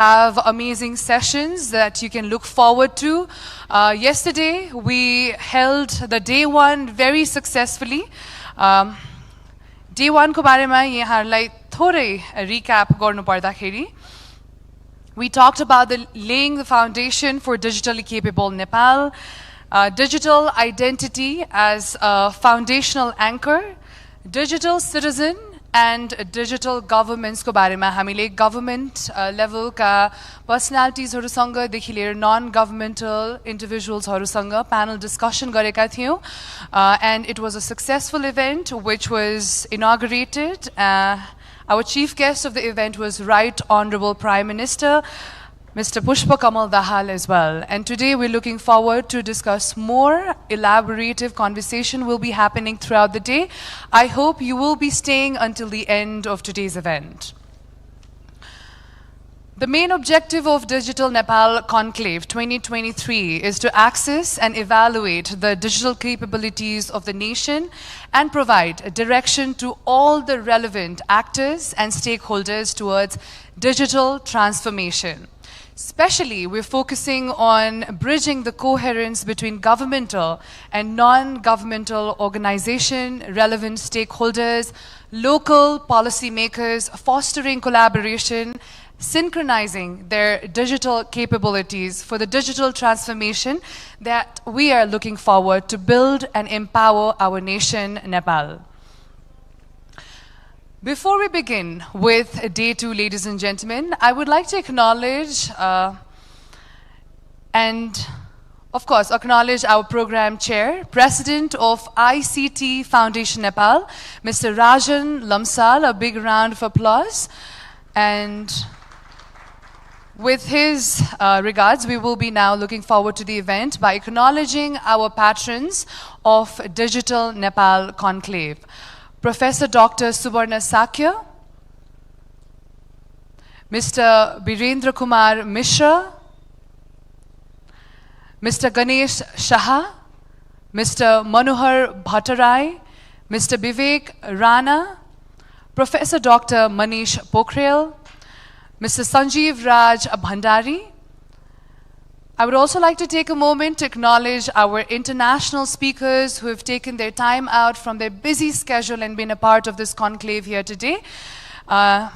have amazing sessions that you can look forward to. Yesterday, we held the day one very successfully. Day one ko barema yaharलाई thorai recap garnu pardakheri. We talked about laying the foundation for digitally capable Nepal, digital identity as a foundational anchor, digital citizen, and digital governments ko barema हामीले government level ka personalities harusanga देखि लिएर non-governmental individuals harusanga panel discussion gareka थियौं, and it was a successful event which was inaugurated. Our chief guest of the event was Right Honorable Prime Minister Mr. Pushpa Kamal Dahal as well. And today we're looking forward to discuss more. Elaborative conversation will be happening throughout the day. I hope you will be staying until the end of today's event. The main objective of Digital Nepal Conclave 2023 is to access and evaluate the digital capabilities of the nation and provide a direction to all the relevant actors and stakeholders towards digital transformation. Especially, we're focusing on bridging the coherence between governmental and non-governmental organization, relevant stakeholders, local policymakers, fostering collaboration, synchronizing their digital capabilities for the digital transformation that we are looking forward to build and empower our nation, Nepal. Before we begin with day two, ladies and gentlemen, I would like to acknowledge and of course acknowledge our program chair, President of ICT Foundation Nepal, Mr. Rajan Lamsal. A big round of applause. And with his regards, we will be now looking forward to the event by acknowledging our patrons of Digital Nepal Conclave. Professor Dr. Subarna Sakya, Mr. Birendra Kumar Mishra, Mr. Ganesh Shaha, Mr. Manohar Bhattarai, Mr. Vivek Rana, Professor Dr. Manish Pokhrel, Mr. Sanjeev Raj Bhandari. I would also like to take a moment to acknowledge our international speakers who have taken their time out from their busy schedule and been a part of this conclave here today.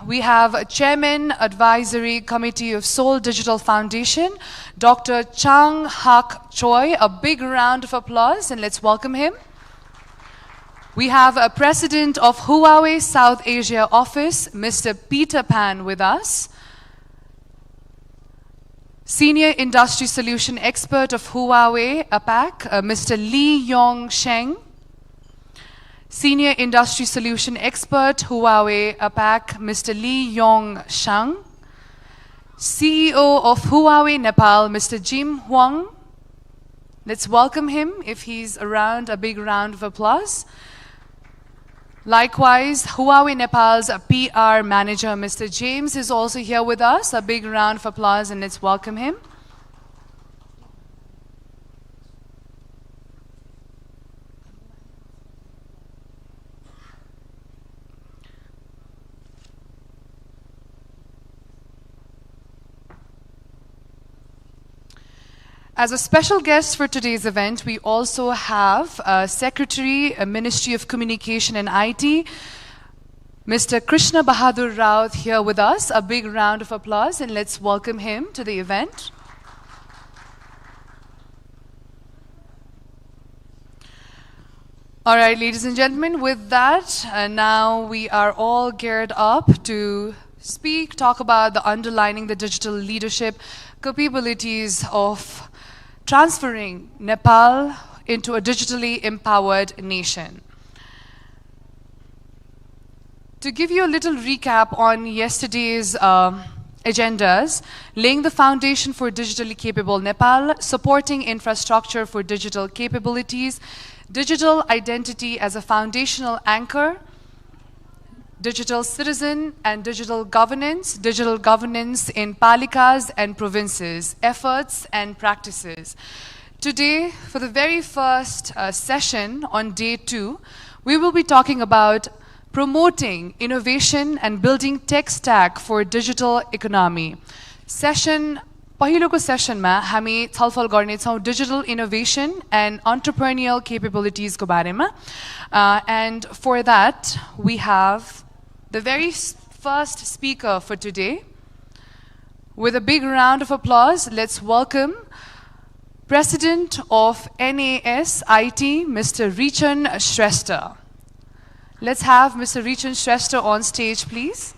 We have Chairman Advisory Committee of Seoul Digital Foundation, Dr. Chang Hak Choi. A big round of applause and let's welcome him. We have a President of Huawei South Asia Office, Mr. Peter Pan, with us. Senior Industry Solution Expert of Huawei APAC, Mr. Lee Yong Sheng. Senior Industry Solution Expert, Huawei APAC, Mr. Lee Yong Shang. CEO of Huawei Nepal, Mr. Jim Huang. Let's welcome him if he's around. A big round of applause. Likewise, Huawei Nepal's PR manager, Mr. James, is also here with us. A big round of applause and let's welcome him. As a special guest for today's event, we also have Secretary, Ministry of Communication and IT, Mr. Krishna Bahadur Raut here with us. A big round of applause and let's welcome him to the event. All right, ladies and gentlemen, with that, now we are all geared up to talk about the underlining the digital leadership capabilities of transferring Nepal into a digitally empowered nation. To give you a little recap on yesterday's agendas, laying the foundation for digitally capable Nepal, supporting infrastructure for digital capabilities, digital identity as a foundational anchor, digital citizen and digital governance in palikas and provinces, efforts and practices. Today, for the very first session on day two, we will be talking about promoting innovation and building tech stack for digital economy. Session पहिलोको सेसनमा हामी छलफल गर्नेछौँ digital innovation and entrepreneurial केपेबिलिटिजको बारेमा and for that we have the very first speaker for today with a big round of applause. Let's welcome President of NAS IT, Mr. Richan Shrestha. Let's have Mr. Richan Shrestha on stage, please.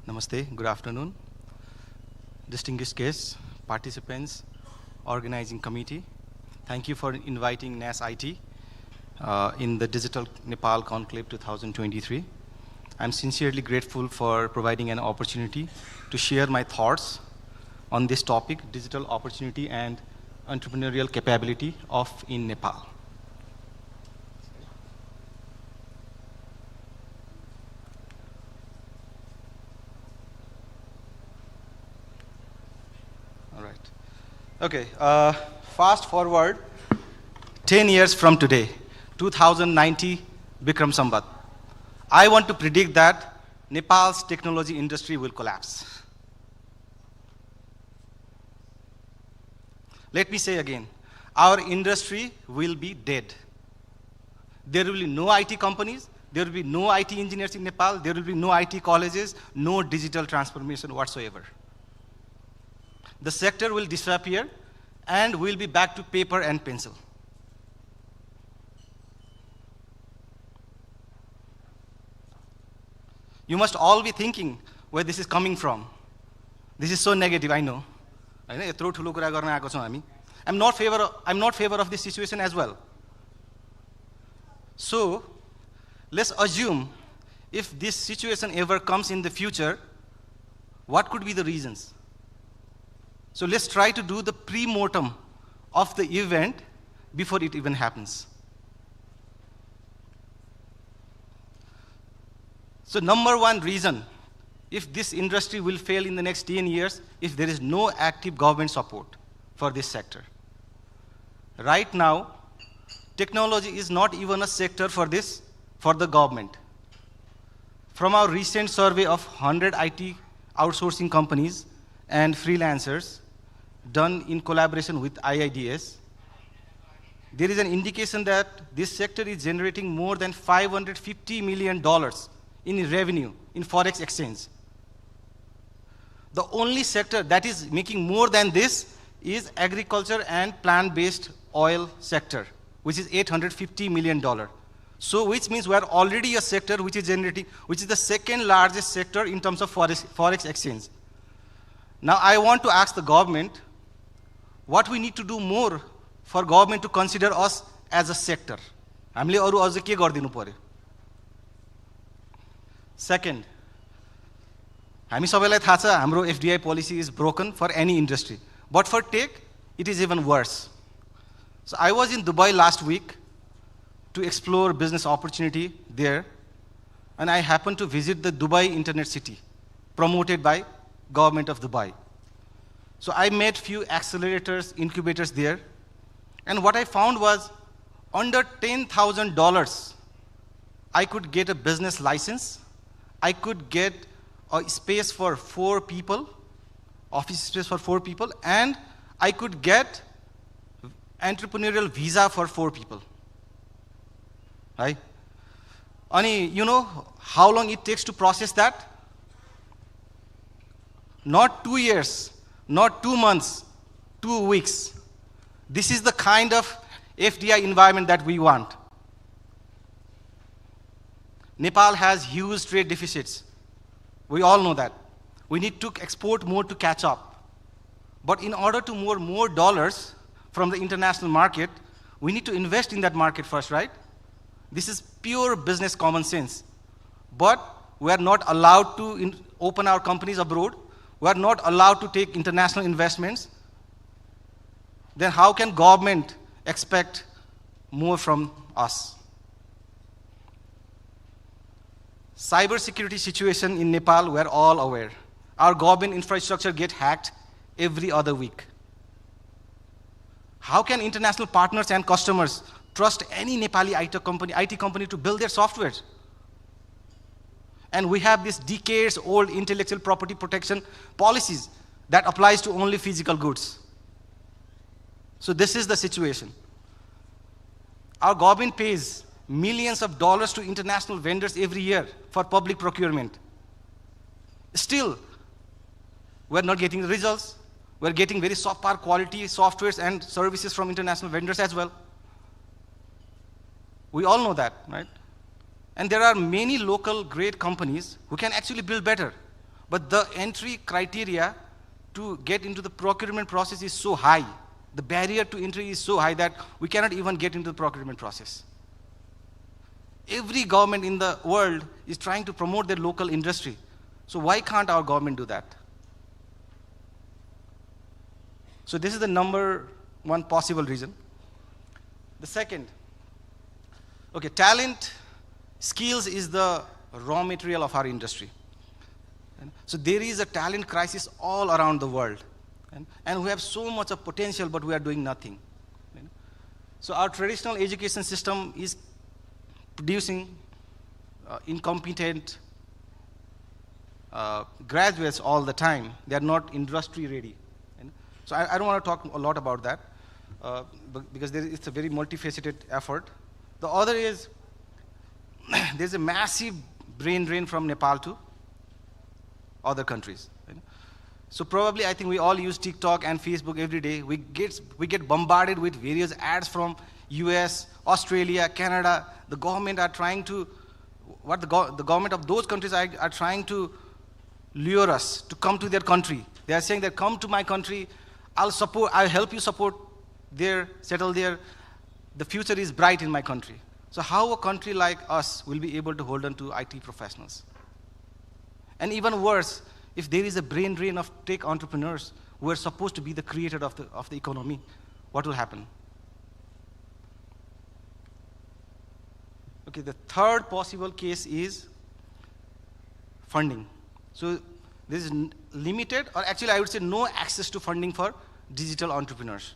Namaste, good afternoon. Distinguished guests, participants, organizing committee, thank you for inviting NAS IT in the Digital Nepal Conclave 2023. I'm sincerely grateful for providing an opportunity to share my thoughts on this topic, digital opportunity and entrepreneurial capability in Nepal. Okay, fast forward 10 years from today, 2090 Bikram Sambat. I want to predict that Nepal's technology industry will collapse. Let me say again, our industry will be dead. There will be no IT companies, there will be no IT engineers in Nepal, there will be no IT colleges, no digital transformation whatsoever. The sector will disappear and we'll be back to paper and pencil. You must all be thinking where this is coming from. This is so negative, I know. I'm not favor of this situation as well. So, let's assume if this situation ever comes in the future, what could be the reasons? So let's try to do the pre-mortem of the event before it even happens. So number one reason, if this industry will fail in the next 10 years, if there is no active government support for this sector. Right now, technology is not even a sector for the government. From our recent survey of 100 IT outsourcing companies and freelancers, done in collaboration with IIDS, there is an indication that this sector is generating more than $550 million in revenue in Forex exchange. The only sector that is making more than this is agriculture and plant-based oil sector, which is $850 million. So which means we are already a sector which is generating, which is the second largest sector in terms of Forex exchange. Now I want to ask the government, what we need to do more for government to consider us as a sector. Second, हामी सबैलाई थाहा छ हाम्रो FDI policy is broken for any industry, but for tech it is even worse. So I was in Dubai last week to explore business opportunity there, and I happened to visit the Dubai Internet City promoted by government of Dubai. So I met few accelerators, incubators there, and what I found was under $10,000 I could get a business license, I could get a space for 4 people, office space for 4 people, and I could get entrepreneurial visa for 4 people. Right? And you know how long it takes to process that? Not 2 years, not 2 months, 2 weeks. This is the kind of FDI environment that we want. Nepal has huge trade deficits. We all know that. We need to export more to catch up. But in order to more dollars from the international market, We need to invest in that market first, right? This is pure business common sense. But we are not allowed to open our companies abroad. We are not allowed to take international investments. Then how can government expect more from us? Cybersecurity situation in Nepal, we're all aware. Our government infrastructure gets hacked every other week. How can international partners and customers trust any Nepali IT company to build their software? And we have this decades-old intellectual property protection policies that applies to only physical goods. So this is the situation. Our government pays millions of dollars to international vendors every year for public procurement. Still, we're not getting the results. We're getting very subpar quality softwares and services from international vendors as well. We all know that, right? And there are many local great companies who can actually build better. But the entry criteria to get into the procurement process is so high. The barrier to entry is so high that we cannot even get into the procurement process. Every government in the world is trying to promote their local industry. So why can't our government do that? So this is the number one possible reason. The second, okay, talent, skills is the raw material of our industry. So there is a talent crisis all around the world. And we have so much of potential, but we are doing nothing. So our traditional education system is producing incompetent graduates all the time. They are not industry ready. So I don't want to talk a lot about that because it's a very multifaceted effort. The other is there's a massive brain drain from Nepal to other countries. So probably I think we all use TikTok and Facebook every day. We get bombarded with various ads from US, Australia, Canada. The government are trying to, the government of those countries are trying to lure us to come to their country. They are saying that come to my country, I'll help you support there, settle there. The future is bright in my country. So how a country like us will be able to hold on to IT professionals? And even worse, if there is a brain drain of tech entrepreneurs who are supposed to be the creator of the economy, what will happen? Okay, the third possible case is funding. So there is limited, or actually I would say no access to funding for digital entrepreneurs.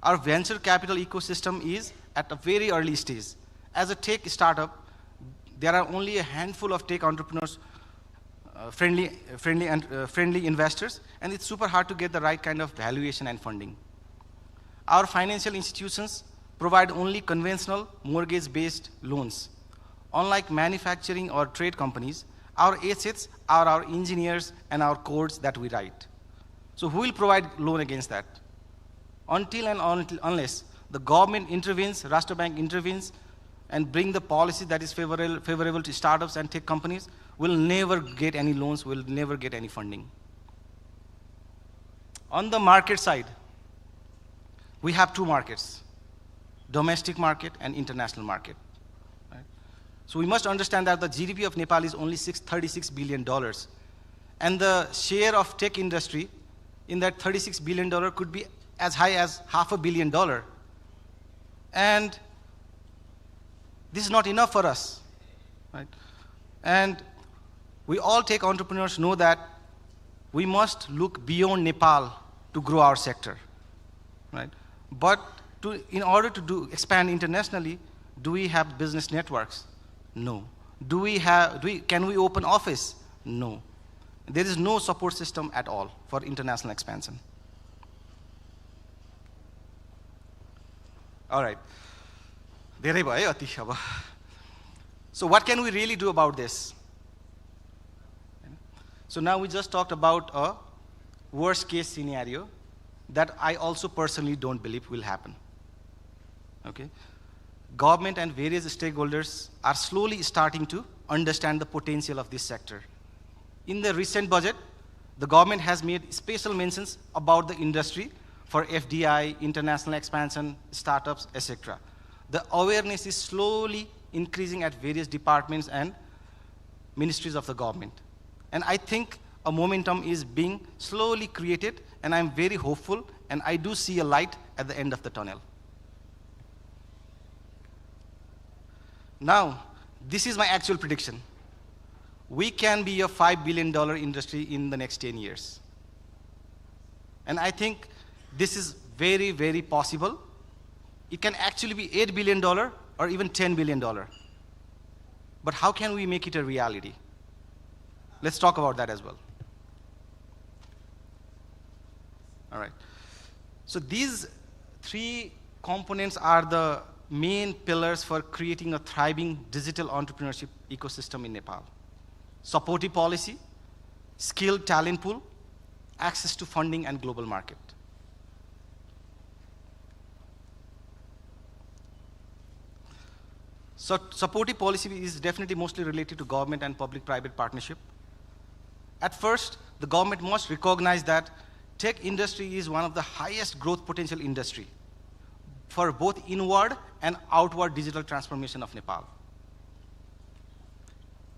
Our venture capital ecosystem is at a very early stage. As a tech startup, there are only a handful of tech entrepreneurs, friendly investors, and it's super hard to get the right kind of valuation and funding. Our financial institutions provide only conventional mortgage-based loans. Unlike manufacturing or trade companies, our assets are our engineers and our codes that we write. So who will provide loan against that? Until and unless the government intervenes, Rashtra Bank intervenes, and bring the policy that is favorable to startups and tech companies, we'll never get any loans, we'll never get any funding. On the market side, we have two markets, domestic market and international market. Right? So we must understand that the GDP of Nepal is only $36 billion. And the share of tech industry in that $36 billion could be as high as $500 million. And this is not enough for us. Right? And we all tech entrepreneurs know that we must look beyond Nepal to grow our sector. Right? But in order to expand internationally, do we have business networks? No. Can we open office? No. There is no support system at all for international expansion. All right. So what can we really do about this? So now we just talked about a worst case scenario that I also personally don't believe will happen. Okay? Government and various stakeholders are slowly starting to understand the potential of this sector. In the recent budget, the government has made special mentions about the industry, for FDI, international expansion, startups, etc. The awareness is slowly increasing at various departments and ministries of the government. And I think a momentum is being slowly created, and I'm very hopeful, and I do see a light at the end of the tunnel. Now, this is my actual prediction. We can be a $5 billion industry in the next 10 years. And I think this is very, very possible. It can actually be $8 billion or even $10 billion. But how can we make it a reality? Let's talk about that as well. All right. So these three components are the main pillars for creating a thriving digital entrepreneurship ecosystem in Nepal. Supportive policy, skilled talent pool, access to funding, and global market. So supportive policy is definitely mostly related to government and public-private partnership. At first, the government must recognize that tech industry is one of the highest growth potential industry for both inward and outward digital transformation of Nepal.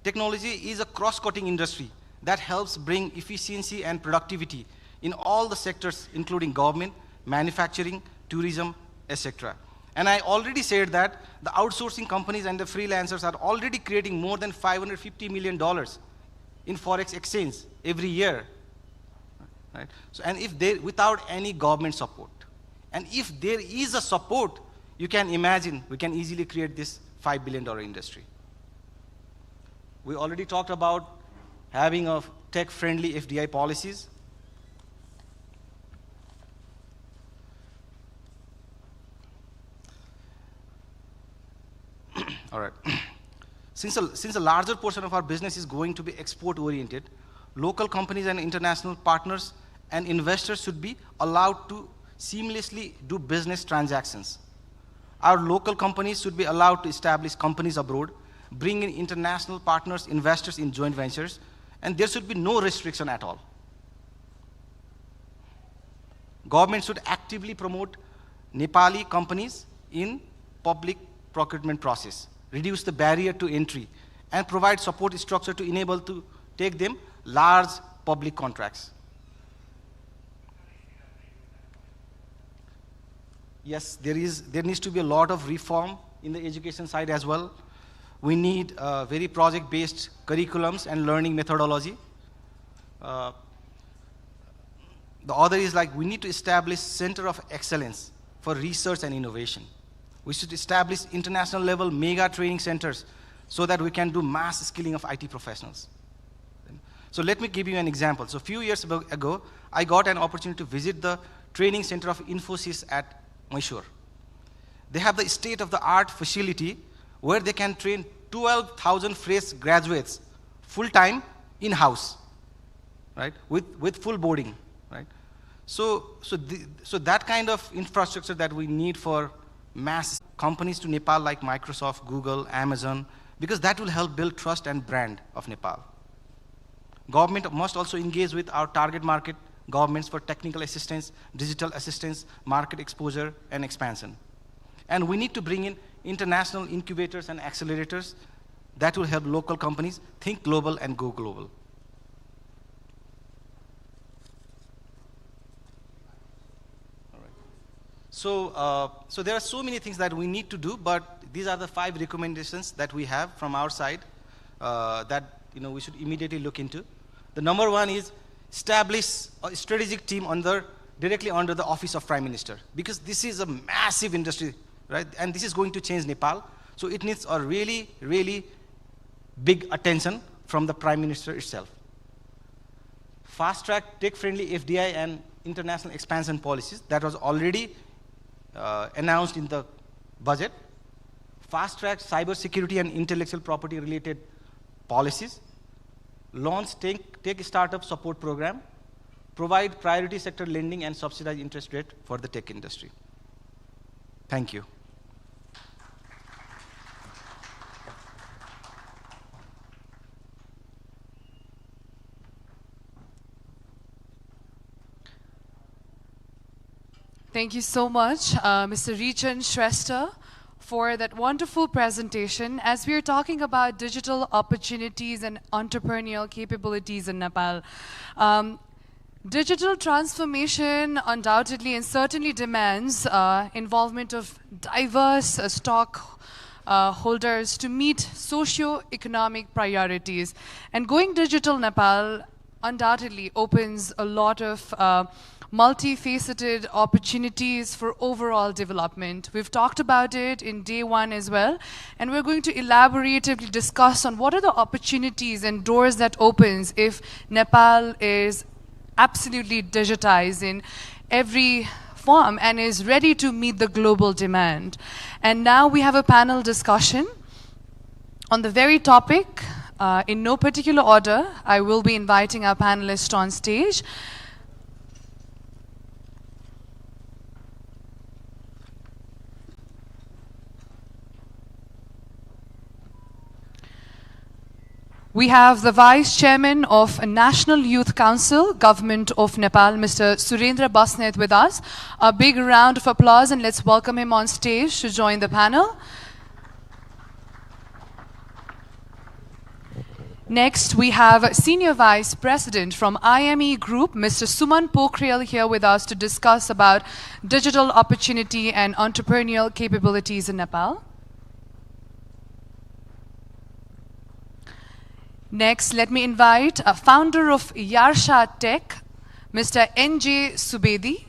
Technology is a cross-cutting industry that helps bring efficiency and productivity in all the sectors, including government, manufacturing, tourism, etc. And I already said that the outsourcing companies and the freelancers are already creating more than $550 million in Forex exchange every year. Right? So, and if they, without any government support, and if there is a support, you can imagine we can easily create this $5 billion industry. We already talked about having a tech-friendly FDI policies. All right. Since a larger portion of our business is going to be export-oriented, local companies and international partners and investors should be allowed to seamlessly do business transactions. Our local companies should be allowed to establish companies abroad, bring in international partners, investors in joint ventures, and there should be no restriction at all. Government should actively promote Nepali companies in public procurement process, reduce the barrier to entry, and provide support structure to enable to take them large public contracts. Yes, there needs to be a lot of reform in the education side as well. We need very project-based curriculums and learning methodology. The other is like we need to establish center of excellence for research and innovation. We should establish international level mega training centers so that we can do mass skilling of IT professionals. So let me give you an example. So a few years ago, I got an opportunity to visit the training center of Infosys at Mysore. They have the state-of-the-art facility where they can train 12,000 fresh graduates full-time in-house, right? With full boarding, right? So that kind of infrastructure that we need for mass companies to Nepal like Microsoft, Google, Amazon, because that will help build trust and brand of Nepal. Government must also engage with our target market governments for technical assistance, digital assistance, market exposure, and expansion. And we need to bring in international incubators and accelerators that will help local companies think global and go global. All right. So there are so many things that we need to do, but these are the 5 recommendations that we have from our side that we should immediately look into. The number 1 is establish a strategic team directly under the Office of Prime Minister, because this is a massive industry, right? And this is going to change Nepal. So it needs a really, really big attention from the Prime Minister itself. Fast-track tech-friendly FDI and international expansion policies that was already announced in the budget. Fast-track cybersecurity and intellectual property-related policies. Launch tech startup support program. Provide priority sector lending and subsidized interest rate for the tech industry. Thank you. Thank you so much, Mr. Richan Shrestha, for that wonderful presentation. As we are talking about digital opportunities and entrepreneurial capabilities in Nepal, digital transformation undoubtedly and certainly demands involvement of diverse stock holders to meet socio-economic priorities. And going digital Nepal undoubtedly opens a lot of multifaceted opportunities for overall development. We've talked about it in day one as well, and we're going to elaboratively discuss on what are the opportunities and doors that opens if Nepal is absolutely digitized in every form and is ready to meet the global demand. And now we have a panel discussion on the very topic. In no particular order, I will be inviting our panelists on stage. We have the Vice Chairman of National Youth Council, Government of Nepal, Mr. Surendra Basnet with us. A big round of applause and let's welcome him on stage to join the panel. Next, we have Senior Vice President from IME Group, Mr. Suman Pokhriyal, here with us to discuss about digital opportunity and entrepreneurial capabilities in Nepal. Next, let me invite a founder of Yarsha Tech, Mr. N.J. Subedi.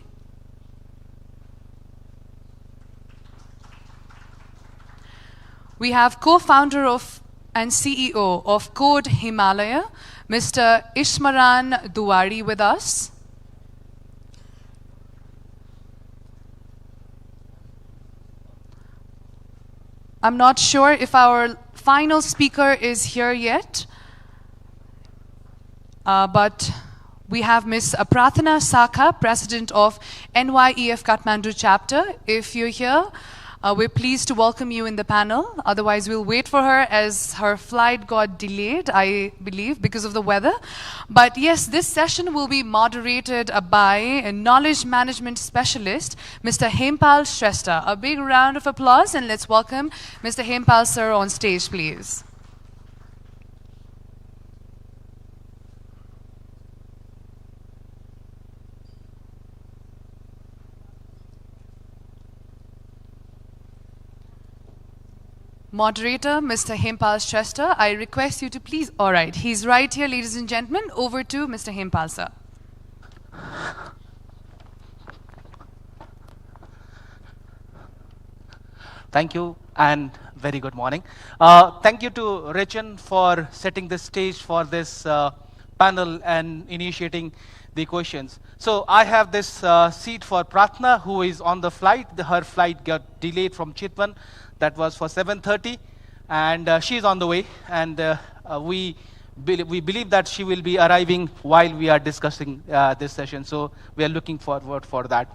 We have co-founder of and CEO of Code Himalaya, Mr. Ishmaran Duwari with us. I'm not sure if our final speaker is here yet. But we have Ms. Prathana Sakha, President of NYEF Kathmandu Chapter. If you're here, we're pleased to welcome you in the panel. Otherwise, we'll wait for her as her flight got delayed, I believe, because of the weather. But yes, this session will be moderated by a knowledge management specialist, Mr. Hempal Shrestha. A big round of applause and let's welcome Mr. Hempal sir on stage, please. Moderator, Mr. Hempal Shrestha, I request you to please, all right, he's right here, ladies and gentlemen, over to Mr. Hempal, sir. Thank you and very good morning. Thank you to Richan for setting the stage for this panel and initiating the questions. So I have this seat for Prathna, who is on the flight. Her flight got delayed from Chitwan. That was for 7:30, and she's on the way. And we believe that she will be arriving while we are discussing this session. So we are looking forward for that.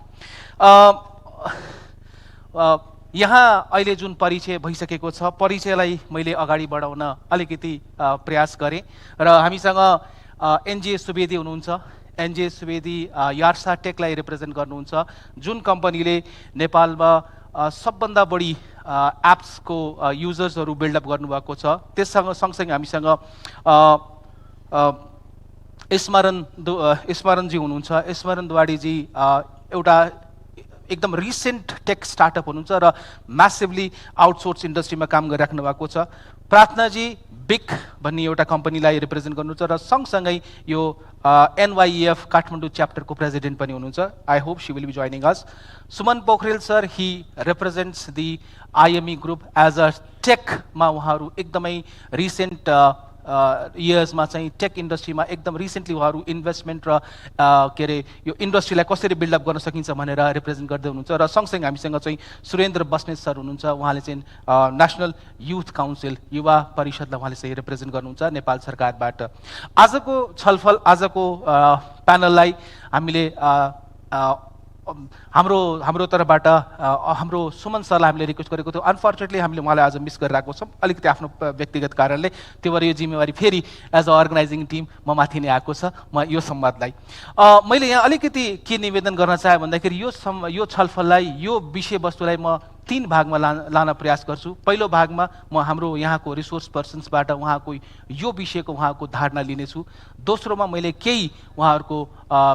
यहाँ अहिले जुन परिचय भइसकेको छ, परिचयलाई मैले अगाडि बढाउन अलिकति प्रयास गरेँ र हामीसँग एनजे सुवेदी हुनुहुन्छ। एनजे सुवेदी यार्सा टेकलाई रिप्रेजेन्ट गर्नुहुन्छ, जुन कम्पनीले नेपालमा सबभन्दा बढी एप्सको युजर्सहरू बिल्डअप गर्नुभएको छ। त्यससँग सँगसँगै हामीसँग स्मरणजी हुनुहुन्छ। स्मरण दुवाडीजी एउटा एकदम रिसेन्ट टेक स्टार्टअप हुनुहुन्छ र म्यासिभली आउटसोर्स इन्डस्ट्रीमा काम गरिराख्नु भएको छ। प्रार्थनाजी बिग भन्ने एउटा कम्पनीलाई रिप्रेजेन्ट गर्नुहुन्छ र सँगसँगै यो NYEF काठमाडौँ च्याप्टरको प्रेसिडेन्ट पनि हुनुहुन्छ। I hope she will be joining us. Suman Pokhrel sir, he represents the IME group as a टेकमा उहाँहरू एकदमै रिसेन्ट इयर्समा चाहिँ टेक इन्डस्ट्रीमा एकदम रिसेन्टली उहाँहरू इन्भेस्टमेन्ट र के अरे यो इन्डस्ट्रीलाई कसरी बिल्डअप गर्न सकिन्छ भनेर रिप्रेजेन्ट गर्दै हुनुहुन्छ। र सँगसँगै हामीसँग चाहिँ सुरेन्द्र बस्नेत सर हुनुहुन्छ। उहाँले चाहिँ नेसनल युथ काउन्सिल युवा परिषदलाई उहाँले चाहिँ रिप्रेजेन्ट गर्नुहुन्छ नेपाल सरकारबाट। आजको छलफल, आजको प्यानललाई हामीले हाम्रो तर्फबाट हाम्रो सुमन सरलाई हामीले रिक्वेस्ट गरेको थियो। अनफर्चुनेटली हामीले उहाँलाई आज मिस गरिरहेको छौँ, अलिकति आफ्नो व्यक्तिगत कारणले। त्यो भएर यो जिम्मेवारी फेरि एज अ अर्गनाइजिङ टिम म माथि नै आएको छ। म यो संवादलाई मैले यहाँ अलिकति के निवेदन गर्न चाहेँ भन्दाखेरि यो छलफललाई, यो विषयवस्तुलाई म 3 भागमा लान प्रयास गर्छु। पहिलो भागमा म हाम्रो यहाँको रिसोर्स पर्सन्सबाट उहाँको यो विषयको उहाँको धारणा लिनेछु। दोस्रोमा मैले केही उहाँहरूको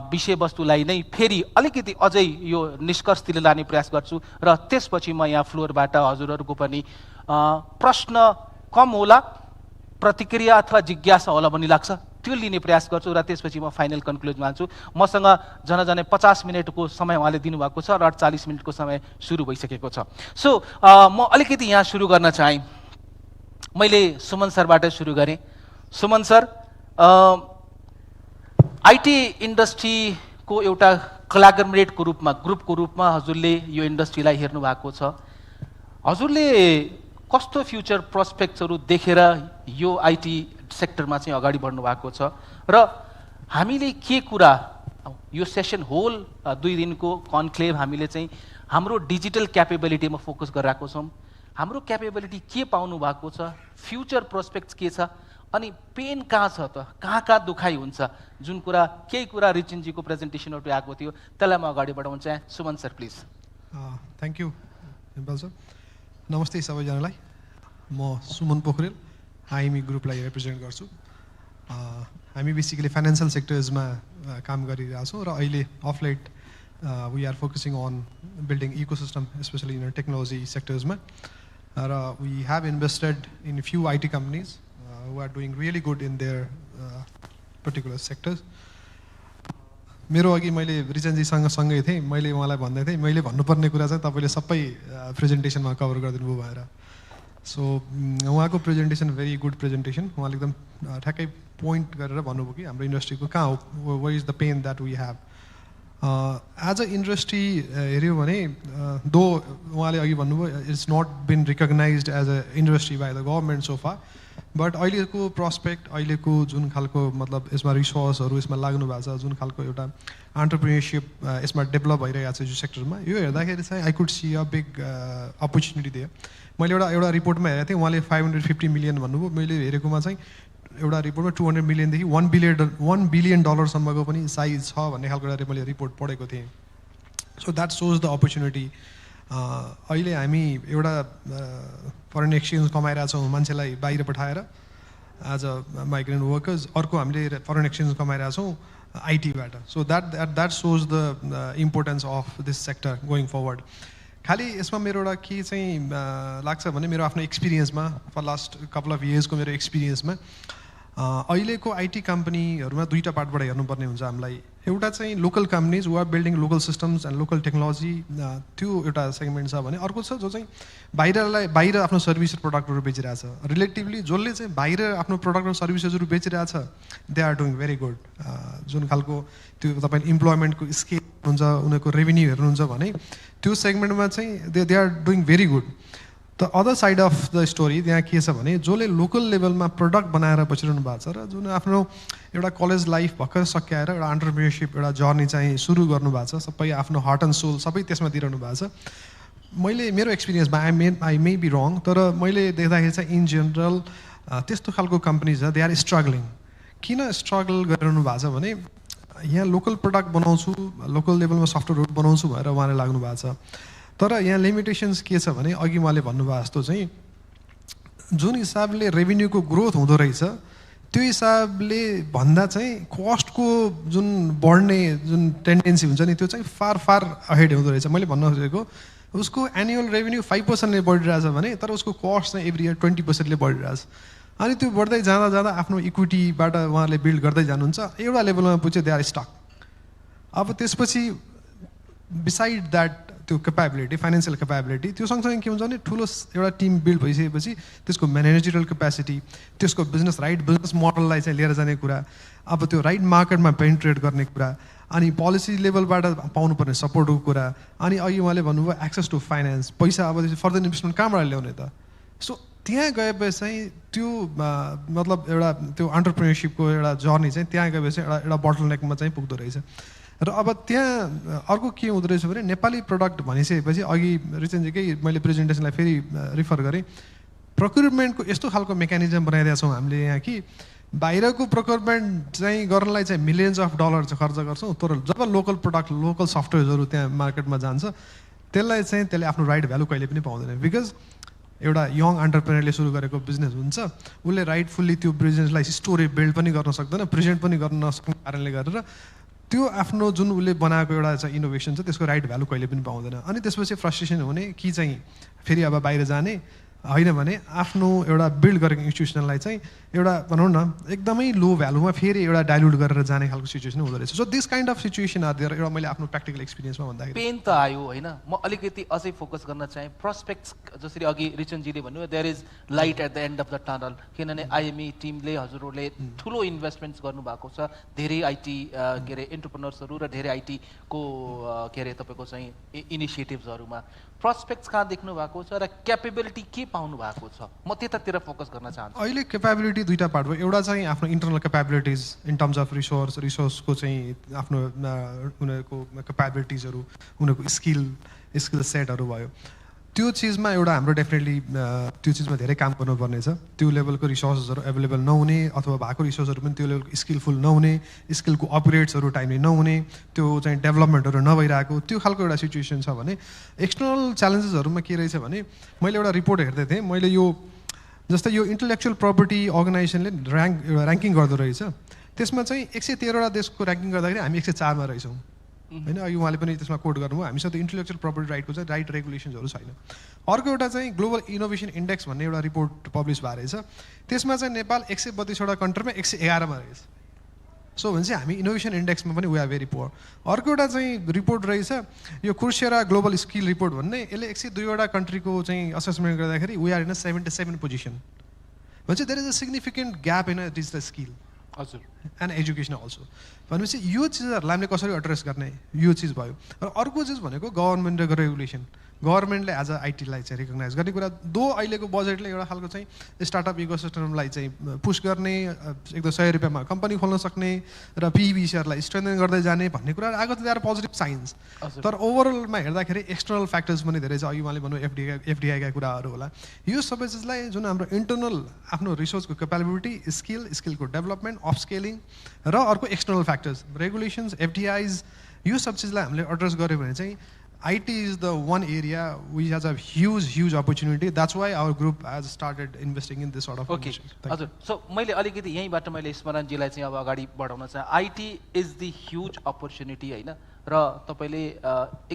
विषयवस्तुलाई नै फेरि अलिकति अझै यो निष्कर्षतिर लाने प्रयास गर्छु र त्यसपछि म यहाँ फ्लोरबाट हजुरहरूको पनि प्रश्न कम होला, प्रतिक्रिया अथवा जिज्ञासा होला भन्ने लाग्छ, त्यो लिने प्रयास गर्छु र त्यसपछि म फाइनल कन्क्लुज मान्छु। मसँग झन् 50 मिनटको समय उहाँले दिनुभएको छ र 48 मिनटको समय सुरु भइसकेको छ। सो म अलिकति यहाँ सुरु गर्न चाहेँ। मैले सुमन सरबाट सुरु गरेँ। सुमन सर, आइटी इन्डस्ट्रीको एउटा कोलाबोरेटको रूपमा, ग्रुपको रूपमा हजुरले यो इन्डस्ट्रीलाई हेर्नु भएको छ। हजुरले कस्तो फ्युचर प्रोस्पेक्ट्सहरू देखेर यो आइटी सेक्टरमा चाहिँ अगाडि बढ्नु भएको छ र हामीले के कुरा यो सेसन होल 2 दिनको कन्क्लेभ हामीले चाहिँ हाम्रो डिजिटल क्यापेबिलिटीमा फोकस गरिरहेको छौँ। हाम्रो क्यापेबिलिटी के पाउनु भएको छ, फ्युचर प्रोस्पेक्ट्स के छ, अनि पेन कहाँ छ त, कहाँ दुखाइ हुन्छ, जुन केही कुरा रिचिनजीको प्रेजेन्टेसनबाट आएको थियो, त्यसलाई म अगाडि बढाउन चाहेँ। Suman sir please. Thank you Nepal sir. नमस्ते सबैजनालाई। म सुमन पोखरेल आइएमई ग्रुपलाई रिप्रेजेन्ट गर्छु। हामी बेसिकली फाइनेन्सियल सेक्टर्समा काम गरिरहेछौँ र अहिले of late we are focusing on building ecosystem specially in technology सेक्टर्समा र we have invested in few IT companies who are doing really good in their particular sectors. मेरो अघि मैले रिचनजीसँग सँगै थिएँ, मैले उहाँलाई भन्दै थिएँ मैले भन्नुपर्ने कुरा चाहिँ तपाईँले सबै प्रेजेन्टेसनमा कभर गरिदिनु भयो भएर। सो उहाँको प्रेजेन्टेसन भेरी गुड प्रेजेन्टेसन। उहाँले एकदम ठ्याक्कै पोइन्ट गरेर भन्नुभयो कि हाम्रो इन्डस्ट्रीको कहाँ हो, what is the pain that we have as a industry हेऱ्यो भने। दो उहाँले अघि भन्नुभयो it's not been recognized as a industry by the government so far, but अहिलेको प्रोस्पेक्ट, अहिलेको जुन खालको मतलब यसमा रिसोर्सहरू यसमा लाग्नु भएको छ, जुन खालको एउटा एन्टरप्रेन्योरसिप यसमा डेभलप भइरहेको छ यो सेक्टरमा, यो हेर्दाखेरि चाहिँ I could see a big opportunity दियो। मैले एउटा रिपोर्टमा हेरेको थिएँ, उहाँले 550 मिलियन भन्नुभयो, मैले हेरेकोमा चाहिँ एउटा रिपोर्टमा 200 मिलियनदेखि 1 बिलियन डलरसम्मको पनि साइज छ भन्ने खालको एउटा मैले रिपोर्ट पढेको थिएँ। सो द्याट सोज द अपर्च्युनिटी। अहिले हामी एउटा फरेन एक्सचेन्ज कमाइरहेछौँ मान्छेलाई बाहिर पठाएर एज अ माइग्रेन्ट वर्कर्स, अर्को हामीले फरेन एक्सचेन्ज कमाइरहेछौँ आइटीबाट। So that shows the importance of this sector going forward. खालि यसमा मेरो एउटा के चाहिँ लाग्छ भने मेरो आफ्नो एक्सपिरियन्समा, फर लास्ट कपाल अफ इयर्सको मेरो एक्सपिरियन्समा अहिलेको आइटी कम्पनीहरूमा दुईवटा पार्टबाट हेर्नुपर्ने हुन्छ हामीलाई। एउटा चाहिँ local companies who are building local systems and local technology, त्यो एउटा सेगमेन्ट छ भने अर्को छ जो चाहिँ बाहिर आफ्नो सर्भिस र प्रडक्टहरू बेचिरहेछ। रिलेटिभली जसले चाहिँ बाहिर आफ्नो प्रडक्ट र सर्भिसेसहरू बेचिरहेछ they are doing very good. जुन खालको त्यो तपाईँले इम्प्लोइमेन्टको स्केल हुन्छ, उनीहरूको रेभेन्यू हेर्नुहुन्छ भने त्यो सेगमेन्टमा चाहिँ they are doing very good. The other side of the story त्यहाँ के छ भने जसले लोकल लेभलमा प्रडक्ट बनाएर बसिरहनु भएको छ र जुन आफ्नो एउटा कलेज लाइफ भर्खर सकिएर एउटा एन्टरप्रेन्योरसिप एउटा जर्नी चाहिँ सुरु गर्नुभएको छ, सबै आफ्नो हार्ट एन्ड सोल सबै त्यसमा दिइरहनु भएको छ। मैले मेरो एक्सपिरियन्समा आई मे बी रङ, तर मैले देख्दाखेरि चाहिँ इन जेनरल त्यस्तो खालको कम्पनीज दे आर स्ट्रगलिङ। किन स्ट्रगल गरिरहनु भएको छ भने यहाँ लोकल प्रडक्ट बनाउँछु, लोकल लेभलमा सफ्टवेयरहरू बनाउँछु भनेर उहाँले लाग्नु भएको छ। तर यहाँ लिमिटेसन्स के छ भने अघि उहाँले भन्नुभयो जस्तो चाहिँ जुन हिसाबले रेभेन्यूको ग्रोथ हुँदो रहेछ त्यो हिसाबले भन्दा चाहिँ कस्टको जुन बढ्ने जुन टेन्डेन्सी हुन्छ नि त्यो चाहिँ फार अहेड हुँदो रहेछ। मैले भन्न खोजेको उसको एनुअल रेभेन्यू 5%ले बढिरहेछ भने तर उसको कस्ट चाहिँ एभ्री इयर 20%ले बढिरहेछ। अनि त्यो बढ्दै जाँदा आफ्नो इक्विटीबाट उहाँले बिल्ड गर्दै जानुहुन्छ, एउटा लेभलमा पुग्छ दे आर स्टक। अब त्यसपछि बिसाइड द्याट त्यो क्यापेबिलिटी, फाइनेन्सियल क्यापेबिलिटी, त्यो सँगसँगै के हुन्छ भने ठुलो एउटा टिम बिल्ड भइसकेपछि त्यसको म्यानेजरियल क्यापेसिटी, त्यसको बिजनेस मोडललाई चाहिँ लिएर जाने कुरा, अब त्यो राइट मार्केटमा पेनिट्रेट गर्ने कुरा, अनि पोलिसी लेभलबाट पाउनुपर्ने सपोर्टको कुरा, अनि अघि उहाँले भन्नुभयो एक्सेस टु फाइनेन्स, पैसा अब फर्दर इन्भेस्टमेन्ट कहाँबाट ल्याउने त। सो त्यहाँ गएपछि चाहिँ त्यो मतलब एउटा त्यो एन्टरप्रेन्योरसिपको एउटा जर्नी चाहिँ त्यहाँ गएपछि एउटा बोटलनेकमा चाहिँ पुग्दो रहेछ। र अब त्यहाँ अर्को के हुँदो रहेछ भने नेपाली प्रडक्ट भनिसकेपछि अघि रिचनजीकै मैले प्रेजेन्टेसनलाई फेरि रिफर गरेँ प्रोक्युरमेन्टको यस्तो खालको मेकानिजम बनाइदिएका छौँ हामीले यहाँ कि बाहिरको प्रोक्युरमेन्ट चाहिँ गर्नलाई चाहिँ मिलियन्स अफ डलर चाहिँ खर्च गर्छौँ तर जब लोकल प्रडक्ट लोकल सफ्टवेयर्सहरू त्यहाँ मार्केटमा जान्छ त्यसले आफ्नो राइट भ्यालु कहिले पनि पाउँदैन बिकज एउटा यङ एन्टरप्रेनरले सुरु गरेको बिजनेस हुन्छ उसले राइटफुल्ली त्यो बिजनेसलाई स्टोरी बिल्ड पनि गर्न सक्दैन प्रेजेन्ट पनि गर्न नसक्ने कारणले गरेर त्यो आफ्नो जुन उसले बनाएको एउटा चाहिँ इनोभेसन छ त्यसको राइट भ्यालु कहिले पनि पाउँदैन अनि त्यसपछि फ्रस्ट्रेसन हुने कि चाहिँ फेरि अब बाहिर जाने होइन भने आफ्नो एउटा बिल्ड गरेको इन्स्टिट्युसनलाई चाहिँ एउटा भनौँ न एकदमै लो भ्यालुमा फेरि एउटा डाइल्युट गरेर जाने खालको सिचुएसन हुँदो रहेछ so this kind of situation are there एउटा मैले आफ्नो प्र्याक्टिकल एक्सपिरियन्समा भन्दाखेरि पेन त आयो होइन म अलिकति अझै फोकस गर्न चाहेँ प्रोस्पेक्ट्स जसरी अघि रिचनजीले भन्नुभयो there is light at the end of the tunnel किनभने आइएमई टिमले हजुरहरूले ठुलो इन्भेस्टमेन्ट्स गर्नुभएको छ धेरै आइटी के अरे एन्टरप्रेनर्सहरू र धेरै आइटीको के अरे तपाईँको चाहिँ इनिसिएटिभ्सहरूमा प्रोस्पेक्ट्स कहाँ देख्नु भएको छ र क्यापेबिलिटी के पाउनु भएको छ म त्यतातिर फोकस गर्न चाहन्छु अहिले क्यापेबिलिटी दुईवटा पार्ट भयो एउटा चाहिँ आफ्नो internal capabilities in terms of रिसोर्सको चाहिँ आफ्नो उनीहरूको क्यापेबिलिटिजहरू उनीहरूको स्किल सेटहरू भयो त्यो चिजमा एउटा हाम्रो डेफिनेटली त्यो चिजमा धेरै काम गर्नुपर्ने छ त्यो लेभलको रिसोर्सेसहरू एभाइलेबल नहुने अथवा भएको रिसोर्सहरू पनि त्यो लेभलको स्किलफुल नहुने स्किलको अपग्रेड्सहरू टाइमली नहुने त्यो चाहिँ डेभलपमेन्टहरू नभइरहेको त्यो खालको एउटा सिचुएसन छ भने एक्सटर्नल च्यालेन्जेसहरूमा के रहेछ भने मैले एउटा रिपोर्ट हेर्दै थिएँ मैले यो जस्तै यो इन्टेलेक्चुअल प्रपर्टी अर्गनाइजेसनले ऱ्याङ्किङ गर्दो रहेछ त्यसमा चाहिँ 113वटा देशको ऱ्याङ्किङ गर्दाखेरि हामी 104मा रहेछौँ होइन अघि उहाँले पनि त्यसमा कोट गर्नुभयो हामीसँग त्यो इन्टेलेक्चुअल प्रपर्टी राइटको चाहिँ राइट रेगुलेसन्सहरू छैन अर्को एउटा चाहिँ ग्लोबल इनोभेसन इन्डेक्स भन्ने एउटा रिपोर्ट पब्लिस भएको रहेछ त्यसमा चाहिँ नेपाल 132वटा कन्ट्रीमा 111मा रहेछ सो भने चाहिँ हामी इनोभेसन इन्डेक्समा पनि वी आर भेरी पुअर अर्को एउटा चाहिँ रिपोर्ट रहेछ यो कुर्सेरा ग्लोबल स्किल रिपोर्ट भन्ने यसले 102वटा कन्ट्रीको चाहिँ असेसमेन्ट गर्दाखेरि वी आर इन 77 पोजिसन भन्छ there is a significant gap in digital skill हजुर एन्ड एजुकेसन अल्सो भनेपछि यो चिजहरूलाई हामीले कसरी एड्रेस गर्ने यो चिज भयो र अर्को चिज भनेको गभर्मेन्टको रेगुलेसन गभर्मेन्टले एज अ आइटीलाई चाहिँ रिकगनाइज गर्ने कुरा दो अहिलेको बजेटले एउटा खालको चाहिँ स्टार्टअप इकोसिस्टमलाई चाहिँ पुस गर्ने एकदम 100 रुपियाँमा कम्पनी खोल्न सक्ने र पिबिसिआरलाई स्ट्रेन्थन गर्दै जाने भन्ने कुरा आएको त आर पोजिटिभ साइन्स तर ओभरअलमा हेर्दाखेरि एक्सटर्नल फ्याक्टर्स पनि धेरै छ अघि उहाँले भन्नु एफडिआईका कुराहरू होला यो सबै चिजलाई जुन हाम्रो इन्टरनल आफ्नो रिसोर्सको क्यापेबिलिटी स्किलको डेभलपमेन्ट अपस्केलिङ र अर्को एक्सटर्नल फ्याक्टर्स रेगुलेसन्स एफडिआईज यो सब चिजलाई हामीले एड्रेस गऱ्यो भने चाहिँ IT is the one area which has a huge opportunity. That's why our group has started investing in this sort of initiatives. हजुर सो मैले अलिकति यहीँबाट मैले स्मरणजीलाई चाहिँ अब अगाडि बढाउन चाहे IT is the huge opportunity होइन र तपाईँले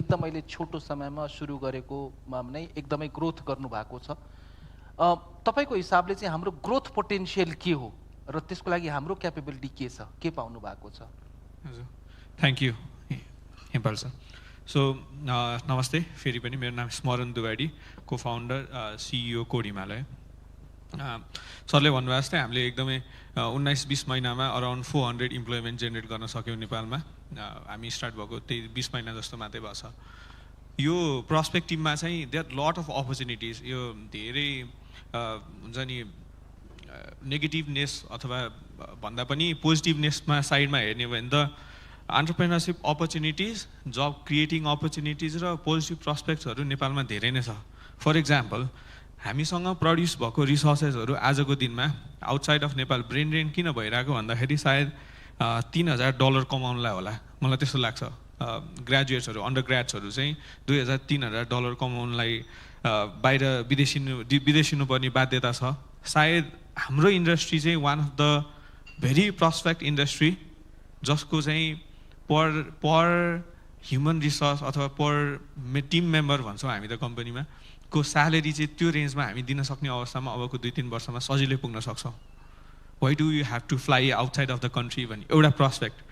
एकदम अहिले छोटो समयमा सुरु गरेकोमा नै एकदमै ग्रोथ गर्नुभएको छ तपाईँको हिसाबले चाहिँ हाम्रो ग्रोथ पोटेन्सियल के हो र त्यसको लागि हाम्रो क्यापेबिलिटी के छ के पाउनु भएको छ हजुर thank you Nepal sir so नमस्ते फेरि पनि मेरो नाम स्मरण दुवाडी को फाउन्डर सिइओ कोड हिमालय सरले भन्नुभएको जस्तै हामीले एकदमै 19-20 महिनामा अराउन्ड 400 इम्प्लोइमेन्ट जेनेरेट गर्न सक्यौँ नेपालमा हामी स्टार्ट भएको त्यही 20 महिना जस्तो मात्रै भएको छ यो पर्सपेक्टिभमा चाहिँ देयर लट अफ अपर्च्युनिटिज यो धेरै हुन्छ नि नेगेटिभनेस अथवा भन्दा पनि पोजिटिभनेसमा साइडमा हेर्ने हो भने त एन्टरप्रेन्योरसिप अपर्च्युनिटिज जब क्रिएटिङ अपर्च्युनिटिज र पोजिटिभ प्रस्पेक्ट्सहरू नेपालमा धेरै नै छ फर इक्जाम्पल हामीसँग प्रड्युस भएको रिसोर्सेसहरू आजको दिनमा outside of Nepal brain drain किन भइरहेको भन्दाखेरि सायद $3,000 कमाउनलाई होला मलाई त्यस्तो लाग्छ ग्रेजुएट्सहरू अन्डर ग्रेड्सहरू चाहिँ $2,000-3,000 कमाउनलाई बाहिर विदेशिनुपर्ने बाध्यता छ सायद हाम्रो इन्डस्ट्री चाहिँ one of the very prospect industry जसको चाहिँ पर ह्युमन रिसोर्स अथवा पर टिम मेम्बर भन्छौँ हामी त कम्पनीमा को स्यालेरी चाहिँ त्यो रेन्जमा हामी दिन सक्ने अवस्थामा अबको 2-3 वर्षमा सजिलै पुग्न सक्छौँ why do you have to fly outside of the country भन्ने एउटा प्रस्पेक्ट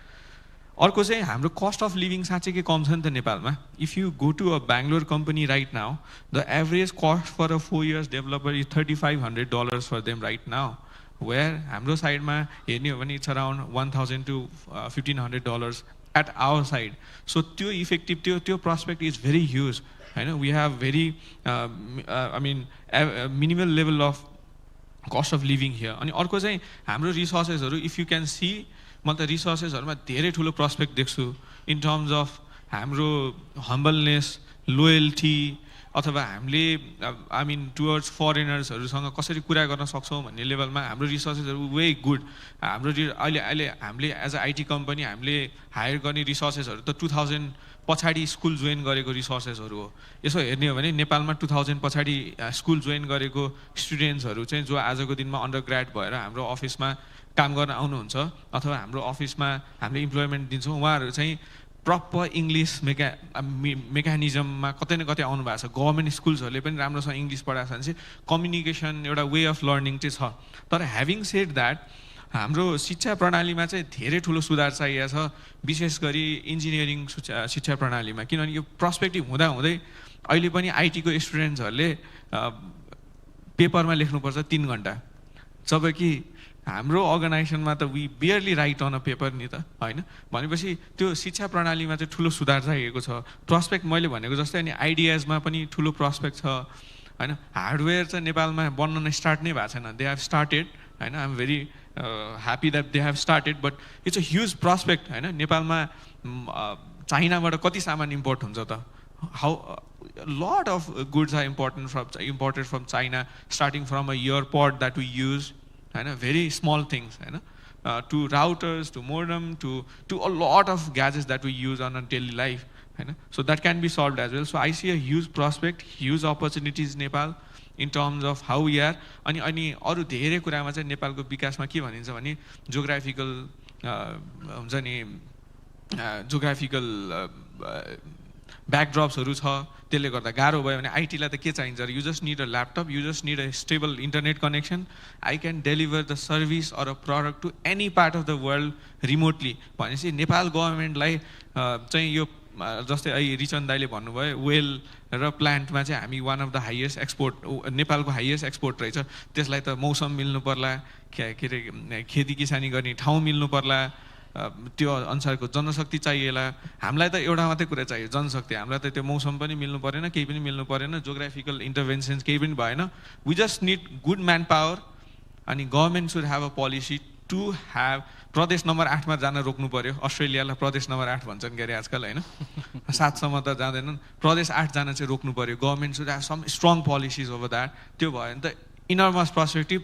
अर्को चाहिँ हाम्रो कस्ट अफ लिभिङ साँच्चै के कम छ नि त नेपालमा if you go to a Bangalore company right now the average cost for a 4 years developer is $3,500 for them right now where हाम्रो साइडमा हेर्ने हो भने it's around $1,000 to $1,500 at our side so त्यो इफेक्टिभ त्यो प्रस्पेक्ट इज भेरी ह्युज होइन we have very I mean minimal level of cost of living here अनि अर्को चाहिँ हाम्रो रिसोर्सेसहरू इफ यु क्यान सी म त रिसोर्सेसहरूमा धेरै ठुलो प्रस्पेक्ट देख्छु इन टर्म्स अफ हाम्रो हम्बलनेस, लोयल्टी, अथवा हामीले आई मिन टुवर्ड्स फरेनर्सहरूसँग कसरी कुरा गर्न सक्छौँ भन्ने लेभलमा हाम्रो रिसोर्सेसहरू वे गुड। हाम्रो अहिले हामीले एज अ आइटी कम्पनी हामीले हायर गर्ने रिसोर्सेसहरू त 2000 पछाडि स्कुल जोइन गरेको रिसोर्सेसहरू हो। यसो हेर्ने हो भने नेपालमा 2000 पछाडि स्कुल जोइन गरेको स्टुडेन्ट्सहरू चाहिँ जो आजको दिनमा अन्डर ग्रेड भएर हाम्रो अफिसमा काम गर्न आउनुहुन्छ अथवा हाम्रो अफिसमा हामीले इम्प्लोइमेन्ट दिन्छौँ, उहाँहरू चाहिँ प्रपर इङ्ग्लिस मेकानिजममा कतै न कतै आउनु भएको छ। गभर्मेन्ट स्कुल्सहरूले पनि राम्रोसँग इङ्ग्लिस पढाएको छ भने चाहिँ कम्युनिकेसन एउटा वे अफ लर्निङ चाहिँ छ। तर ह्याभिङ सेड द्याट हाम्रो शिक्षा प्रणालीमा चाहिँ धेरै ठुलो सुधार चाहिएको छ, विशेष गरी इन्जिनियरिङ शिक्षा प्रणालीमा। किनभने यो पर्सपेक्टिभ हुँदाहुँदै अहिले पनि आइटीको स्टुडेन्ट्सहरूले पेपरमा लेख्नुपर्छ 3 घन्टा, जबकि हाम्रो अर्गनाइजेसनमा त we barely write on a paper नि त होइन। भनेपछि त्यो शिक्षा प्रणालीमा चाहिँ ठुलो सुधार चाहिएको छ। प्रोस्पेक्ट मैले भनेको जस्तै अनि आइडियाजमा पनि ठुलो प्रोस्पेक्ट छ होइन। हार्डवेयर चाहिँ नेपालमा बन्न स्टार्ट नै भएको छैन, दे हेभ स्टार्टेड होइन। आइ am very happy that they have started, but it's a huge prospect होइन। नेपालमा चाइनाबाट कति सामान इम्पोर्ट हुन्छ त? How lot of goods are imported from China, starting from a earpod that we use होइन, very small things, to routers, to modem, to a lot of gadgets that we use on our daily life, so that can be solved as well. So I see a huge prospect, huge opportunities in Nepal in terms of how we are. अनि अरू धेरै कुरामा चाहिँ नेपालको विकासमा के भनिन्छ भने जोग्राफिकल हुन्छ नि, जोग्राफिकल ब्याकड्रप्सहरू छ, त्यसले गर्दा गाह्रो भयो भने आइटीलाई त के चाहिन्छ? You just need a laptop, you just need a stable internet connection, I can deliver the service or a product to any part of the world remotely. भनेपछि नेपाल गभर्मेन्टलाई चाहिँ यो जस्तै अहिले रिचन दाइले भन्नुभयो वेल र प्लान्टमा चाहिँ हामी वान अफ द हाइएस्ट एक्सपोर्ट, नेपालको highest export रहेछ। त्यसलाई त मौसम मिल्नु पर्ला, के अरे खेती किसानी गर्ने ठाउँ मिल्नु पर्ला, त्यो अनुसारको जनशक्ति चाहिएला। हामीलाई त एउटा मात्रै कुरा चाहियो, जनशक्ति। हामीलाई त त्यो मौसम पनि मिल्नु परेन, केही पनि मिल्नु परेन, जोग्राफिकल इन्टरभेन्सन्स केही पनि भएन। We just need good man power. अनि government should have a policy to have प्रदेश नम्बर 8 मा जान रोक्नु पर्यो। अस्ट्रेलियालाई प्रदेश नम्बर 8 भन्छन् के अरे आजकल होइन, 7 सम्म त जाँदैनन्, प्रदेश 8 जान चाहिँ रोक्नु पर्यो। Government should have some strong policies over that. त्यो भयो भने त इनर्मस पर्सपेक्टिभ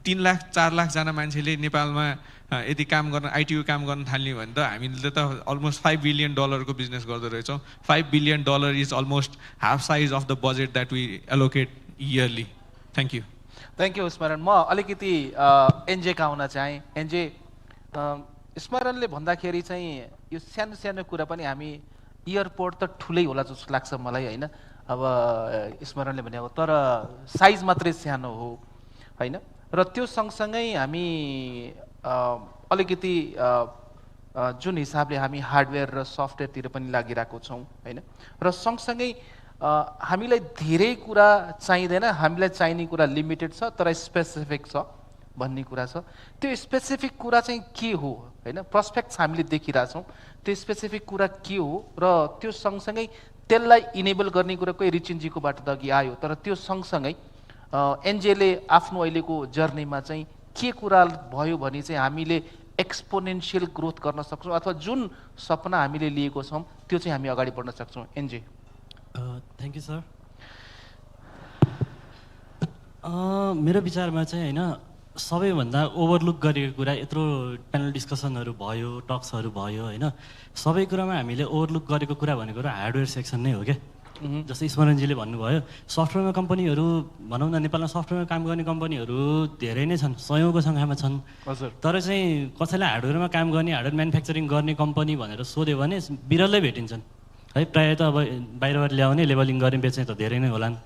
3 लाख 4 लाखजना मान्छेले नेपालमा यदि काम गर्न, आइटीको काम गर्न थाल्ने भने त हामीले त अलमोस्ट $5 बिलियन को बिजनेस गर्दो रहेछौँ। $5 billion is almost half size of the budget that we allocate yearly. Thank you. Thank you Smaran. म अलिकति एनजेका आउन चाहेँ। एनजे, स्मरणले भन्दाखेरि चाहिँ यो सानो सानो कुरा पनि हामी एयरपोर्ट त ठुलै होला जस्तो लाग्छ मलाई होइन। अब स्मरणले भने हो, तर साइज मात्रै सानो हो होइन। र त्यो सँगसँगै हामी अलिकति जुन हिसाबले हामी हार्डवेयर र सफ्टवेयरतिर पनि लागिरहेको छौँ होइन। र सँगसँगै हामीलाई धेरै कुरा चाहिँदैन, हामीलाई चाहिने कुरा लिमिटेड छ तर स्पेसिफिक छ भन्ने कुरा छ। त्यो स्पेसिफिक कुरा चाहिँ के हो होइन? प्रोस्पेक्ट्स हामीले देखिरहेछौँ, त्यो स्पेसिफिक कुरा के हो र त्यो सँगसँगै त्यसलाई इनेबल गर्ने कुरा कोही रिचिनजीकोबाट त अघि आयो, तर त्यो सँगसँगै एनजेले आफ्नो अहिलेको जर्नीमा चाहिँ के कुरा भयो भने चाहिँ हामीले एक्सपोनेन्सियल ग्रोथ गर्न सक्छौँ अथवा जुन सपना हामीले लिएको छौँ त्यो चाहिँ हामी अगाडि बढ्न सक्छौँ? एनजे। Thank you sir. मेरो विचारमा चाहिँ होइन, सबैभन्दा ओभरलुक गरेको कुरा यत्रो प्यानल डिस्कसनहरू भयो, टक्सहरू भयो होइन, सबै कुरामा हामीले ओभरलुक गरेको कुरा भनेको हार्डवेयर सेक्सन नै हो क्या। जस्तै स्मरणजीले भन्नुभयो सफ्टवेयरमा कम्पनीहरू भनौँ न, नेपालमा सफ्टवेयरमा काम गर्ने कम्पनीहरू धेरै नै छन्, सयौँको सङ्ख्यामा छन्। हजुर। तर चाहिँ कसैलाई हार्डवेयरमा काम गर्ने, हार्डवेयर म्यानुफ्याक्चरिङ गर्ने कम्पनी भनेर सोध्यो भने बिरलै भेटिन्छन् है। प्रायः त अब बाहिरबाट ल्याउने, लेबलिङ गर्ने, बेच्ने त धेरै नै होलान्।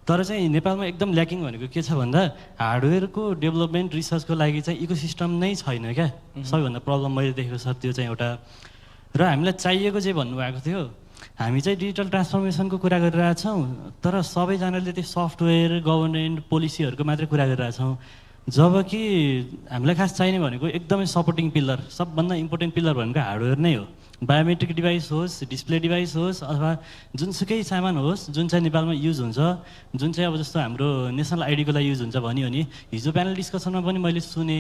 तर चाहिँ नेपालमा एकदम ल्याकिङ भनेको के छ भन्दा हार्डवेयरको डेभलपमेन्ट रिसर्चको लागि चाहिँ इकोसिस्टम नै छैन क्या। सबैभन्दा प्रब्लम मैले देखेको छ त्यो चाहिँ एउटा। र हामीलाई चाहिएको चाहिँ भन्नुभएको थियो, हामी चाहिँ डिजिटल ट्रान्सफर्मेसनको कुरा गरिरहेछौँ तर सबैजनाले त्यो सफ्टवेयर, गभर्नेन्ट, पोलिसीहरूको मात्रै कुरा गरिरहेछौँ, जबकि हामीलाई खास चाहिने भनेको एकदमै सपोर्टिङ पिलर, सबभन्दा इम्पोर्टेन्ट पिलर भनेको हार्डवेयर नै हो। बायोमेट्रिक डिभाइस होस्, डिस्प्ले डिभाइस होस्, अथवा जुनसुकै सामान होस् जुन चाहिँ नेपालमा युज हुन्छ, जुन चाहिँ अब जस्तो हाम्रो नेसनल आइडीको लागि युज हुन्छ भन्यो भने हिजो प्यानल डिस्कसनमा पनि मैले सुने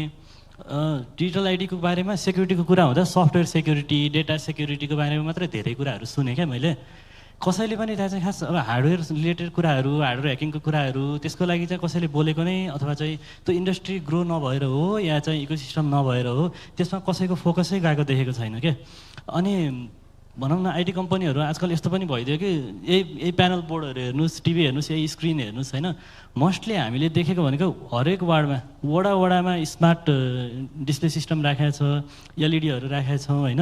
डिजिटल आइडीको बारेमा सेक्युरिटीको कुरा हुँदा सफ्टवेयर सेक्युरिटी डेटा सेक्युरिटीको बारेमा मात्रै धेरै कुराहरू सुने क्या मैले कसैले पनि त्यहाँ चाहिँ खास अब हार्डवेयर रिलेटेड कुराहरू हार्डवेयर ह्याकिङको कुराहरू त्यसको लागि चाहिँ कसैले बोलेको नै अथवा चाहिँ त्यो इन्डस्ट्री ग्रो नभएर हो या चाहिँ इकोसिस्टम नभएर हो त्यसमा कसैको फोकसै गएको देखेको छैन क्या अनि भनौँ न आइटी कम्पनीहरू आजकल यस्तो पनि भइदियो कि यही प्यानल बोर्डहरू हेर्नुहोस् टिभी हेर्नुहोस् यही स्क्रिन हेर्नुहोस् होइन मोस्टली हामीले देखेको भनेको हरेक वडामा स्मार्ट डिस्प्ले सिस्टम राखेको छ एलइडीहरू राखेका छौँ होइन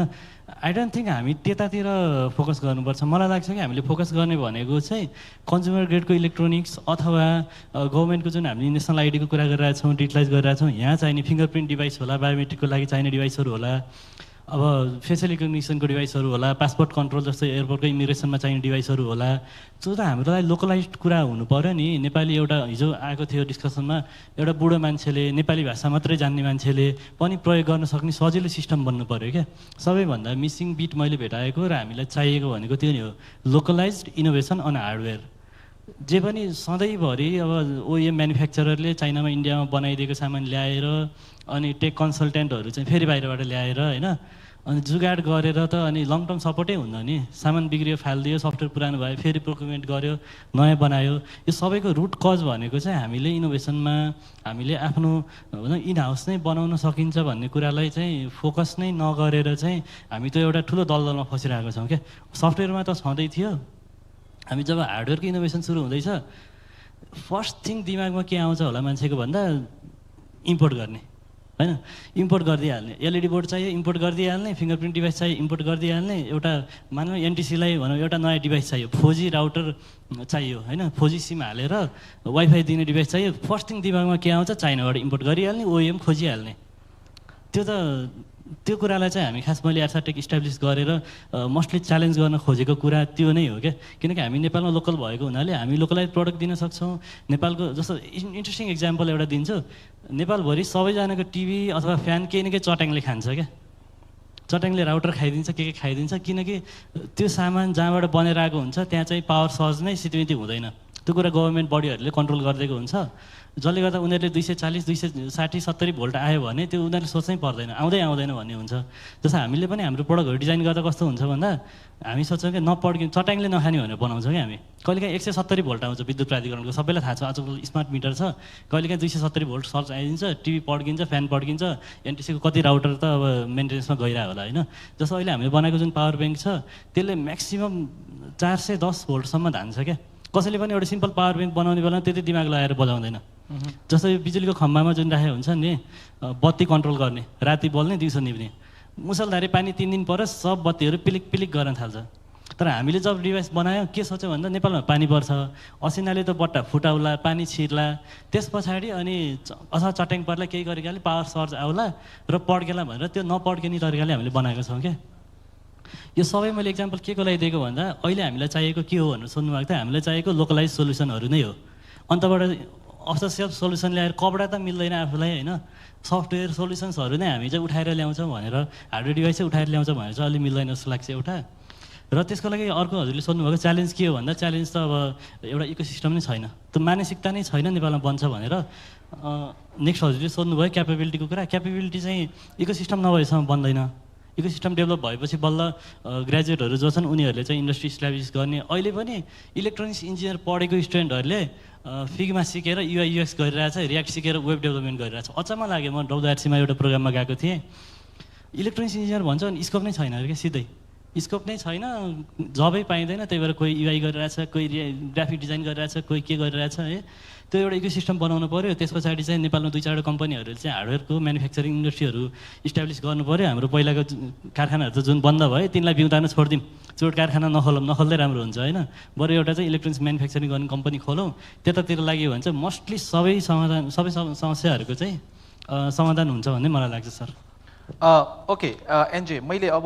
आई डोन्ट थिङ्क हामी त्यतातिर फोकस गर्नुपर्छ मलाई लाग्छ कि हामीले फोकस गर्ने भनेको चाहिँ कन्ज्युमर ग्रेडको इलेक्ट्रोनिक्स अथवा गभर्मेन्टको जुन हामीले नेसनल आइडीको कुरा गरिरहेको छौँ डिजिटलाइज गरिरहेको छौँ यहाँ चाहिने फिङ्गरप्रिन्ट डिभाइस होला बायोमेट्रिकको लागि चाहिने डिभाइसहरू होला अब फेसियल रिकग्निसनको डिभाइसहरू होला पासपोर्ट कन्ट्रोल जस्तै एयरपोर्टको इमिग्रेसनमा चाहिने डिभाइसहरू होला त्यो त हाम्रो लागि लोकलाइज कुरा हुनु पऱ्यो नि नेपाली एउटा हिजो आएको थियो डिस्कसनमा एउटा बुढो मान्छेले नेपाली भाषा मात्रै जान्ने मान्छेले पनि प्रयोग गर्न सक्ने सजिलो सिस्टम बन्नु पऱ्यो क्या सबैभन्दा मिसिङ बिट मैले भेटाएको र हामीलाई चाहिएको भनेको त्यो नि हो लोकलाइज्ड इनोभेसन अन हार्डवेयर जे पनि सधैँभरि अब ओइएम म्यानुफ्याक्चररले चाइनामा इन्डियामा बनाइदिएको सामान ल्याएर अनि टेक कन्सल्टेन्टहरू चाहिँ फेरि बाहिरबाट ल्याएर होइन अनि जुगाड गरेर त अनि लङ टर्म सपोर्टै हुन्न नि सामान बिग्रियो फालिदियो सफ्टवेयर पुरानो भयो फेरि प्रोक्युरमेन्ट गर्यो नयाँ बनायो यो सबैको रुट कज भनेको चाहिँ हामीले इनोभेसनमा हामीले आफ्नो होइन इन हाउस नै बनाउन सकिन्छ भन्ने कुरालाई चाहिँ फोकस नै नगरेर चाहिँ हामी त एउटा ठुलो दलदलमा फसिरहेको छौँ क्या सफ्टवेयरमा त छँदै थियो हामी जब हार्डवेयरको इनोभेसन सुरु हुँदैछ फर्स्ट थिङ दिमागमा के आउँछ होला मान्छेको भन्दा इम्पोर्ट गर्ने होइन इम्पोर्ट गरिदिइहाल्ने एलइडी बोर्ड चाहियो इम्पोर्ट गरिदिइहाल्ने फिङ्गरप्रिन्ट डिभाइस चाहियो इम्पोर्ट गरिदिइहाल्ने एउटा मानौँ एनटिसीलाई भनौँ एउटा नयाँ डिभाइस चाहियो 4G राउटर चाहियो होइन 4G सिम हालेर वाइफाई दिने डिभाइस चाहियो फर्स्ट थिङ दिमागमा के आउँछ चाइनाबाट इम्पोर्ट गरिहाल्ने ओएम खोजिहाल्ने त्यो कुरालाई चाहिँ हामी खास मैले आर्साटेक इस्टाब्लिस गरेर मोस्टली च्यालेन्ज गर्न खोजेको कुरा त्यो नै हो क्या किनकि हामी नेपालमा लोकल भएको हुनाले हामी लोकलाइज प्रडक्ट दिन सक्छौँ नेपालको जस्तो इन्ट्रेस्टिङ इक्जाम्पल एउटा दिन्छु नेपालभरि सबैजनाको टिभी अथवा फ्यान केही न केही चट्याङले खान्छ क्या चट्याङले राउटर खाइदिन्छ के खाइदिन्छ किनकि त्यो सामान जहाँबाट बनेर आएको हुन्छ त्यहाँ चाहिँ पावर सर्ज नै सितिमिति हुँदैन त्यो कुरा गभर्मेन्ट बडीहरूले कन्ट्रोल गरिदिएको हुन्छ जसले गर्दा उनीहरूले 240 260 70 भोल्ट आयो भने त्यो उनीहरूले सोच्नै पर्दैन आउँदैन भन्ने हुन्छ जस्तो हामीले पनि हाम्रो प्रडक्टहरू डिजाइन गर्दा कस्तो हुन्छ भन्दा हामी सोच्छौँ कि नपड्किने चट्याङले नखाने भनेर बनाउँछौँ कि हामी कहिलेकाहीँ 170 भोल्ट आउँछ विद्युत प्राधिकरणको सबैलाई थाहा छ आजकल स्मार्ट मिटर छ कहिलेकाहीँ 270 भोल्ट सर्च आइदिन्छ टिभी पड्किन्छ फ्यान पड्किन्छ एनटिसीको कति राउटर त अब मेन्टेनेन्समा गइरहेको होला होइन जस्तो अहिले हामीले बनाएको जुन पावर ब्याङ्क छ त्यसले म्याक्सिमम् 410 भोल्टसम्म धान्छ क्या कसैले पनि एउटा सिम्पल पावर ब्याङ्क बनाउने बेला त्यति दिमाग लगाएर बजाउँदैन जस्तो यो बिजुलीको खम्बामा जुन राखेको हुन्छ नि बत्ती कन्ट्रोल गर्ने राति बल्ने दिउँसो निप्ने मुसलधारे पानी 3 दिन पर सब बत्तीहरू पिलिक पिलिक गर्न थाल्छ तर हामीले जब डिभाइस बनायो के सोच्यो भन्दा नेपालमा पानी पर्छ असिनाले त बट्टा फुटाउला पानी छिर्ला त्यस पछाडि अनि अथवा चट्याङ पर्ला केही गरेकाले पावर सर्ज आउला र पड्केला भनेर त्यो नपड्किने तरिकाले हामीले बनाएको छौँ क्या यो सबै मैले इक्जाम्पल के को लागि दिएको भन्दा अहिले हामीलाई चाहिएको के हो भनेर सोध्नुभएको थियो हामीलाई चाहिएको लोकलाइज सोल्युसनहरू नै हो अन्तबाट अफ द सेल्फ सोल्युसन ल्याएर कपडा त मिल्दैन आफूलाई होइन सफ्टवेयर सोल्युसन्सहरू नै हामी चाहिँ उठाएर ल्याउँछौँ भनेर हार्डवेयर डिभाइस चाहिँ उठाएर ल्याउँछ भनेर चाहिँ अलि मिल्दैन जस्तो लाग्छ एउटा र त्यसको लागि अर्को हजुरले सोध्नुभएको च्यालेन्ज के हो भन्दा च्यालेन्ज त अब एउटा इकोसिस्टम नै छैन त्यो मानसिकता नै छैन नेपालमा बन्छ भनेर नेक्स्ट हजुरले सोध्नुभयो क्यापेबिलिटीको कुरा क्यापेबिलिटी चाहिँ इकोसिस्टम नभएसम्म बन्दैन इकोसिस्टम डेभलप भएपछि बल्ल ग्रेजुएटहरू जो छन् उनीहरूले चाहिँ इन्डस्ट्री इस्टाब्लिस गर्ने अहिले पनि इलेक्ट्रोनिक्स इन्जिनियर पढेको स्टुडेन्टहरूले फिगमा सिकेर युआई युएक्स गरिरहेछ रियाक्ट सिकेर वेब डेभलपमेन्ट गरिरहेछ अचम्म लाग्यो म डब्लुआरसीमा एउटा प्रोग्राममा गएको थिएँ इलेक्ट्रोनिक्स इन्जिनियर भन्छ अनि स्कोप नै छैन अरे क्या सिधै स्कोप नै छैन जबै पाइँदैन त्यही भएर कोही युआई गरिरहेछ कोही ग्राफिक डिजाइन गरिरहेछ कोही के गरिरहेछ है त्यो एउटा इकोसिस्टम बनाउनु पऱ्यो त्यस पछाडि चाहिँ नेपालमा 2-4 कम्पनीहरूले चाहिँ हार्डवेयरको म्यानुफ्याक्चरिङ इन्डस्ट्रीहरू इस्टाब्लिस गर्नु पऱ्यो हाम्रो पहिलाको कारखानाहरू त जुन बन्द भयो तिनलाई बिउतान छोडिदिउँ चोट कारखाना नखोल्दै राम्रो हुन्छ होइन बरु एउटा चाहिँ इलेक्ट्रोनिक्स म्यानुफ्याक्चरिङ गर्ने कम्पनी खोलौँ त्यतातिर लाग्यो भने चाहिँ मोस्टली सबै समस्याहरूको चाहिँ समाधान हुन्छ भन्ने मलाई लाग्छ सर ओके एनजे मैले अब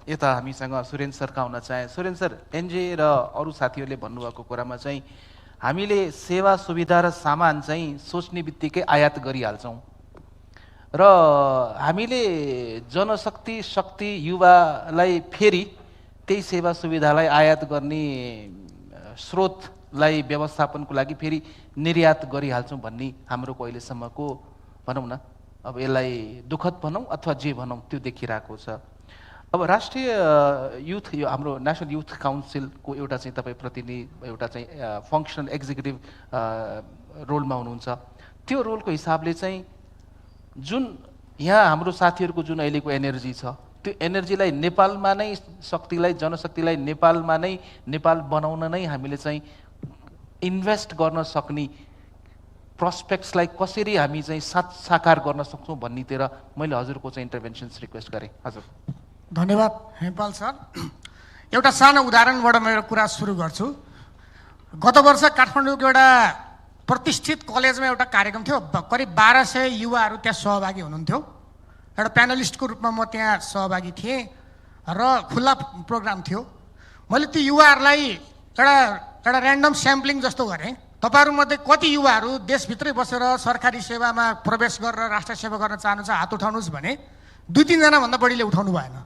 यता हामीसँग सुरेन्द्र सरका आउन चाहे सुरेन्द्र सर एनजे र अरू साथीहरूले भन्नुभएको कुरामा चाहिँ हामीले सेवा सुविधा र सामान चाहिँ सोच्ने बित्तिकै आयात गरिहाल्छौँ र हामीले जनशक्ति शक्ति युवालाई फेरि त्यही सेवा सुविधालाई आयात गर्ने स्रोतलाई व्यवस्थापनको लागि फेरि निर्यात गरिहाल्छौँ भन्ने हाम्रो अहिलेसम्मको भनौँ न अब यसलाई दुःखद भनौँ अथवा जे भनौँ त्यो देखिरहेको छ। अब राष्ट्रिय युथ यो हाम्रो नेसनल युथ काउन्सिलको एउटा चाहिँ तपाईँ प्रतिनिधि एउटा चाहिँ फङ्सनल एक्जिक्युटिभ रोलमा हुनुहुन्छ। त्यो रोलको हिसाबले चाहिँ जुन यहाँ हाम्रो साथीहरूको जुन अहिलेको एनर्जी छ त्यो एनर्जीलाई नेपालमा नै शक्तिलाई जनशक्तिलाई नेपालमा नै नेपाल बनाउन नै हामीले चाहिँ इन्भेस्ट गर्न सक्ने प्रोस्पेक्ट्सलाई कसरी हामी चाहिँ साकार गर्न सक्छौँ भन्नेतिर मैले हजुरको चाहिँ इन्टरभेन्सन्स रिक्वेस्ट गरेँ। हजुर धन्यवाद हेमपाल सर। एउटा सानो उदाहरणबाट मेरो कुरा सुरु गर्छु। गत वर्ष काठमाडौँको एउटा प्रतिष्ठित कलेजमा एउटा कार्यक्रम थियो। करिब 1200 युवाहरू त्यहाँ सहभागी हुनुहुन्थ्यो। एउटा प्यानलिस्टको रूपमा म त्यहाँ सहभागी थिएँ र खुल्ला प्रोग्राम थियो। मैले ती युवाहरूलाई एउटा ऱ्यान्डम स्याम्पलिङ जस्तो गरेँ। तपाईँहरूमध्ये कति युवाहरू देशभित्रै बसेर सरकारी सेवामा प्रवेश गरेर राष्ट्र सेवा गर्न चाहनुहुन्छ हात उठाउनुहोस् भने 2-3 जनाभन्दा बढीले उठाउनु भएन।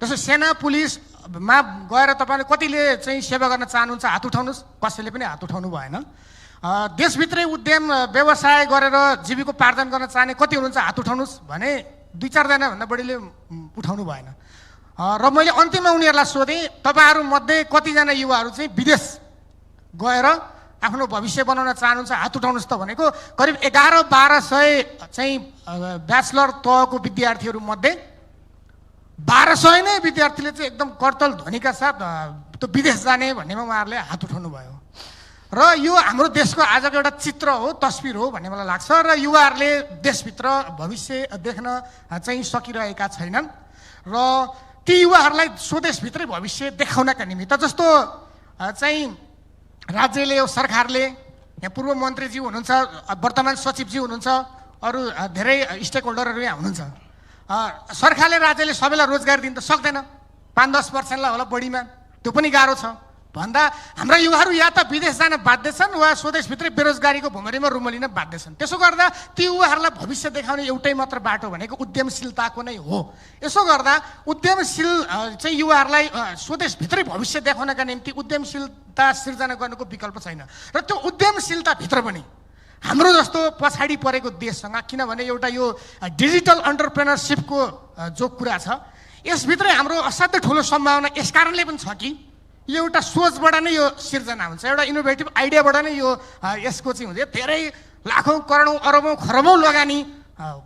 जस्तो सेना पुलिसमा गएर तपाईँले कतिले चाहिँ सेवा गर्न चाहनुहुन्छ हात उठाउनुहोस्, कसैले पनि हात उठाउनु भएन। देशभित्रै उद्यम व्यवसाय गरेर जीविकोपार्जन गर्न चाहने कति हुनुहुन्छ हात उठाउनुहोस् भने 2-4 जनाभन्दा बढीले उठाउनु भएन। र मैले अन्तिममा उनीहरूलाई सोधेँ तपाईँहरूमध्ये कतिजना युवाहरू चाहिँ विदेश गएर आफ्नो भविष्य बनाउन चाहनुहुन्छ हात उठाउनुहोस् त भनेको करिब 1100-1200 चाहिँ ब्याचलर तहको विद्यार्थीहरूमध्ये 1200 नै विद्यार्थीले चाहिँ एकदम करतल ध्वनिका साथ त्यो विदेश जाने भन्नेमा उहाँहरूले हात उठाउनु भयो। र यो हाम्रो देशको आजको एउटा चित्र हो, तस्बिर हो भन्ने मलाई लाग्छ। र युवाहरूले देशभित्र भविष्य देख्न चाहिँ सकिरहेका छैनन् र ती युवाहरूलाई स्वदेशभित्रै भविष्य देखाउनका निमित्त जस्तो चाहिँ राज्यले सरकारले यहाँ पूर्व मन्त्रीज्यू हुनुहुन्छ, वर्तमान सचिवज्यू हुनुहुन्छ, अरू धेरै स्टेक होल्डरहरू यहाँ हुनुहुन्छ। सरकारले राज्यले सबैलाई रोजगार दिन त सक्दैन, 5-10%लाई होला बढीमा, त्यो पनि गाह्रो छ भन्दा हाम्रा युवाहरू या त विदेश जान बाध्य छन् वा स्वदेशभित्रै बेरोजगारीको भुमरीमा रुमलिन बाध्य छन्। त्यसो गर्दा ती युवाहरूलाई भविष्य देखाउने एउटै मात्र बाटो भनेको उद्यमशीलताको नै हो। यसो गर्दा उद्यमशील चाहिँ युवाहरूलाई स्वदेशभित्रै भविष्य देखाउनका निम्ति उद्यमशीलता सिर्जना गर्नुको विकल्प छैन। र त्यो उद्यमशीलताभित्र पनि हाम्रो जस्तो पछाडि परेको देशसँग, किनभने एउटा यो डिजिटल एन्टरप्रेनरसिपको जो कुरा छ यसभित्रै हाम्रो असाध्यै ठुलो सम्भावना यस कारणले पनि छ कि यो एउटा सोचबाट नै यो सिर्जना हुन्छ, एउटा इनोभेटिभ आइडियाबाट नै यो यसको चाहिँ हुन्छ। धेरै लाखौँ करोडौँ अरबौँ खरबौँ लगानी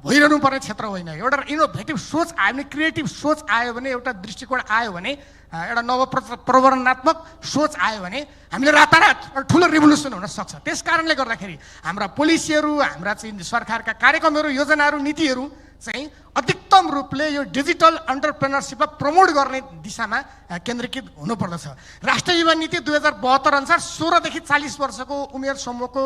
भइरहनु पर्ने क्षेत्र होइन। एउटा इनोभेटिभ सोच आयो भने, क्रिएटिभ सोच आयो भने, एउटा दृष्टिकोण आयो भने, एउटा नवप्रवर्तनात्मक सोच आयो भने हामीले रातारात ठुलो रिभोल्युसन हुन सक्छ। त्यस कारणले गर्दाखेरि हाम्रा पोलिसीहरू, हाम्रा चाहिँ सरकारका कार्यक्रमहरू, योजनाहरू, नीतिहरू चाहिँ अधिकतम रूपले यो डिजिटल एन्टरप्रेनरसिपमा प्रमोट गर्ने दिशामा केन्द्रीकृत हुनुपर्दछ। राष्ट्रिय युवा नीति 2072 अनुसार 16 देखि 40 वर्षको उमेर समूहको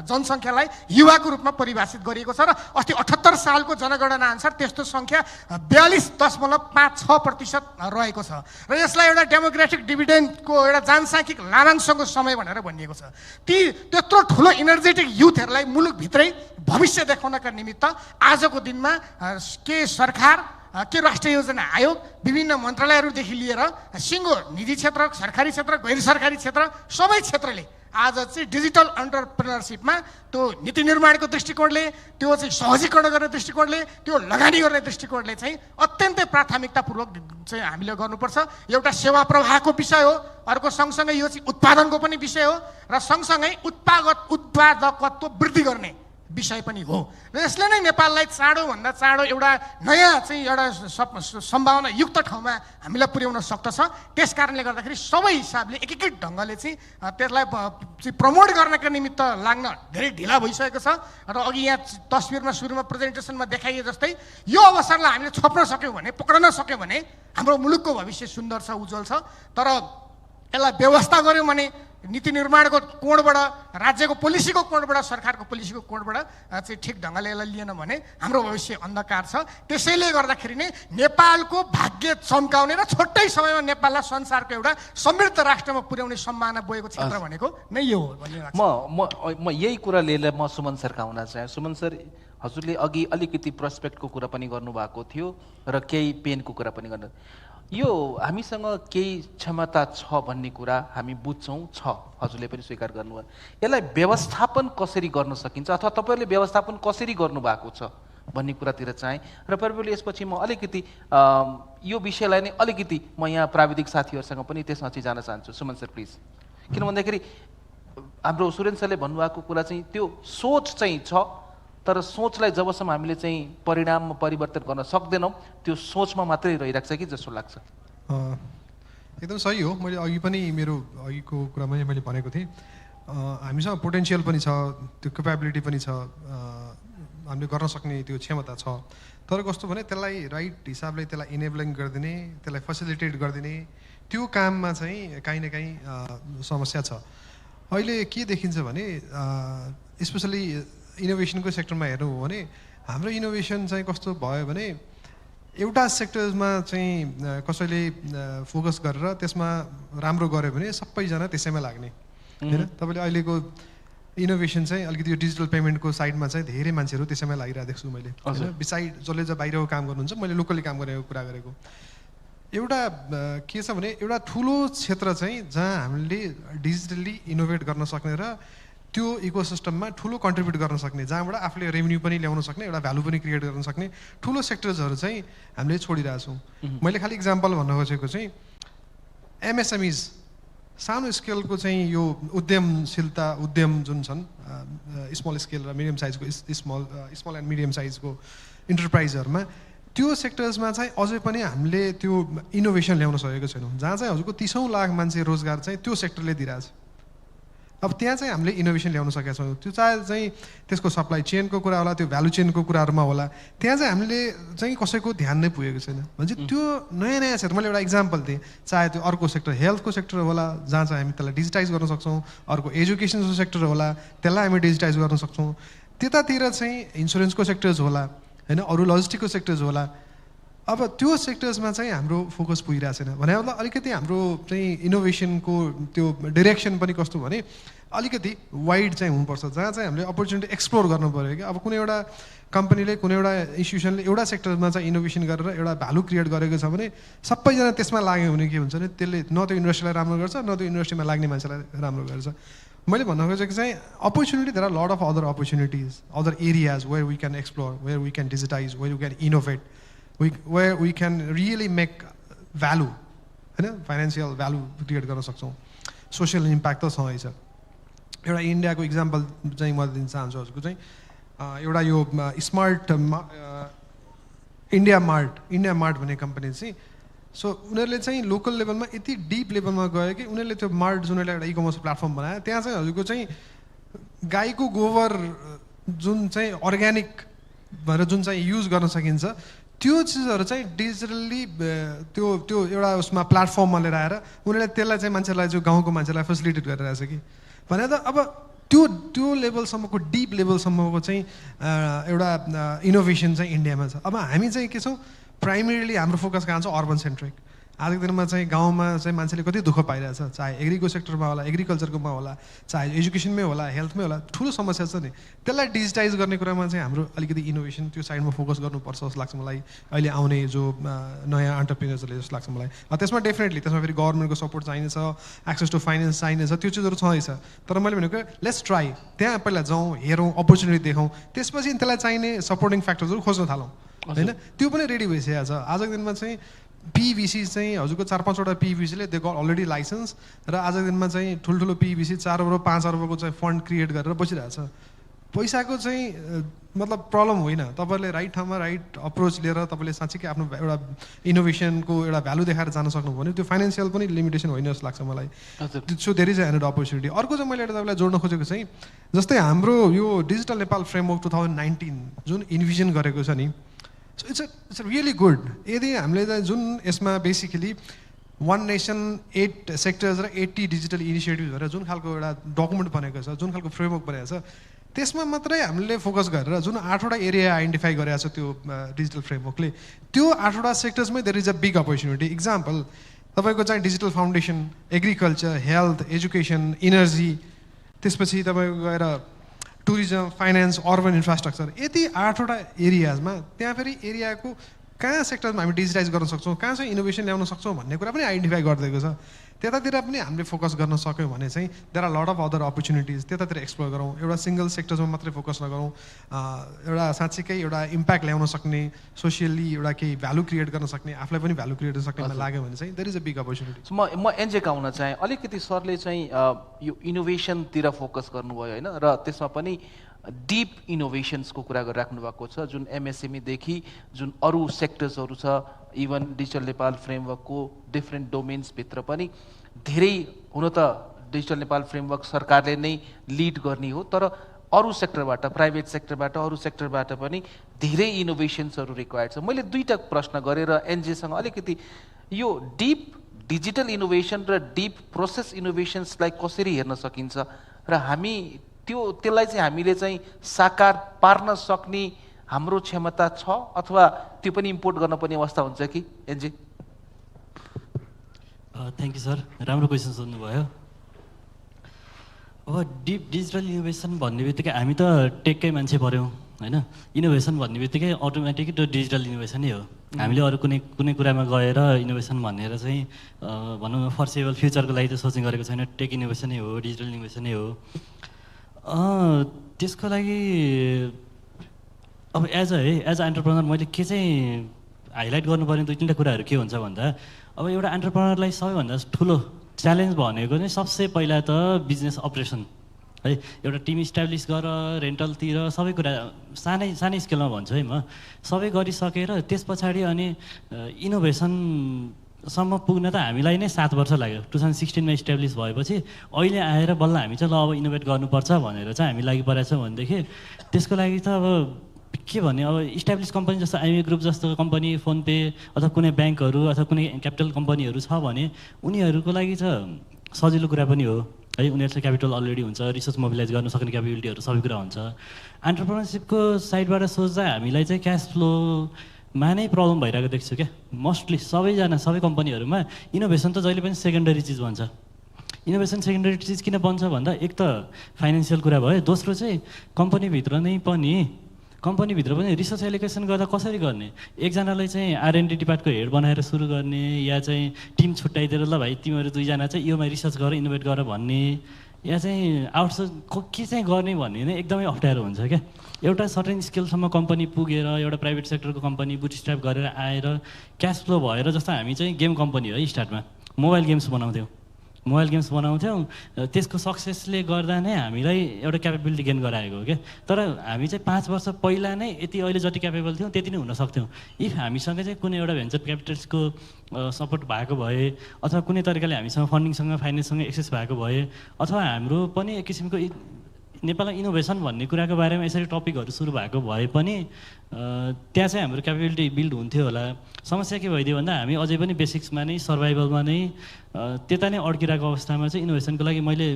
जनसङ्ख्यालाई युवाको रूपमा परिभाषित गरिएको छ र अस्ति 78 सालको जनगणना अनुसार त्यस्तो सङ्ख्या 42.56% रहेको छ र यसलाई एउटा डेमोग्राफिक डिभिडेन्डको एउटा जनसाङ्ख्यिक लाभांशको समय भनेर भनिएको छ। त्यत्रो ठुलो इनर्जेटिक युथहरूलाई मुलुकभित्रै भविष्य देखाउनका निमित्त आजको दिनमा के सरकार, के राष्ट्रिय योजना आयोग, विभिन्न मन्त्रालयहरूदेखि लिएर सिङ्गो निजी क्षेत्र, सरकारी क्षेत्र, गैर सरकारी क्षेत्र सबै क्षेत्रले आज चाहिँ डिजिटल एन्टरप्रेनरसिपमा त्यो नीति निर्माणको दृष्टिकोणले, त्यो चाहिँ सहजीकरण गर्ने दृष्टिकोणले, त्यो लगानी गर्ने दृष्टिकोणले चाहिँ अत्यन्तै प्राथमिकतापूर्वक चाहिँ हामीले गर्नुपर्छ। एउटा सेवा प्रवाहको विषय हो, अर्को सँगसँगै यो चाहिँ उत्पादनको पनि विषय हो र सँगसँगै उत्पादकत्व वृद्धि गर्ने विषय पनि हो। र यसले नै नेपाललाई चाँडोभन्दा चाँडो एउटा नयाँ चाहिँ एउटा सम्भावना युक्त ठाउँमा हामीलाई पुर्याउन सक्दछ। त्यस कारणले गर्दाखेरि सबै हिसाबले एकीकृत ढङ्गले चाहिँ त्यसलाई प्रमोट गर्नका निमित्त लाग्न धेरै ढिला भइसकेको छ र अघि यहाँ तस्बिरमा सुरुमा प्रेजेन्टेसनमा देखाइए जस्तै यो अवसरलाई हामीले छोप्न सक्यौँ भने, पक्रन सक्यौँ भने हाम्रो मुलुकको भविष्य सुन्दर छ, उज्जवल छ। तर यसलाई व्यवस्था गऱ्यौँ भने नीति निर्माणको कोणबाट, राज्यको पोलिसीको कोणबाट, सरकारको पोलिसीको कोणबाट चाहिँ ठिक ढङ्गले यसलाई लिएन भने हाम्रो भविष्य अन्धकार छ। त्यसैले गर्दाखेरि नै नेपालको भाग्य चम्काउने र छुट्टै समयमा नेपाललाई संसारको एउटा समृद्ध राष्ट्रमा पुर्याउने सम्भावना बोकेको क्षेत्र भनेको नै यो हो भन्ने लाग्छ। म यही कुरा लिएर म सुमन सरका हुन चाहे। सुमन सर, हजुरले अघि अलिकति प्रोस्पेक्टको कुरा पनि गर्नुभएको थियो र केही पेनको कुरा पनि गर्नु। यो हामीसँग केही क्षमता छ भन्ने कुरा हामी बुझ्छौँ, छ, हजुरले पनि स्वीकार गर्नुभयो। यसलाई व्यवस्थापन कसरी गर्न सकिन्छ अथवा तपाईँहरूले व्यवस्थापन कसरी गर्नुभएको छ भन्ने कुरातिर चाहेँ र प्रविधिले यसपछि म अलिकति यो विषयलाई नै अलिकति म यहाँ प्राविधिक साथीहरूसँग पनि त्यसमा चाहिँ जान चाहन्छु। सुमन सर प्लिज। किन भन्दाखेरि हाम्रो सुरेन सरले भन्नुभएको कुरा चाहिँ त्यो सोच चाहिँ छ, तर सोचलाई जबसम्म हामीले चाहिँ परिणाममा परिवर्तन गर्न सक्दैनौँ त्यो सोचमा मात्रै रहिरहेको छ कि जस्तो लाग्छ। एकदम सही हो। मैले अघि पनि मेरो अघिको कुरामा मैले भनेको थिएँ हामीसँग पोटेन्सियल पनि छ, त्यो क्यापेबिलिटी पनि छ, हामीले गर्न सक्ने त्यो क्षमता छ, तर कस्तो भने त्यसलाई राइट हिसाबले त्यसलाई इनेबलिङ गरिदिने, त्यसलाई फेसिलिटेट गरिदिने त्यो काममा चाहिँ काहीँ न काहीँ समस्या छ। अहिले के देखिन्छ भने स्पेसली इनोभेसनको सेक्टरमा हेर्नु हो भने हाम्रो इनोभेसन चाहिँ कस्तो भयो भने एउटा सेक्टरमा चाहिँ कसैले फोकस गरेर त्यसमा राम्रो गर्यो भने सबैजना त्यसैमा लाग्ने हैन। तपाईँले अहिलेको इनोभेसन चाहिँ अलिकति यो डिजिटल पेमेन्टको साइडमा चाहिँ धेरै मान्छेहरू त्यसैमा लागिरहेको देख्छु मैले हैन। बिसाइड जसले चाहिँ बाहिरको काम गर्नुहुन्छ, मैले लोकली काम गरेको कुरा गरेको, एउटा के छ भने एउटा ठुलो क्षेत्र चाहिँ जहाँ हामीले डिजिटल्ली इनोभेट गर्न सक्ने र त्यो इकोसिस्टममा ठुलो कन्ट्रिब्युट गर्न सक्ने, जहाँबाट आफूले रेभेन्यू पनि ल्याउन सक्ने, एउटा भ्यालु पनि क्रिएट गर्न सक्ने ठुलो सेक्टर्सहरू चाहिँ हामीले छोडिरहेछौँ। मैले खालि इक्जाम्पल भन्न खोजेको चाहिँ एमएसएमइज, सानो स्केलको चाहिँ यो उद्यमशीलता उद्यम जुन छन् स्मल स्केल र मिडियम साइजको स्मल एन्ड मिडियम साइजको इन्टरप्राइजहरूमा त्यो सेक्टर्समा चाहिँ अझै पनि हामीले त्यो इनोभेसन ल्याउन सकेको छैनौँ, जहाँ चाहिँ हजुरको 30औं लाख मान्छे रोजगार चाहिँ त्यो सेक्टरले दिइरहेछ। अब त्यहाँ चाहिँ हामीले इनोभेसन ल्याउन सकेका छौँ। त्यो चाहे चाहिँ त्यसको सप्लाई चेनको कुरा होला, त्यो भ्यालु चेनको कुराहरूमा होला, त्यहाँ चाहिँ हामीले चाहिँ कसैको ध्यान नै पुगेको छैन। भनेपछि त्यो नयाँ नयाँ क्षेत्र, मैले एउटा इक्जाम्पल दिएँ, चाहे त्यो अर्को सेक्टर हेल्थको सेक्टर होला जहाँ चाहिँ हामी त्यसलाई डिजिटाइज गर्न सक्छौँ, अर्को एजुकेसनको सेक्टर होला त्यसलाई हामी डिजिटाइज गर्न सक्छौँ, त्यतातिर चाहिँ इन्सुरेन्सको सेक्टर्स होला हैन, अरू लजिस्टिकको सेक्टर्स होला। अब त्यो सेक्टर्समा चाहिँ हाम्रो फोकस पुगिरहेको छैन भने मतलब अलिकति हाम्रो चाहिँ इनोभेसनको त्यो डिरेक्सन पनि कस्तो भने अलिकति वाइड चाहिँ हुनुपर्छ, जहाँ चाहिँ हामीले अपर्च्युनिटी एक्सप्लोर गर्नु पऱ्यो कि अब कुनै एउटा कम्पनीले कुनै एउटा इन्स्टिट्युसनले एउटा सेक्टरमा चाहिँ इनोभेसन गरेर एउटा भ्यालु क्रिएट गरेको छ भने सबैजना त्यसमा लाग्यो भने के हुन्छ भने त्यसले न त्यो इन्डस्ट्रीलाई राम्रो गर्छ न त्यो इन्डस्ट्रीमा लाग्ने मान्छेलाई राम्रो गर्छ। मैले भन्न खोजेको चाहिँ opportunity, there are lot of other opportunities, other areas where we can explore, where we can digitize, where we can innovate, where we can really make value हैन, फाइनेन्सियल भ्यालु क्रिएट गर्न सक्छौँ। सोसियल इम्प्याक्ट त छँदै छ। एउटा इन्डियाको example चाहिँ म दिन चाहन्छु हजुरको चाहिँ एउटा यो स्मार्ट इन्डिया मार्ट भन्ने कम्पनी चाहिँ सो उनीहरूले चाहिँ लोकल लेभलमा यति डिप लेभलमा गयो कि उनीहरूले त्यो मार्ट जुन एउटा इकमर्स प्लेटफर्म बनायो त्यहाँ चाहिँ हजुरको चाहिँ गाईको गोबर जुन चाहिँ अर्ग्यानिक भएर जुन चाहिँ युज गर्न सकिन्छ त्यो चिजहरू चाहिँ डिजिटल्ली त्यो त्यो एउटा उसमा प्लेटफर्ममा लिएर आएर उनीहरूले त्यसलाई चाहिँ मान्छेलाई जो गाउँको मान्छेलाई फेसिलिटेट गरिरहेछ कि भने त अब त्यो लेभलसम्मको डिप लेभलसम्मको चाहिँ एउटा इनोभेसन चाहिँ इन्डियामा छ। अब हामी चाहिँ के छौँ, प्राइमेरीली हाम्रो फोकस कहाँ छ, अर्बन सेन्ट्रिक। आजको दिनमा चाहिँ गाउँमा चाहिँ मान्छेले कति दुःख पाइरहेछ, चाहे एग्रीको सेक्टरमा होला, एग्रिकल्चरकोमा होला, चाहे एजुकेसनमै होला, हेल्थमै होला, ठुलो समस्या छ नि। त्यसलाई डिजिटाइज गर्ने कुरामा चाहिँ हाम्रो अलिकति इनोभेसन त्यो साइडमा फोकस गर्नुपर्छ जस्तो लाग्छ मलाई, अहिले आउने जो नयाँ एन्टरप्रेन्योर्सहरूले जस्तो लाग्छ मलाई। त्यसमा डेफिनेटली त्यसमा फेरि गभर्मेन्टको सपोर्ट चाहिनेछ, एक्सेस टु फाइनेन्स चाहिनेछ, त्यो चिजहरू छँदैछ। तर मैले भनेको लेट्स ट्राई, त्यहाँ पहिला जाउँ, हेरौँ, अपर्च्युनिटी देखाउँ, त्यसपछि त्यसलाई चाहिने सपोर्टिङ फ्याक्टर्सहरू खोज्न थालौँ होइन। त्यो पनि रेडी भइसकेको छ। आजको दिनमा चाहिँ पिभिसी चाहिँ हजुरको 4-5वटा पिभिसीले दे गट अलरेडी लाइसेन्स र आजको दिनमा चाहिँ ठुल्ठुलो पिभिसी 4 अर्ब 5 अर्बको चाहिँ फन्ड क्रिएट गरेर बसिरहेछ। पैसाको चाहिँ मतलब प्रब्लम होइन, तपाईँहरूले राइट ठाउँमा राइट अप्रोच लिएर तपाईँले साँच्चीकै आफ्नो एउटा इनोभेसनको एउटा भ्यालु देखाएर जान सक्नुभयो भने त्यो फाइनेन्सियल पनि लिमिटेसन होइन जस्तो लाग्छ मलाई। So there is an opportunity. अर्को चाहिँ मैले एउटा तपाईँलाई जोड्न खोजेको चाहिँ जस्तै हाम्रो यो डिजिटल नेपाल फ्रेमवर्क 2019 जुन इन्भिजन गरेको छ नि, सो इट्स रियली गुड। यदि हामीले जुन यसमा बेसिकली 1 नेसन 8 सेक्टर्स र 80 डिजिटल इनिसिएटिभ भनेर जुन खालको एउटा डकुमेन्ट बनेको छ, जुन खालको फ्रेमवर्क बनेको छ, त्यसमा मात्रै हामीले फोकस गरेर जुन 8वटा एरिया आइडेन्टिफाई गरेको छ त्यो डिजिटल फ्रेमवर्कले, त्यो 8वटा सेक्टर्समै there is a big opportunity. Example तपाईँको चाहिँ digital foundation, agriculture, health, education, energy, त्यसपछि तपाईँको गएर टुरिज्म, फाइनेन्स, अर्बन इन्फ्रास्ट्रक्चर, यति 8वटा एरियाजमा त्यहाँ फेरि एरियाको कहाँ सेक्टरमा हामी डिजिटाइज गर्न सक्छौँ, कहाँ चाहिँ इनोभेसन ल्याउन सक्छौँ भन्ने कुरा पनि आइडेन्टिफाई गरिदिएको छ। त्यतातिर पनि हामीले फोकस गर्न सक्यौँ भने चाहिँ there are lot of other opportunities, त्यतातिर एक्सप्लोर गरौँ। एउटा सिङ्गल सेक्टरमा मात्रै फोकस नगरौँ, एउटा साँच्चीकै एउटा इम्प्याक्ट ल्याउन सक्ने, सोसियली एउटा केही भ्यालु क्रिएट गर्न सक्ने, आफूलाई पनि भ्यालु क्रिएट गर्न सक्नेमा लाग्यो भने चाहिँ there is a big opportunity. म एनजेका हुन चाहेँ। अलिकति सरले चाहिँ यो इनोभेसनतिर फोकस गर्नुभयो होइन, र त्यसमा पनि डिप इनोभेसन्सको कुरा गरिराख्नु भएको छ, जुन एमएसएमईदेखि जुन अरू सेक्टर्सहरू छ, इभन डिजिटल नेपाल फ्रेमवर्कको डिफ्रेन्ट डोमेन्सभित्र पनि धेरै, हुन त डिजिटल नेपाल फ्रेमवर्क सरकारले नै लिड गर्ने हो, तर अरू सेक्टरबाट, प्राइभेट सेक्टरबाट, अरू सेक्टरबाट पनि धेरै इनोभेसन्सहरू रिक्वायर्ड छ। मैले दुईवटा प्रश्न गरेर एनजेसँग अलिकति यो डिप डिजिटल इनोभेसन र डिप प्रोसेस इनोभेसन्सलाई कसरी हेर्न सकिन्छ, र हामी त्यसलाई चाहिँ हामीले चाहिँ साकार पार्न सक्ने हाम्रो क्षमता छ, अथवा त्यो पनि इम्पोर्ट गर्न पर्ने अवस्था हुन्छ कि? एनजे। थ्याङ्क यू सर, राम्रो क्वेसन सोध्नुभयो। अब डिप डिजिटल इनोभेसन भन्ने बित्तिकै हामी त टेककै मान्छे पऱ्यौँ होइन। इनोभेसन भन्ने बित्तिकै अटोमेटिक त्यो डिजिटल इनोभेसनै हो। हामीले अरू कुनै कुरामा गएर इनोभेसन भनेर चाहिँ भनौँ न फर्सेबल फ्युचरको लागि त सोच्ने गरेको छैन। टेक इनोभेसनै हो, डिजिटल इनोभेसनै हो। त्यसको लागि अब एज अ एन्टरप्रेनर मैले के चाहिँ हाइलाइट गर्नुपर्ने दुई तिनवटा कुराहरू के हुन्छ भन्दा, अब एउटा एन्टरप्रेनरलाई सबैभन्दा ठुलो च्यालेन्ज भनेको चाहिँ सबसे पहिला त बिजनेस अपरेसन है। एउटा टिम इस्टाब्लिस गर, रेन्टलतिर सबै कुरा सानै स्केलमा भन्छु है म, सबै गरिसकेर त्यस पछाडि अनि इनोभेसनसम्म पुग्न त हामीलाई नै 7 वर्ष लाग्यो। 2016मा इस्टाब्लिस भएपछि अहिले आएर बल्ल हामी चाहिँ ल अब इनोभेट गर्नुपर्छ भनेर चाहिँ हामी लागि परेको छ भनेदेखि त्यसको लागि त अब के भन्ने, अब इस्टाब्लिस कम्पनी जस्तो आइमी ग्रुप जस्तो कम्पनी, फोनपे अथवा कुनै ब्याङ्कहरू अथवा कुनै क्यापिटल कम्पनीहरू छ भने उनीहरूको लागि चाहिँ सजिलो कुरा पनि हो है। उनीहरूसँग क्यापिटल अलरेडी हुन्छ, रिसोर्स मोबिलाइज गर्न सक्ने क्यापेबिलिटीहरू सबै कुरा हुन्छ। एन्टरप्रेनरसिपको साइडबाट सोच्दा हामीलाई चाहिँ क्यास फ्लोमा नै प्रब्लम भइरहेको देख्छु क्या। मोस्टली सबै कम्पनीहरूमा इनोभेसन त जहिले पनि सेकेन्डरी चिज भन्छ। इनोभेसन सेकेन्डरी चिज किन बन्छ भन्दा, एक त फाइनेन्सियल कुरा भयो, दोस्रो चाहिँ कम्पनीभित्र पनि रिसर्च एलोकेसन गर्दा कसरी गर्ने। एकजनालाई चाहिँ R&D डिपार्टको हेड बनाएर सुरु गर्ने, या चाहिँ टिम छुट्याइदिएर ल भाइ तिमीहरू दुईजना चाहिँ योमा रिसर्च गर, इनोभेट गर भन्ने, या चाहिँ आउटसोर्स के चाहिँ गर्ने भन्ने नै एकदमै अप्ठ्यारो हुन्छ क्या। एउटा सर्टेन स्केलसम्म कम्पनी पुगेर एउटा प्राइभेट सेक्टरको कम्पनी बुटस्ट्र्याप गरेर आएर क्यास फ्लो भएर, जस्तो हामी चाहिँ गेम कम्पनी हो है, स्टार्टमा मोबाइल गेम्स बनाउँथ्यौँ। त्यसको सक्सेसले गर्दा नै हामीलाई एउटा क्यापेबिलिटी गेन गराएको हो क्या। तर हामी चाहिँ 5 वर्ष पहिला नै यति अहिले जति क्यापेबल थियौँ त्यति नै हुन सक्थ्यौँ इफ हामीसँग चाहिँ कुनै एउटा भेन्चर क्यापिटल्सको सपोर्ट भएको भए, अथवा कुनै तरिकाले हामीसँग फन्डिङसँग फाइनेन्ससँग एक्सेस भएको भए, अथवा हाम्रो पनि एक किसिमको नेपालमा इनोभेसन भन्ने कुराको बारेमा यसरी टपिकहरू सुरु भएको भए पनि त्यहाँ चाहिँ हाम्रो क्यापेबिलिटी बिल्ड हुन्थ्यो होला। समस्या के भइदियो भन्दा हामी अझै पनि बेसिक्समा नै, सर्भाइभलमा नै त्यता नै अड्किरहेको अवस्थामा चाहिँ इनोभेसनको लागि मैले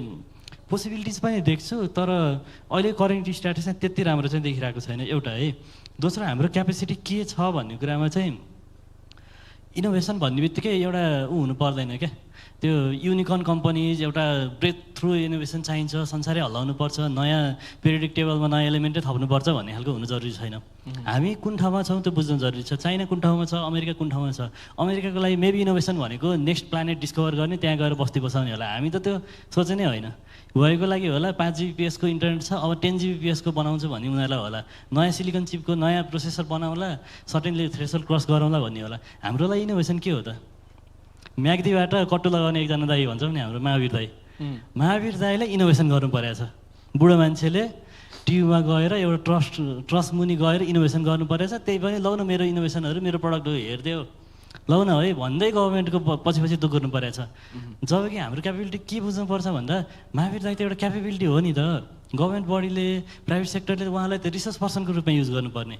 पोसिबिलिटिज पनि देख्छु, तर अहिले करेन्ट स्ट्याटस चाहिँ त्यति राम्रो चाहिँ देखिरहेको छैन, एउटा है। दोस्रो, हाम्रो क्यापेसिटी के छ भन्ने कुरामा चाहिँ इनोभेसन भन्ने बित्तिकै एउटा हुनु पर्दैन क्या। त्यो युनिकर्न कम्पनीज, एउटा ब्रेक थ्रु इनोभेसन चाहिन्छ, संसारै हल्लाउनु पर्छ, नयाँ पिरियडिक टेबलमा नयाँ एलिमेन्टै थप्नुपर्छ भन्ने खालको हुनु जरुरी छैन। हामी कुन ठाउँमा छौँ त्यो बुझ्नु जरुरी छ। चाइना कुन ठाउँमा छ, अमेरिका कुन ठाउँमा छ। अमेरिकाको लागि मेबी इनोभेसन भनेको नेक्स्ट प्लानेट डिस्कभर गर्ने, त्यहाँ गएर बस्ती बसाउने होला। हामी त त्यो सोचे नै होइन। भएको लागि होला 5 Gbps को इन्टरनेट छ, अब 10 Gbps को बनाउँछु भन्ने उनीहरूलाई होला। नयाँ सिलिकन चिपको नयाँ प्रोसेसर बनाउला, सर्टेनली थ्रेसोल्ड क्रस गराउँला भन्ने होला। हाम्रो लागि इनोभेसन के हो त? म्याग्दीबाट कट्टु लगाउने एकजना दाई भन्छौँ नि, हाम्रो महावीर दाई। महावीर दाईलाई इनोभेसन गर्नु परेको छ। बुढो मान्छेले टियुमा गएर एउटा ट्रस्ट मुनि गएर इनोभेसन गर्नु परेछ। त्यही पनि लौ न मेरो इनोभेसनहरू, मेरो प्रडक्टहरू हेरिदियो, लौ न है भन्दै गभर्मेन्टको पछि दुख्नु परेछ। जबकि हाम्रो क्यापेबिलिटी के बुझ्नुपर्छ भन्दा, महावीर दाई त एउटा क्यापेबिलिटी हो नि त। गभर्मेन्ट बडीले, प्राइभेट सेक्टरले उहाँलाई त रिसोर्स पर्सनको रूपमा युज गर्नुपर्ने।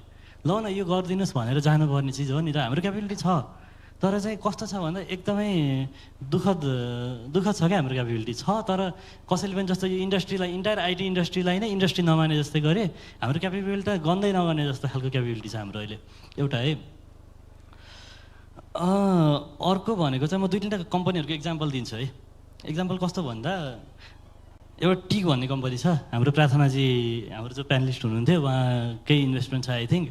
लौ न यो गरिदिनुहोस् भनेर जानुपर्ने चिज हो नि त। हाम्रो क्यापेबिलिटी छ, तर चाहिँ कस्तो छ भन्दा एकदमै दुःखद छ क्या। हाम्रो क्यापेबिलिटी छ, तर कसैले पनि जस्तो यो इन्डस्ट्रीलाई, इन्टायर आइटी इन्डस्ट्रीलाई नै इन्डस्ट्री नमाने जस्तै गरे, हाम्रो क्यापेबिलिटी त गन्दै नगर्ने जस्तो खालको क्यापेबिलिटी छ हाम्रो अहिले, एउटा है। अर्को भनेको चाहिँ म 2-3टा कम्पनीहरूको इक्जाम्पल दिन्छु है। इक्जाम्पल कस्तो भन्दा, एउटा टिक भन्ने कम्पनी छ, हाम्रो प्रार्थनाजी, हाम्रो जो प्यानलिस्ट हुनुहुन्थ्यो उहाँकै इन्भेस्टमेन्ट छ आई थिङ्क।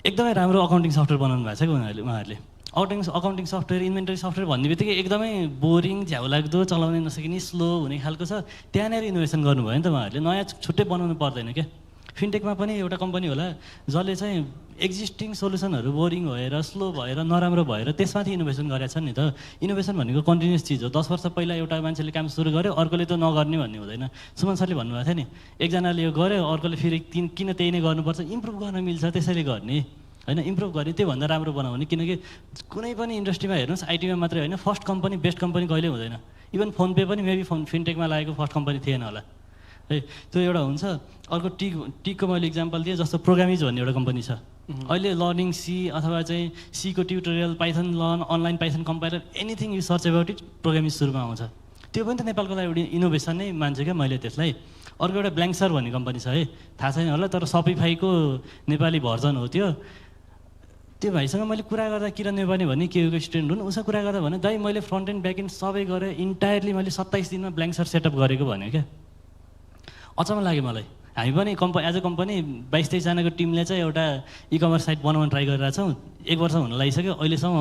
एकदमै राम्रो अकाउन्टिङ सफ्टवेयर बनाउनु भएको छ कि उहाँहरूले अकाउन्टिङ सफ्टवेयर इन्भेन्टरी सफ्टवेयर भन्ने बित्तिकै एकदमै बोरिङ झ्याउ लाग्दो चलाउनै नसकिने स्लो हुने खालको छ। त्यहाँनिर इनोभेसन गर्नुभयो नि त उहाँहरूले, नयाँ छुट्टै बनाउनु पर्दैन क्या। फिनटेकमा पनि एउटा कम्पनी होला जसले चाहिँ एक्जिस्टिङ सोल्युसनहरू बोरिङ भएर स्लो भएर नराम्रो भएर त्यसमाथि इनोभेसन गरेका छन् नि त। इनोभेसन भनेको कन्टिन्युस चिज हो। 10 वर्ष पहिला एउटा मान्छेले काम सुरु गर्यो, अर्कोले त नगर्ने भन्ने हुँदैन। सुमन सरले भन्नुभएको थियो नि, एकजनाले यो गर्यो अर्कोले फेरि किन त्यही नै गर्नुपर्छ, इम्प्रुभ गर्न मिल्छ त्यसैले गर्ने होइन, इम्प्रुभ गर्ने त्योभन्दा राम्रो बनाउने। किनकि कुनै पनि इन्डस्ट्रीमा हेर्नुहोस्, आइटीमा मात्रै होइन, फर्स्ट कम्पनी बेस्ट कम्पनी कहिले हुँदैन। इभन फोन पे पनि मेबी फिनटेकमा लागेको फर्स्ट कम्पनी थिएन होला है, त्यो एउटा हुन्छ। अर्को टिकको मैले इक्जाम्पल दिएँ, जस्तो प्रोग्रामिज भन्ने एउटा कम्पनी छ अहिले, लर्निङ सी अथवा चाहिँ सीको tutorial, Python learn, online Python compiler, anything you search about it Programiz सुरुमा आउँछ। त्यो पनि त नेपालको लागि एउटा इनोभेसन नै मान्छु क्या मैले त्यसलाई। अर्को एउटा ब्ल्याङ्कसर भन्ने कम्पनी छ है, थाहा छैन होला, तर सपिफाईको नेपाली भर्जन हो त्यो। त्यो भाइसँग मैले कुरा गर्दा किरण नेपाली भन्ने केयुको स्टुडेन्ट हुन्, उसँग कुरा गर्दा भने दाइ मैले फ्रन्ट एन्ड ब्याक एन्ड सबै गरेँ, इन्टायरली मैले 27 दिनमा ब्ल्याङ्कसर सेटअप गरेको भन्यो क्या। अचम्म लाग्यो मलाई। हामी पनि एज अ कम्पनी 22-23 जनाको टिमले चाहिँ एउटा इकमर्स साइट बनाउन ट्राई गरिरहेको छौँ। 1 वर्ष हुन लागिसक्यो, अहिलेसम्म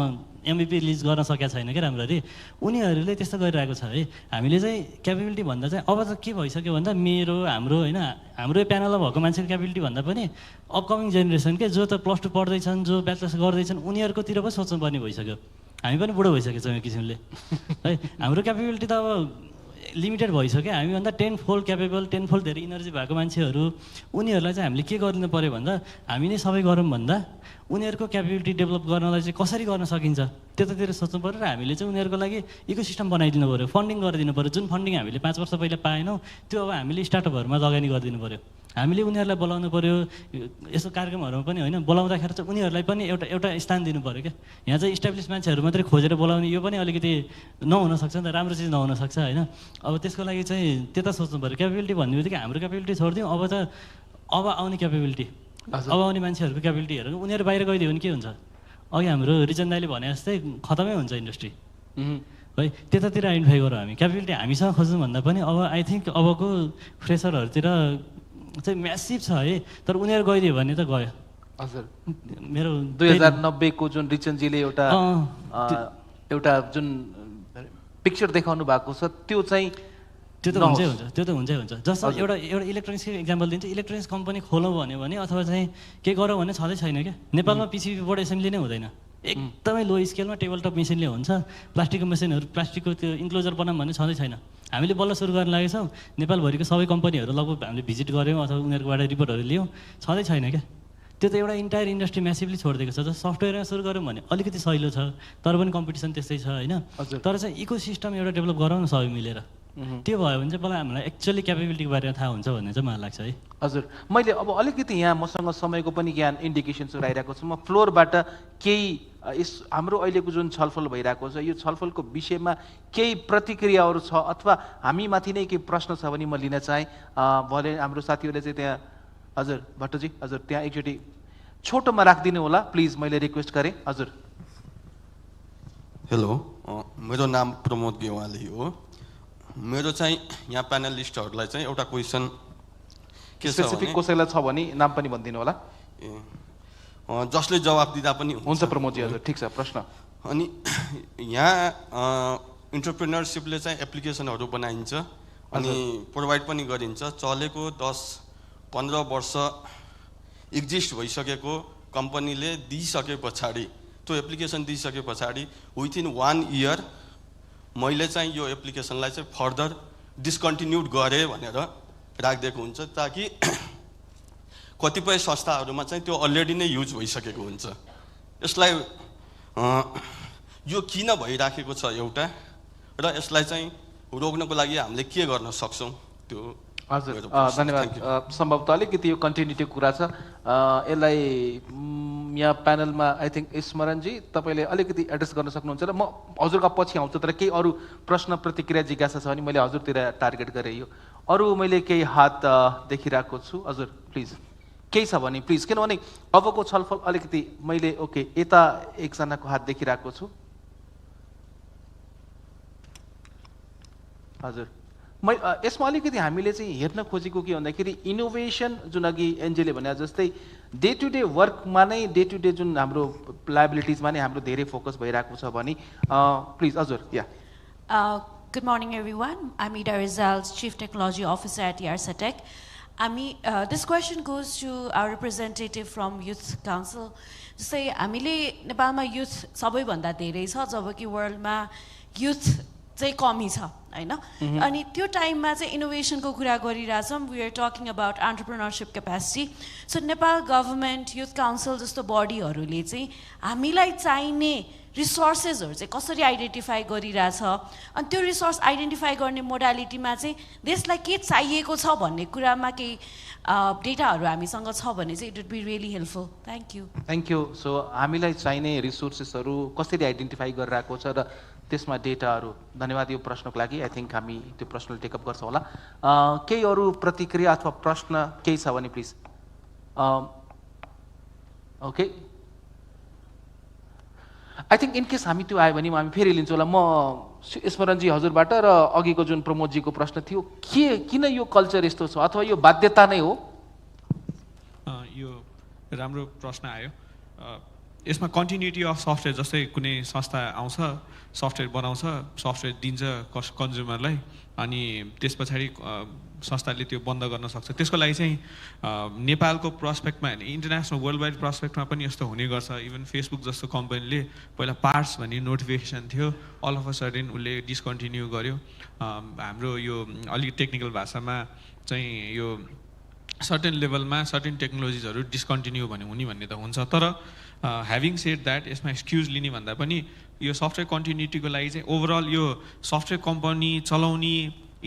MVP रिलिज गर्न सकेका छैन क्या राम्ररी। उनीहरूले त्यस्तो गरिरहेको छ है। हामीले चाहिँ क्यापेबिलिटी भन्दा चाहिँ अब त के भइसक्यो भन्दा हाम्रो होइन, हाम्रो प्यानलमा भएको मान्छेको क्यापेबिलिटी भन्दा पनि अपकमिङ जेनेरेसन के, जो त +2 पढ्दैछन्, जो ब्याचलर्स गर्दैछन्, उनीहरूकोतिर पो सोच्नुपर्ने भइसक्यो। हामी पनि बुढो भइसकेको छौँ यो किसिमले है। हाम्रो क्यापेबिलिटी त अब लिमिटेड भइसक्यो। हामीभन्दा 10 फोल्ड क्यापेबल, 10 फोल्ड धेरै इनर्जी भएको मान्छेहरू, उनीहरूलाई चाहिँ हामीले के गर्नु पऱ्यो भन्दा हामी नै सबै गरौँ भन्दा उनीहरूको क्यापेबिलिटी डेभलप गर्नलाई चाहिँ कसरी गर्न सकिन्छ त्यतातिर सोच्नु पऱ्यो। र हामीले चाहिँ उनीहरूको लागि इकोसिस्टम बनाइदिनु पऱ्यो, फन्डिङ गरिदिनु पऱ्यो। जुन फन्डिङ हामीले 5 वर्ष पहिला पाएनौँ त्यो अब हामीले स्टार्टअपहरूमा लगानी गरिदिनु पऱ्यो। हामीले उनीहरूलाई बोलाउनु पऱ्यो, यस्तो कार्यक्रमहरूमा पनि होइन, बोलाउँदाखेरि चाहिँ उनीहरूलाई पनि एउटा स्थान दिनु पऱ्यो क्या। यहाँ चाहिँ इस्टाब्लिस मान्छेहरू मात्रै खोजेर बोलाउने यो पनि अलिकति नहुनसक्छ नि त, राम्रो चिज नहुनसक्छ होइन। अब त्यसको लागि चाहिँ त्यता सोच्नु पऱ्यो। क्यापेबिलिटी भन्ने बित्तिकै हाम्रो क्यापेबिलिटी छोडिदिउँ, अब आउने क्यापेबिलिटी, अब आउने मान्छेहरूको क्यापेबिलिटी हेरेर उनीहरू बाहिर गइदियो भने के हुन्छ। अघि हाम्रो रिजन दाइले भने जस्तै खतमै हुन्छ इन्डस्ट्री है। त्यतातिर आइडेन्टिफाई गरौँ हामी। क्यापेबिलिटी हामीसँग खोज्नु भन्दा पनि अब आई थिङ्क अबको फ्रेसरहरूतिर चाहिँ म्यासिभ छ है, तर उनीहरू गइदियो भने त गयो। हजुर, मेरो 2090 को जुन रिचनजीले एउटा जुन पिक्चर देखाउनु भएको छ त्यो चाहिँ त्यो त हुन्छै हुन्छ। जस्तो एउटा इलेक्ट्रोनिक्सको इक्जाम्पल दिन्छु। इलेक्ट्रोनिक्स कम्पनी खोलौँ भन्यो भने अथवा चाहिँ के गरौँ भने छँदै छैन क्या। नेपालमा PCB बोर्ड एसेम्ब्ली नै हुँदैन, एकदमै लो स्केलमा टेबल टप मेसिनले हुन्छ। प्लास्टिकको मेसिनहरू, प्लास्टिकको त्यो इन्क्लोजर बनाऊँ भने छँदै छैन। हामीले बल्ल सुरु गर्न लागेछौँ। नेपालभरिको सबै कम्पनीहरू लगभग हामीले भिजिट गऱ्यौँ अथवा उनीहरूकोबाट रिपोर्टहरू लियौँ, छँदै छैन क्या। त्यो त एउटा इन्टायर इन्डस्ट्री म्यासिभली छोडिदिएको छ। जस्तो सफ्टवेयरमा सुरु गऱ्यौँ भने अलिकति सहिलो छ, तर पनि कम्पिटिसन त्यस्तै छ होइन। तर चाहिँ इकोसिस्टम एउटा डेभलप गरौँ न सबै मिलेर। त्यो भयो भने चाहिँ मलाई हामीलाई एक्चुअली क्यापेबिलिटीको बारेमा थाहा हुन्छ भन्ने चाहिँ मलाई लाग्छ है। हजुर, मैले अब अलिकति यहाँ मसँग समयको पनि ज्ञान इन्डिकेसन्सहरू आइरहेको छ। म फ्लोरबाट केही हाम्रो अहिलेको जुन छलफल भइरहेको छ यो छलफलको विषयमा केही प्रतिक्रियाहरू छ अथवा हामीमाथि नै केही प्रश्न छ भने म लिन चाहेँ। भले हाम्रो साथीहरूले चाहिँ त्यहाँ, हजुर भट्टजी, हजुर त्यहाँ एकचोटि छोटोमा राखिदिनु होला प्लिज, मैले रिक्वेस्ट गरेँ। हजुर। हेलो, मेरो नाम प्रमोद गेवाली हो। मेरो चाहिँ यहाँ प्यानलिस्टहरूलाई चाहिँ एउटा क्वेसन के छ स्पेसिफिक कसैलाई छ भने नाम पनि भनिदिनु होला, जसले जवाब दिँदा पनि हुन्छ। प्रमोदजी, हजुर ठिक छ प्रश्न। अनि यहाँ इन्टरप्रेन्योरसिपले चाहिँ एप्लिकेसनहरू बनाइन्छ अनि प्रोभाइड पनि गरिन्छ। चलेको 10-15 वर्ष एक्जिस्ट भइसकेको कम्पनीले दिइसके पछाडि, त्यो एप्लिकेसन दिइसके पछाडि विथिन 1 इयर मैले चाहिँ यो एप्लिकेसनलाई चाहिँ फर्दर डिस्कन्टिन्युड गरेँ भनेर राखिदिएको हुन्छ, ताकि कतिपय संस्थाहरूमा चाहिँ त्यो अलरेडी नै युज भइसकेको हुन्छ। यसलाई यो किन भइराखेको छ एउटा, र यसलाई चाहिँ रोक्नको लागि हामीले के गर्न सक्छौँ त्यो। हजुर धन्यवाद। सम्भवतः अलिकति यो कन्टिन्युटी कुरा छ, यसलाई यहाँ प्यानलमा आई थिङ्क स्मरणजी तपाईँले अलिकति एड्रेस गर्न सक्नुहुन्छ र म हजुरका पछि आउँछु। तर केही अरू प्रश्न प्रतिक्रिया जिज्ञासा छ भने मैले हजुरतिर टार्गेट गरेँ। यो अरू मैले केही हात देखिरहेको छु, हजुर प्लिज केही छ भने प्लिज, किनभने अबको छलफल अलिकति मैले ओके यता एकजनाको हात देखिरहेको छु। हजुर यसमा अलिकति हामीले चाहिँ हेर्न खोजेको के भन्दाखेरि इनोभेसन जुन अघि एनजेले भने जस्तै डे टु डे वर्कमा नै डे टु डे जुन हाम्रो लायबिलिटिजमा नै हाम्रो धेरै फोकस भइरहेको छ भने प्लिज हजुर या Good morning, everyone. I'm Ida Rizal's Chief Technology Officer at Yarsatec. This question goes to our representative from Youth Council. जस्तै हामीले नेपालमा youth सबैभन्दा धेरै छ जबकि वर्ल्डमा youth चाहिँ कमी छ हैन अनि त्यो टाइममा चाहिँ इनोभेसनको कुरा गरिरहेछौँ we are talking about entrepreneurship capacity so Nepal government youth council जस्तो बडीहरूले चाहिँ हामीलाई चाहिने रिसोर्सेसहरू चाहिँ कसरी आइडेन्टिफाई गरिरहेछ अनि त्यो रिसोर्स आइडेन्टिफाई गर्ने मोडालिटीमा चाहिँ देशलाई के चाहिएको छ भन्ने कुरामा केही डेटाहरू हामीसँग छ भने चाहिँ it would be really helpful thank you so हामीलाई चाहिने रिसोर्सेसहरू कसरी आइडेन्टिफाई गरिरहेको छ र त्यसमा डेटाहरू धन्यवाद यो प्रश्नको लागि आई थिङ्क हामी त्यो प्रश्न टेकअप गर्छौँ होला केही अरू प्रतिक्रिया अथवा प्रश्न केही छ भने please okay I think in case हामी त्यो आयो भने हामी फेरि लिन्छौँ होला म स्मरणजी हजुरबाट र अघिको जुन प्रमोदजीको प्रश्न थियो किन यो कल्चर यस्तो छ अथवा यो बाध्यता नै हो यो राम्रो प्रश्न आयो यसमा कन्टिन्युटी अफ सफ्टवेयर जस्तै कुनै संस्था आउँछ सफ्टवेयर बनाउँछ सफ्टवेयर दिन्छ कन्ज्युमरलाई अनि त्यस पछाडि संस्थाले त्यो बन्द गर्न सक्छ त्यसको लागि चाहिँ नेपालको प्रस्पेक्टमा होइन इन्टरनेसनल वर्ल्ड वाइड प्रस्पेक्टमा पनि यस्तो हुने गर्छ इभन फेसबुक जस्तो कम्पनीले पहिला पार्ट्स भन्ने नोटिफिकेसन थियो अल अफ अ सडन उसले डिस्कन्टिन्यू गर्यो हाम्रो यो अलिक टेक्निकल भाषामा चाहिँ यो सर्टेन लेभलमा सर्टेन टेक्नोलोजिजहरू डिस्कन्टिन्यू हुने भन्ने त हुन्छ तर ह्याभिङ सेड द्याट यसमा एक्सक्युज लिने भन्दा पनि यो सफ्टवेयर कन्टिन्युटीको लागि चाहिँ ओभरअल यो सफ्टवेयर कम्पनी चलाउने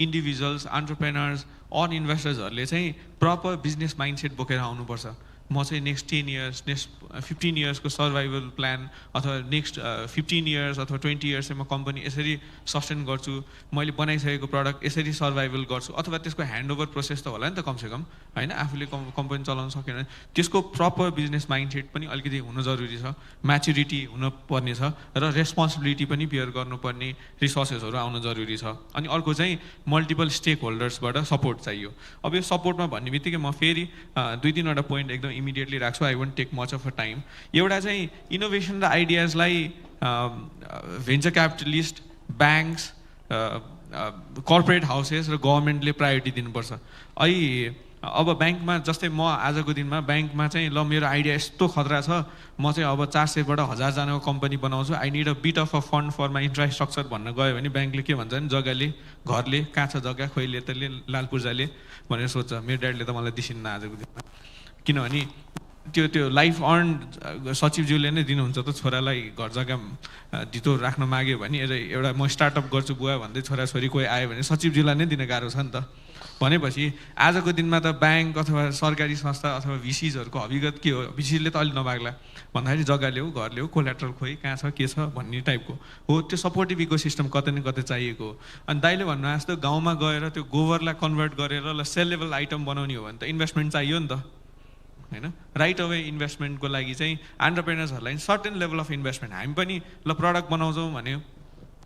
इन्डिभिजुअल्स एन्टरप्रेनर्स अन इन्भेस्टर्सहरूले चाहिँ प्रपर बिजनेस माइन्डसेट बोकेर आउनुपर्छ म चाहिँ नेक्स्ट 10 इयर्स नेक्स्ट 15 इयर्सको सर्भाइभल प्लान अथवा नेक्स्ट 15 इयर्स अथवा 20 इयर्स चाहिँ म कम्पनी यसरी सस्टेन गर्छु मैले बनाइसकेको प्रडक्ट यसरी सर्भाइभल गर्छु अथवा त्यसको ह्यान्डओभर प्रोसेस त होला नि त कमसेकम होइन आफूले कम्पनी चलाउन सकेन त्यसको प्रपर बिजनेस माइन्डसेट पनि अलिकति हुनु जरुरी छ म्याच्युरिटी हुनुपर्ने छ र रेस्पोन्सिबिलिटी पनि बियर गर्नुपर्ने रिसोर्सेसहरू आउन जरुरी छ अनि अर्को चाहिँ मल्टिपल स्टेक होल्डर्सबाट सपोर्ट चाहियो अब यो सपोर्टमा भन्ने बित्तिकै म फेरि 2-3वटा पोइन्ट एकदम इमिडिएटली राख्छु I won't take much of a time एउटा चाहिँ इनोभेसन र आइडियाजलाई venture capitalist banks corporate houses र गभर्मेन्टले प्रायोरिटी दिनुपर्छ अब ब्याङ्कमा जस्तै म आजको दिनमा ब्याङ्कमा चाहिँ ल मेरो आइडिया यस्तो खतरा छ म चाहिँ अब 400बाट 1000 जनाको कम्पनी बनाउँछु I need a bit of a fund for my infrastructure भन्न गयो भने ब्याङ्कले के भन्छ भने जग्गाले घरले कहाँ छ जग्गा खोइले तले लाल पूर्जाले भनेर सोध्छ मेरो ड्याडले त मलाई दिसिन्न आजको दिनमा किनभने त्यो लाइफ अर्न सचिवज्यूले नै दिनुहुन्छ त छोरालाई घर जग्गा धितो राख्न माग्यो भने एउटा म स्टार्टअप गर्छु बुवा भन्दै छोराछोरी कोही आयो भने सचिवज्यूलाई नै दिन गाह्रो छ नि त भनेपछि आजको दिनमा त ब्याङ्क अथवा सरकारी संस्था अथवा भिसिजहरूको अभिगत के हो भिसिजले त अलि नमाग्ला भन्दाखेरि जग्गा ल्याऊ घर ल्याऊ कोल्याट्रल खोइ कहाँ छ के छ भन्ने टाइपको हो त्यो सपोर्टिभ इको सिस्टम कतै न कतै चाहिएको हो अनि दाइले भन्नु जस्तो गाउँमा गएर त्यो गोबरलाई कन्भर्ट गरेर ल सेलेबल आइटम बनाउने हो भने त इन्भेस्टमेन्ट चाहियो नि त हैन राइट अवे इन्भेस्टमेन्टको लागि चाहिँ एन्टरप्रेनर्सहरूलाई सर्टेन लेभल अफ इन्भेस्टमेन्ट हामी पनि ल प्रडक्ट बनाउँछौँ भन्यो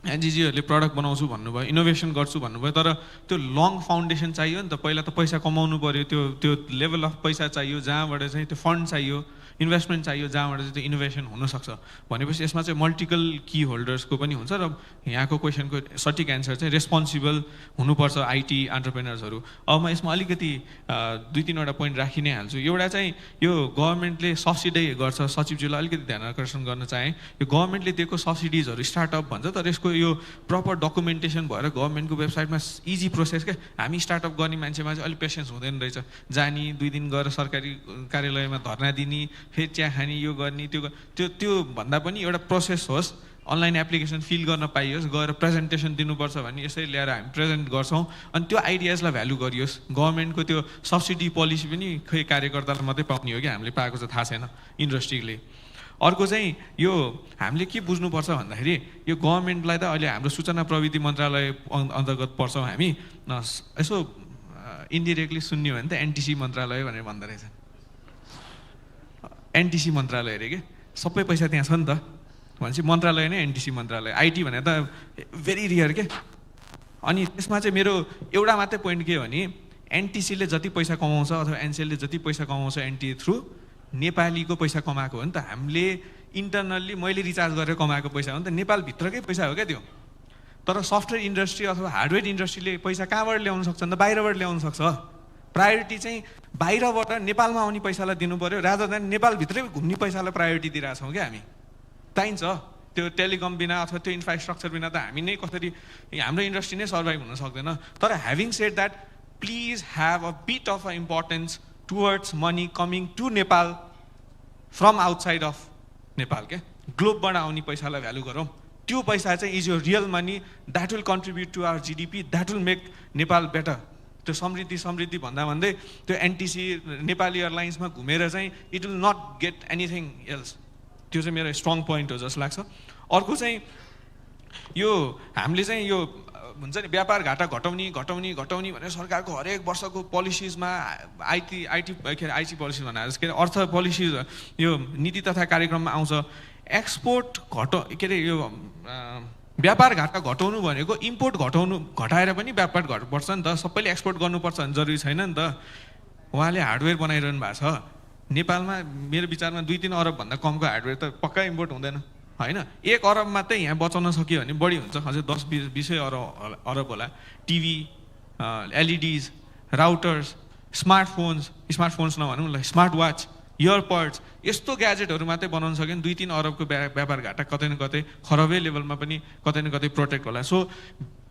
एनजिजीहरूले प्रडक्ट बनाउँछु भन्नुभयो इनोभेसन गर्छु भन्नुभयो तर त्यो लङ फाउन्डेसन चाहियो नि त पहिला त पैसा कमाउनु पर्यो त्यो लेभल अफ पैसा चाहियो जहाँबाट चाहिँ त्यो फन्ड चाहियो इन्भेस्टमेन्ट चाहियो जहाँबाट चाहिँ त्यो इनोभेसन हुनसक्छ भनेपछि यसमा चाहिँ मल्टिपल की होल्डर्सको पनि हुन्छ र यहाँको क्वेसनको सठिक एन्सर चाहिँ रेस्पोन्सिबल हुनुपर्छ आइटी एन्टरप्रेनर्सहरू अब म यसमा अलिकति 2-3वटा पोइन्ट राखि नै हाल्छु एउटा चाहिँ यो गभर्मेन्टले सब्सिडी गर्छ सचिवज्यूलाई अलिकति ध्यान आकर्षण गर्न चाहेँ यो गभर्मेन्टले दिएको सब्सिडिजहरू स्टार्टअप भन्छ तर यसको यो प्रपर डकुमेन्टेसन भएर गभर्मेन्टको वेबसाइटमा इजी प्रोसेस के हामी स्टार्टअप गर्ने मान्छेमा चाहिँ अलिक पेसेन्स हुँदैन रहेछ जाने 2 दिन गएर सरकारी कार्यालयमा धर्ना दिने फेरि चिया खाने यो गर्ने त्यो भन्दा पनि एउटा प्रोसेस होस् अनलाइन एप्लिकेसन फिल गर्न पाइयोस् गएर प्रेजेन्टेसन दिनुपर्छ भने यसरी ल्याएर हामी प्रेजेन्ट गर्छौँ अनि त्यो आइडियाजलाई भ्यालु गरियोस् गभर्मेन्टको त्यो सब्सिडी पोलिसी पनि खै कार्यकर्तालाई मात्रै पाउने हो कि हामीले पाएको चाहिँ थाहा छैन इन्डस्ट्रीले अर्को चाहिँ यो हामीले के बुझ्नुपर्छ भन्दाखेरि यो गभर्मेन्टलाई त अहिले हाम्रो सूचना प्रविधि मन्त्रालय अन्तर्गत पर्छौँ हामी यसो इन्डिरेक्टली सुन्ने हो भने त एनटिसी मन्त्रालय भनेर भन्दो रहेछ एनटिसी मन्त्रालय अरे के सबै पैसा त्यहाँ छ नि त भनेपछि मन्त्रालय नै एनटिसी मन्त्रालय आइटी भने त भेरी रियर के अनि त्यसमा चाहिँ मेरो एउटा मात्रै पोइन्ट के हो भने एनटिसीले जति पैसा कमाउँछ अथवा एनसिएलले जति पैसा कमाउँछ एनटी थ्रु नेपालीको पैसा कमाएको हो नि त। हामीले इन्टरनल्ली मैले रिचार्ज गरेर कमाएको पैसा हो नि त, नेपालभित्रकै पैसा हो क्या त्यो। तर सफ्टवेयर इन्डस्ट्री अथवा हार्डवेयर इन्डस्ट्रीले पैसा कहाँबाट ल्याउन सक्छ त? बाहिरबाट ल्याउन सक्छ। प्रायोरिटी चाहिँ बाहिरबाट नेपालमा आउने पैसालाई दिनु पर्यो, रादर देन नेपालभित्रै घुम्ने पैसालाई प्रायोरिटी दिइरहेछौँ क्या हामी। चाहिन्छ त्यो टेलिकम बिना अथवा त्यो इन्फ्रास्ट्रक्चर बिना त हामी नै कसरी हाम्रो इन्डस्ट्री नै सर्भाइभ हुन सक्दैन। तर having said that please have a bit of a importance towards money coming to Nepal from outside of Nepal क्या। ग्लोबबाट आउने पैसालाई भ्यालु गरौँ। त्यो पैसा चाहिँ is your real money that will contribute to our GDP, that will make Nepal better. त्यो समृद्धि भन्दा भन्दै त्यो एनटिसी नेपाली एयरलाइन्समा घुमेर चाहिँ it will not get anything else. त्यो चाहिँ मेरो स्ट्रङ पोइन्ट हो जस्तो लाग्छ। अर्को चाहिँ यो हामीले चाहिँ यो हुन्छ नि व्यापार घाटा घटाउने भनेर सरकारको हरेक वर्षको पोलिसिजमा आइटी पोलिसी भनेर के अरे अर्थ पोलिसी यो नीति तथा कार्यक्रममा आउँछ एक्सपोर्ट के अरे यो व्यापार घाटा घटाउनु भनेको इम्पोर्ट घटाएर पनि व्यापार बढ्छ नि त। सबैले एक्सपोर्ट गर्नुपर्छ भने जरुरी छैन नि त। उहाँले हार्डवेयर बनाइरहनु भएको छ नेपालमा, मेरो विचारमा 2-3 अरब भन्दा कमको हार्डवेयर त पक्का इम्पोर्ट हुँदैन होइन। 1 अरब मात्रै यहाँ बचाउन सक्यो भने बढी हुन्छ, अझै 10-20 अरब होला। टिभी, एलइडीज, राउटर्स, स्मार्टफोन्स नभनौँ ल, स्मार्ट वाच, इयरपड्स, यस्तो ग्याजेटहरू मात्रै बनाउन सक्यो भने 2-3 अरबको व्यापार घाटा कतै न कतै खरबै लेभलमा पनि कतै न कतै प्रोटेक्ट होला। सो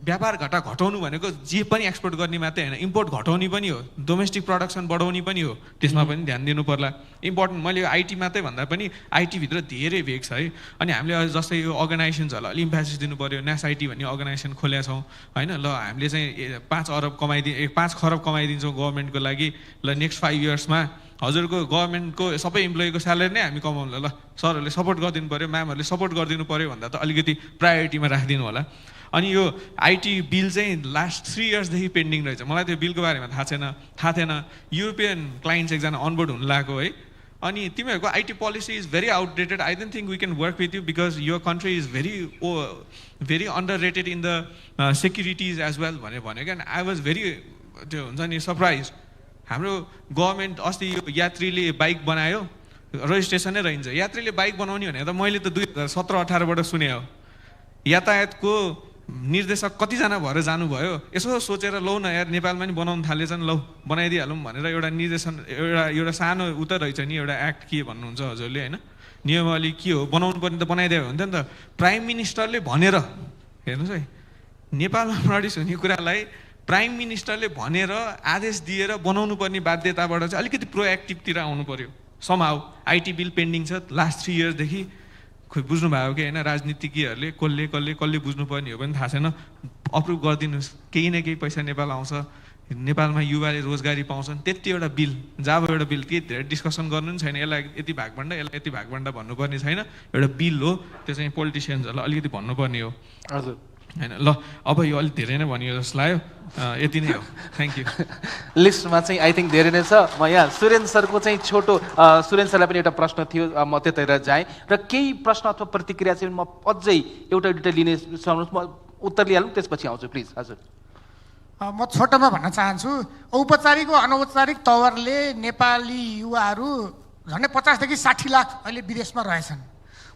व्यापार घाटा घटाउनु भनेको जे पनि एक्सपोर्ट गर्ने मात्रै होइन, इम्पोर्ट घटाउने पनि हो, डोमेस्टिक प्रोडक्सन बढाउने पनि हो। त्यसमा पनि ध्यान दिनु पर्ला। इम्पोर्टेन्ट मैले आइटी मात्रै भन्दा पनि आइटीभित्र धेरै भेग छ है। अनि हामीले जस्तै यो अर्गनाइजेसन्सहरूलाई अलिक इम्फेसिस दिनु पऱ्यो। NASIT भन्ने अर्गनाइजेसन खोलेका छौँ होइन। ल हामीले चाहिँ 5 खरब कमाइदिन्छौँ गभर्मेन्टको लागि। ल नेक्स्ट 5 इयर्समा हजुरको गभर्मेन्टको सबै इम्प्लोइको स्यालेरी नै हामी कमाउँला। ल सरहरूले सपोर्ट गरिदिनु पऱ्यो, म्यामहरूले सपोर्ट गरिदिनु पऱ्यो भन्दा त अलिकति प्रायोरिटीमा राखिदिनु होला। अनि यो आइटी बिल चाहिँ लास्ट 3 इयर्सदेखि पेन्डिङ रहेछ। मलाई त्यो बिलको बारेमा थाहा थिएन। युरोपियन क्लाइन्ट्स एकजना अनबोर्ड हुनु लागेको है। अनि तिमीहरूको IT policy is very outdated, I don't think we can work with you because your country is very underrated in the securities as well भनेर भन्यो क्या। आई वाज भेरी त्यो हुन्छ नि सरप्राइज। हाम्रो गभर्मेन्ट अस्ति यो यात्रीले बाइक बनायो, रजिस्ट्रेसनै रहन्छ। यात्रीले बाइक बनाउने भने त मैले त 2017-18बाट सुने हो। यातायातको निर्देशक कतिजना भएर जानुभयो, यसो सोचेर लौ न यार नेपालमा नि बनाउन थालेछन्, लौ बनाइदिइहालौँ भनेर एउटा निर्देशन एउटा सानो उता रहेछ नि एउटा एक्ट के भन्नुहुन्छ हजुरले होइन, नियमावली के हो बनाउनु पर्ने त बनाइदियो हुन्थ्यो नि त। प्राइम मिनिस्टरले भनेर हेर्नुहोस् है, नेपालमा प्रड्युस हुने कुरालाई प्राइम मिनिस्टरले भनेर आदेश दिएर बनाउनु पर्ने बाध्यताबाट चाहिँ अलिकति प्रोएक्टिभतिर आउनु पर्यो। समहाउ आइटी बिल पेन्डिङ छ लास्ट 3 इयर्सदेखि। खोइ बुझ्नुभयो कि होइन राजनीतिज्ञहरूले कसले बुझ्नुपर्ने हो पनि थाहा छैन। अप्रुभ गरिदिनुहोस्, केही न केही पैसा नेपाल आउँछ, नेपालमा युवाले रोजगारी पाउँछन्। त्यति एउटा बिल जब एउटा बिल के धेरै डिस्कसन गर्नु पनि छैन। यसलाई यति भागभन्डा यसलाई यति भागभन्डा भन्नुपर्ने छैन, एउटा बिल हो। त्यो चाहिँ पोलिटिसियन्सहरूलाई अलिकति भन्नुपर्ने हो हजुर होइन। ल अब यो अलिक धेरै नै भनियो जस्तो लाग्यो, यति नै हो। Thank you. लिस्टमा चाहिँ आई थिङ्क धेरै नै छ। म यहाँ सुरेन सरको चाहिँ छोटो सुरेन सरलाई पनि एउटा प्रश्न थियो, म त्यतैतिर जाएँ र केही प्रश्न अथवा प्रतिक्रिया चाहिँ म अझै एउटा दुइटा लिने सक्नुहोस्, म उत्तर लिइहालौँ त्यसपछि आउँछु प्लिज हजुर। म छोटोमा भन्न चाहन्छु, औपचारिक वा अनौपचारिक तवरले नेपाली युवाहरू झन्डै 50 देखि 60 लाख अहिले विदेशमा रहेछन्।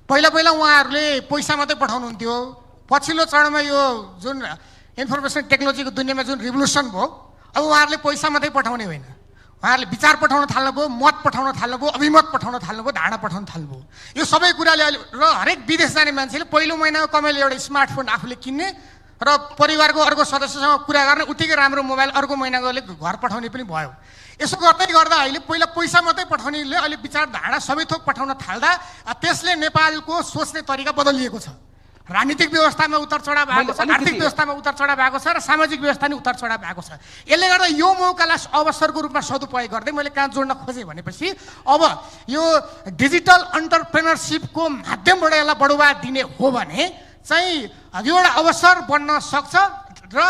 पहिला उहाँहरूले पैसा मात्रै पठाउनुहुन्थ्यो। पछिल्लो चरणमा यो जुन इन्फर्मेसन टेक्नोलोजीको दुनियाँमा जुन रिभोल्युसन भयो, अब उहाँहरूले पैसा मात्रै पठाउने होइन, उहाँहरूले विचार पठाउन थाल्नुभयो, मत पठाउन थाल्नुभयो, अभिमत पठाउन थाल्नुभयो, धारणा पठाउन थाल्नुभयो। यो सबै कुराले अहिले र हरेक विदेश जाने मान्छेले पहिलो महिनाको कमाइले एउटा स्मार्टफोन आफूले किन्ने र परिवारको अर्को सदस्यसँग कुरा गर्ने, उत्तिकै राम्रो मोबाइल अर्को महिनाकोले घर पठाउने पनि भयो। यसो गर्दै गर्दा अहिले पहिला पैसा मात्रै पठाउनेले अहिले विचार धारणा सबै थोक पठाउन थाल्दा त्यसले नेपालको सोच्ने तरिका बदलिएको छ। राजनीतिक व्यवस्थामा उतार चढाव भएको छ, आर्थिक व्यवस्थामा उतार चढाव भएको छ र सामाजिक व्यवस्था नि उतार चढाव भएको छ। यसले गर्दा यो मौकालाई अवसरको रूपमा सदुपयोग गर्दै मैले कहाँ जोड्न खोजेँ भनेपछि अब यो डिजिटल एन्टरप्रेनरसिपको माध्यमबाट यसलाई बढावा दिने हो भने चाहिँ यो एउटा अवसर बन्न सक्छ। र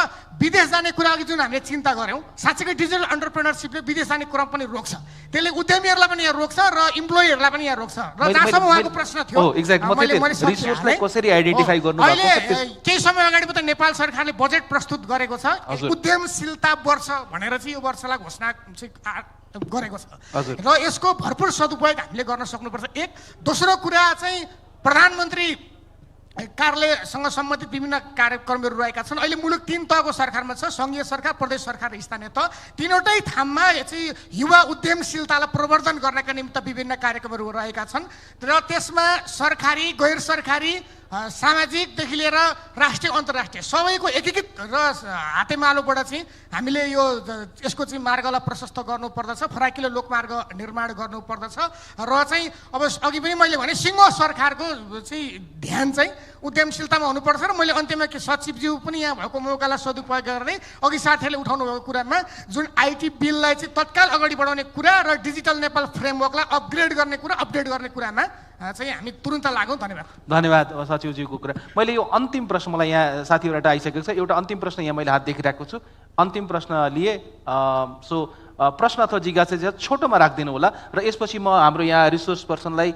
विदेश जाने कुरा अघि जुन हामीले चिन्ता गऱ्यौँ साँच्चैकै डिजिटल एन्टरप्रेन्योरसिपले विदेश जाने कुरा पनि रोक्छ त्यसले उद्यमीहरूलाई पनि यहाँ रोक्छ र इम्प्लोइहरूलाई पनि यहाँ रोक्छ र जहाँसम्म उहाँको प्रश्न थियो रिसोर्सलाई कसरी आइडेन्टिफाई गर्नु अहिले केही समय अगाडि मात्रै नेपाल सरकारले बजेट प्रस्तुत गरेको छ उद्यमशीलता वर्ष भनेर चाहिँ यो वर्षलाई घोषणा गरेको छ र यसको भरपुर सदुपयोग हामीले गर्न सक्नुपर्छ एक दोस्रो कुरा चाहिँ प्रधानमन्त्री कार्यालयसँग सम्बन्धित विभिन्न कार्यक्रमहरू रहेका छन् अहिले मुलुक 3 तहको सरकारमा छ सङ्घीय सरकार प्रदेश सरकार र स्थानीय तह तीनवटै ठाउँमा चाहिँ युवा उद्यमशीलतालाई प्रवर्धन गर्नका निमित्त विभिन्न कार्यक्रमहरू रहेका छन् र त्यसमा सरकारी गैर सरकारी सामाजिकदेखि लिएर राष्ट्रिय अन्तर्राष्ट्रिय सबैको एकीकृत र हातेमालोबाट चाहिँ हामीले यो यसको चाहिँ मार्गलाई प्रशस्त गर्नुपर्दछ फराकिलो लोकमार्ग निर्माण गर्नुपर्दछ र चाहिँ अब अघि पनि मैले भने सिङ्गो सरकारको चाहिँ ध्यान चाहिँ उद्यमशीलतामा हुनुपर्छ र मैले अन्त्यमा के सचिवज्यू पनि यहाँ भएको मौकालाई सदुपयोग गर्दै अघि साथीहरूले उठाउनु भएको कुरामा जुन आइटी बिललाई चाहिँ तत्काल अगाडि बढाउने कुरा र डिजिटल नेपाल फ्रेमवर्कलाई अपग्रेड गर्ने कुरा अपडेट गर्ने कुरामा चाहिँ हामी तुरुन्त लागौँ धन्यवाद सचिवज्यूको कुरा मैले यो अन्तिम प्रश्न मलाई यहाँ साथीबाट आइसकेको छ एउटा अन्तिम प्रश्न यहाँ मैले हात देखिरहेको छु अन्तिम प्रश्न लिए सो प्रश्न अथवा जिज्ञासा छोटोमा राखिदिनु होला र यसपछि म हाम्रो यहाँ रिसोर्स पर्सनलाई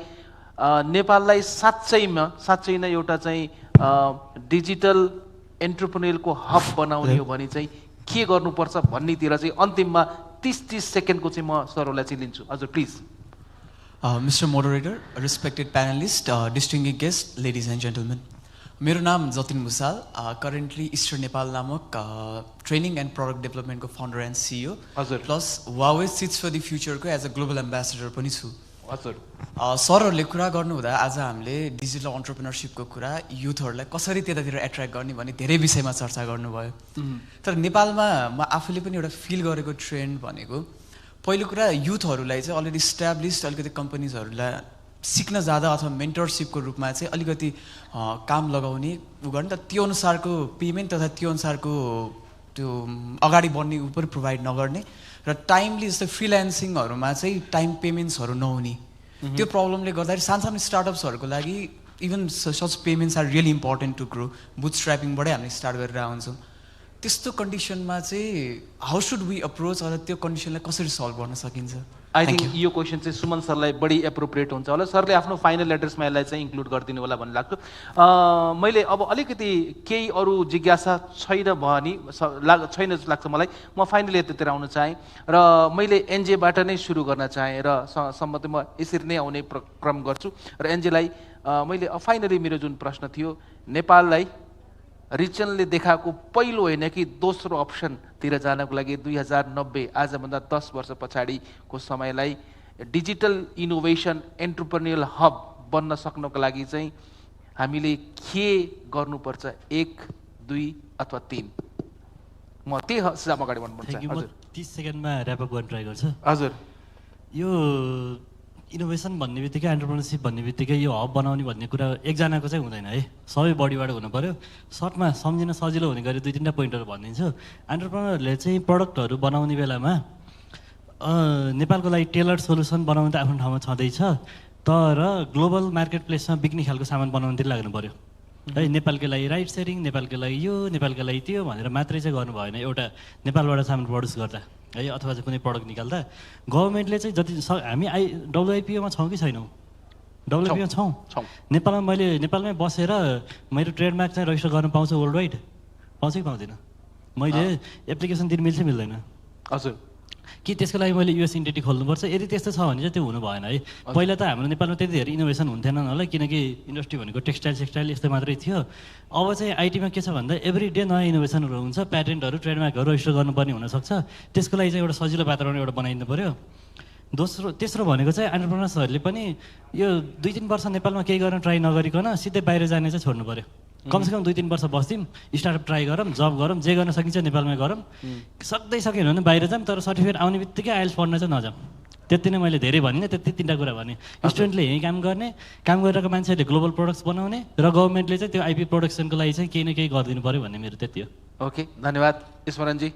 नेपाललाई साँच्चै नै एउटा चाहिँ डिजिटल एन्टरप्रेन्योरको हब बनाउने हो भने चाहिँ के गर्नुपर्छ भन्नेतिर चाहिँ अन्तिममा 30 सेकेन्डको चाहिँ म सरलाई चाहिँ लिन्छु हजुर please Mr. Moderator, respected panelists, distinguished guests, ladies and gentlemen. मेरो नाम Jatin Bhusal currently Eastern Nepal नामक training and product development को founder and CEO. Plus Huawei sits for the future को as a global ambassador पनि छु. सरहरूले कुरा गर्नु हुँदा आज हामीले डिजिटल एन्टरप्रेन्योरशिप को कुरा युथहरूलाई कसरी त्यतातिर एट्र्याक्ट गर्ने भन्ने धेरै विषयमा चर्चा गर्नुभयो. तर नेपालमा म आफूले पनि एउटा फिल गरेको ट्रेन्ड भनेको पहिलो कुरा युथहरूलाई चाहिँ अलरेडी इस्टाब्लिस्ड अलिकति कम्पनीजहरूलाई सिक्न जाँदा अथवा मेन्टरसिपको रूपमा चाहिँ अलिकति काम लगाउने उ गर्ने त त्यो अनुसारको पेमेन्ट तथा त्यो अनुसारको त्यो अगाडि बढ्ने उ पनि प्रोभाइड नगर्ने र टाइमली जस्तै फ्रिल्यान्सिङहरूमा चाहिँ टाइम पेमेन्ट्सहरू नहुने त्यो प्रब्लमले गर्दाखेरि सानसानो स्टार्टअप्सहरूको लागि even such payments are really important to grow बुटस्ट्र्यापिङबाटै हामीले स्टार्ट गरेर आउँछौँ त्यस्तो कन्डिसनमा चाहिँ हाउ सुड वी अप्रोच अथवा त्यो कन्डिसनलाई कसरी सल्भ गर्न सकिन्छ आई थिङ्क यो क्वेसन चाहिँ सुमन सरलाई बढी एप्रोप्रिएट हुन्छ होला सरले आफ्नो फाइनल एड्रेसमा यसलाई चाहिँ इन्क्लुड गरिदिनु होला भन्ने लाग्छ मैले अब अलिकति केही अरू जिज्ञासा छैन भने छैन जस्तो लाग्छ मलाई म फाइनली यतातिर आउन चाहेँ र मैले एनजेबाट नै सुरु गर्न चाहेँ र सम्बन्धी म यसरी नै आउने क्रम गर्छु र एनजेलाई मैले फाइनली मेरो जुन प्रश्न थियो नेपाललाई रिजनले देखाएको पहिलो होइन कि दोस्रो अप्सनतिर जानको लागि 2090 आजभन्दा 10 वर्ष पछाडिको समयलाई डिजिटल इनोभेसन एन्टरप्रेन्योरल हब बन्न सक्नको लागि चाहिँ हामीले के गर्नुपर्छ 1 2 अथवा 3 म त्यही हिसाबमा अगाडि बढ्नुपर्छ हजुर 30 सेकेन्डमा र्याप अप गर्न ट्राई गर्छु हजुर यो इनोभेसन भन्ने बित्तिकै एन्टरप्रेन्योरसिप भन्ने बित्तिकै यो हब बनाउने भन्ने कुरा एकजनाको चाहिँ हुँदैन है सबै बडीबाट हुनु पर्यो सर्टमा सम्झिन सजिलो हुने गरी 2-3टा पोइन्टहरू भनिदिन्छु एन्टरप्रेन्योरहरूले चाहिँ प्रडक्टहरू बनाउने बेलामा नेपालको लागि टेलर्ड सोल्युसन बनाउनु त आफ्नो ठाउँमा छँदैछ तर ग्लोबल मार्केट प्लेसमा बिक्ने खालको सामान बनाउनुतिर लाग्नु पर्यो है नेपालको लागि राइट सेयरिङ नेपालको लागि यो नेपालको लागि त्यो भनेर मात्रै चाहिँ गर्नु भएन एउटा नेपालबाट सामान प्रड्युस गर्दा है अथवा चाहिँ कुनै प्रडक्ट निकाल्दा गभर्मेन्टले चाहिँ जति हामी डब्लुआइपिओमा छौँ कि छैनौँ डब्लुआइपिओमा छौँ नेपालमै बसेर मेरो ट्रेडमार्क चाहिँ रजिस्टर गर्न पाउँछु वर्ल्ड वाइड पाउँछु कि पाउँदिनँ मैले एप्लिकेसन दिन मिल्छ मिल्दैन हजुर कि त्यसको लागि मैले युएस इन्टिटी खोल्नुपर्छ यदि त्यस्तो छ भने चाहिँ त्यो हुनु भएन है पहिला त हाम्रो नेपालमा त्यति धेरै इनोभेसन हुन्थेन होला किनकि इन्डस्ट्री भनेको टेक्सटाइल यस्तो मात्रै थियो अब चाहिँ आइटीमा के छ भन्दा एभ्री डे नयाँ इनोभेसनहरू हुन्छ प्याटेन्टहरू ट्रेडमार्कहरू रजिस्टर गर्नुपर्ने हुनसक्छ त्यसको लागि चाहिँ एउटा सजिलो वातावरण एउटा बनाइदिनु पऱ्यो तेस्रो भनेको चाहिँ एन्टरप्रेन्योर्सहरूले पनि यो 2-3 वर्ष नेपालमा केही गर्न ट्राई नगरिकन सिधै बाहिर जाने चाहिँ छोड्नु पऱ्यो कमसेकम 2-3 वर्ष बस्दिउँ स्टार्टअप ट्राई गरौँ जब गरौँ जे गर्न सकिन्छ नेपालमै गरौँ सकेन भने बाहिर जाऊँ तर सर्टिफिकेट आउने बित्तिकै आइएल्स पढ्न चाहिँ नजाऊँ त्यति नै मैले धेरै भनिनँ त्यति 3टा कुरा भने स्टुडेन्टले यहीँ काम गर्ने काम गरिरहेको मान्छेहरूले ग्लोबल प्रोडक्ट्स बनाउने र गभर्मेन्टले चाहिँ त्यो आइपी प्रोडक्सनको लागि चाहिँ केही न केही गरिदिनु पऱ्यो भन्ने मेरो त्यति हो ओके धन्यवाद स्मरणजी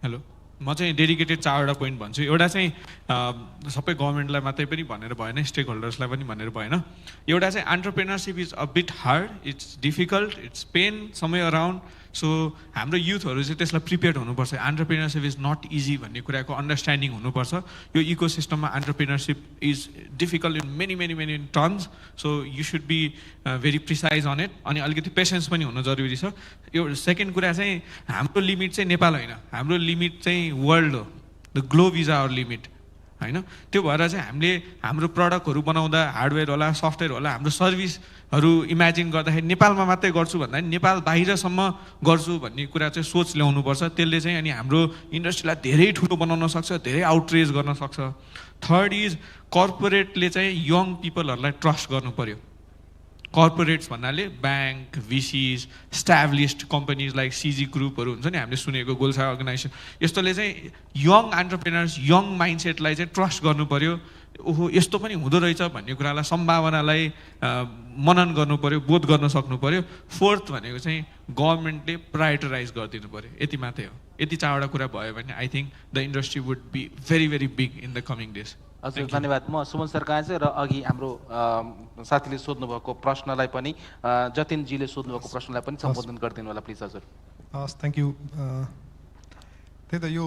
हेलो म चाहिँ डेडिकेटेड 4वटा पोइन्ट भन्छु। एउटा चाहिँ सबै गभर्मेन्टलाई मात्रै पनि भनेर भएन, स्टेक होल्डर्सलाई पनि भनेर भएन। एउटा चाहिँ entrepreneurship is a bit hard, it's difficult, it's pain समय अराउन्ड। सो हाम्रो युथहरू चाहिँ त्यसलाई प्रिपेयर्ड हुनुपर्छ। एन्टरप्रेनरसिप इज नट इजी भन्ने कुराको अन्डरस्ट्यान्डिङ हुनुपर्छ। यो इकोसिस्टममा entrepreneurship is difficult in many terms, so you should be very precise on it. अनि अलिकति पेसेन्स पनि हुनु जरुरी छ। यो सेकेन्ड कुरा चाहिँ हाम्रो लिमिट चाहिँ नेपाल होइन, हाम्रो लिमिट चाहिँ वर्ल्ड हो। The globe is our limit होइन। त्यो भएर चाहिँ हामीले हाम्रो प्रडक्टहरू बनाउँदा हार्डवेयर होला, सफ्टवेयर होला, हाम्रो सर्भिसहरू इमेजिन गर्दाखेरि नेपालमा मात्रै गर्छु भन्दा नेपाल बाहिरसम्म गर्छु भन्ने कुरा चाहिँ सोच ल्याउनुपर्छ। त्यसले चाहिँ अनि हाम्रो इन्डस्ट्रीलाई धेरै ठुलो बनाउन सक्छ, धेरै आउटरेज गर्न सक्छ। थर्ड इज कर्पोरेटले चाहिँ यङ पिपलहरूलाई ट्रस्ट गर्नु पर्यो। कर्पोरेट्स भन्नाले bank, VCs, established companies like CG ग्रुपहरू हुन्छ नि, हामीले सुनेको गोल्सा अर्गनाइजेसन, यस्तोले चाहिँ यङ एन्टरप्रेनर्स, यङ माइन्डसेटलाई चाहिँ ट्रस्ट गर्नु पर्यो। ओहो यस्तो पनि हुँदो रहेछ भन्ने कुरालाई, सम्भावनालाई मनन गर्नु पर्यो, बोध गर्न सक्नु पर्यो। फोर्थ भनेको चाहिँ गभर्मेन्टले प्रायोरिटाइज गरिदिनु पर्यो। यति मात्रै हो। यति 4वटा कुरा भयो भने I think the industry would be very big in the coming days. हजुर धन्यवाद। म सुमन सर कहाँ चाहिँ र अघि हाम्रो साथीले सोध्नुभएको प्रश्नलाई पनि जतिनजीले सोध्नुभएको प्रश्नलाई पनि सम्बोधन गरिदिनु होला प्लिज। हजुर हस्, थ्याङ्क यू। त्यही त यो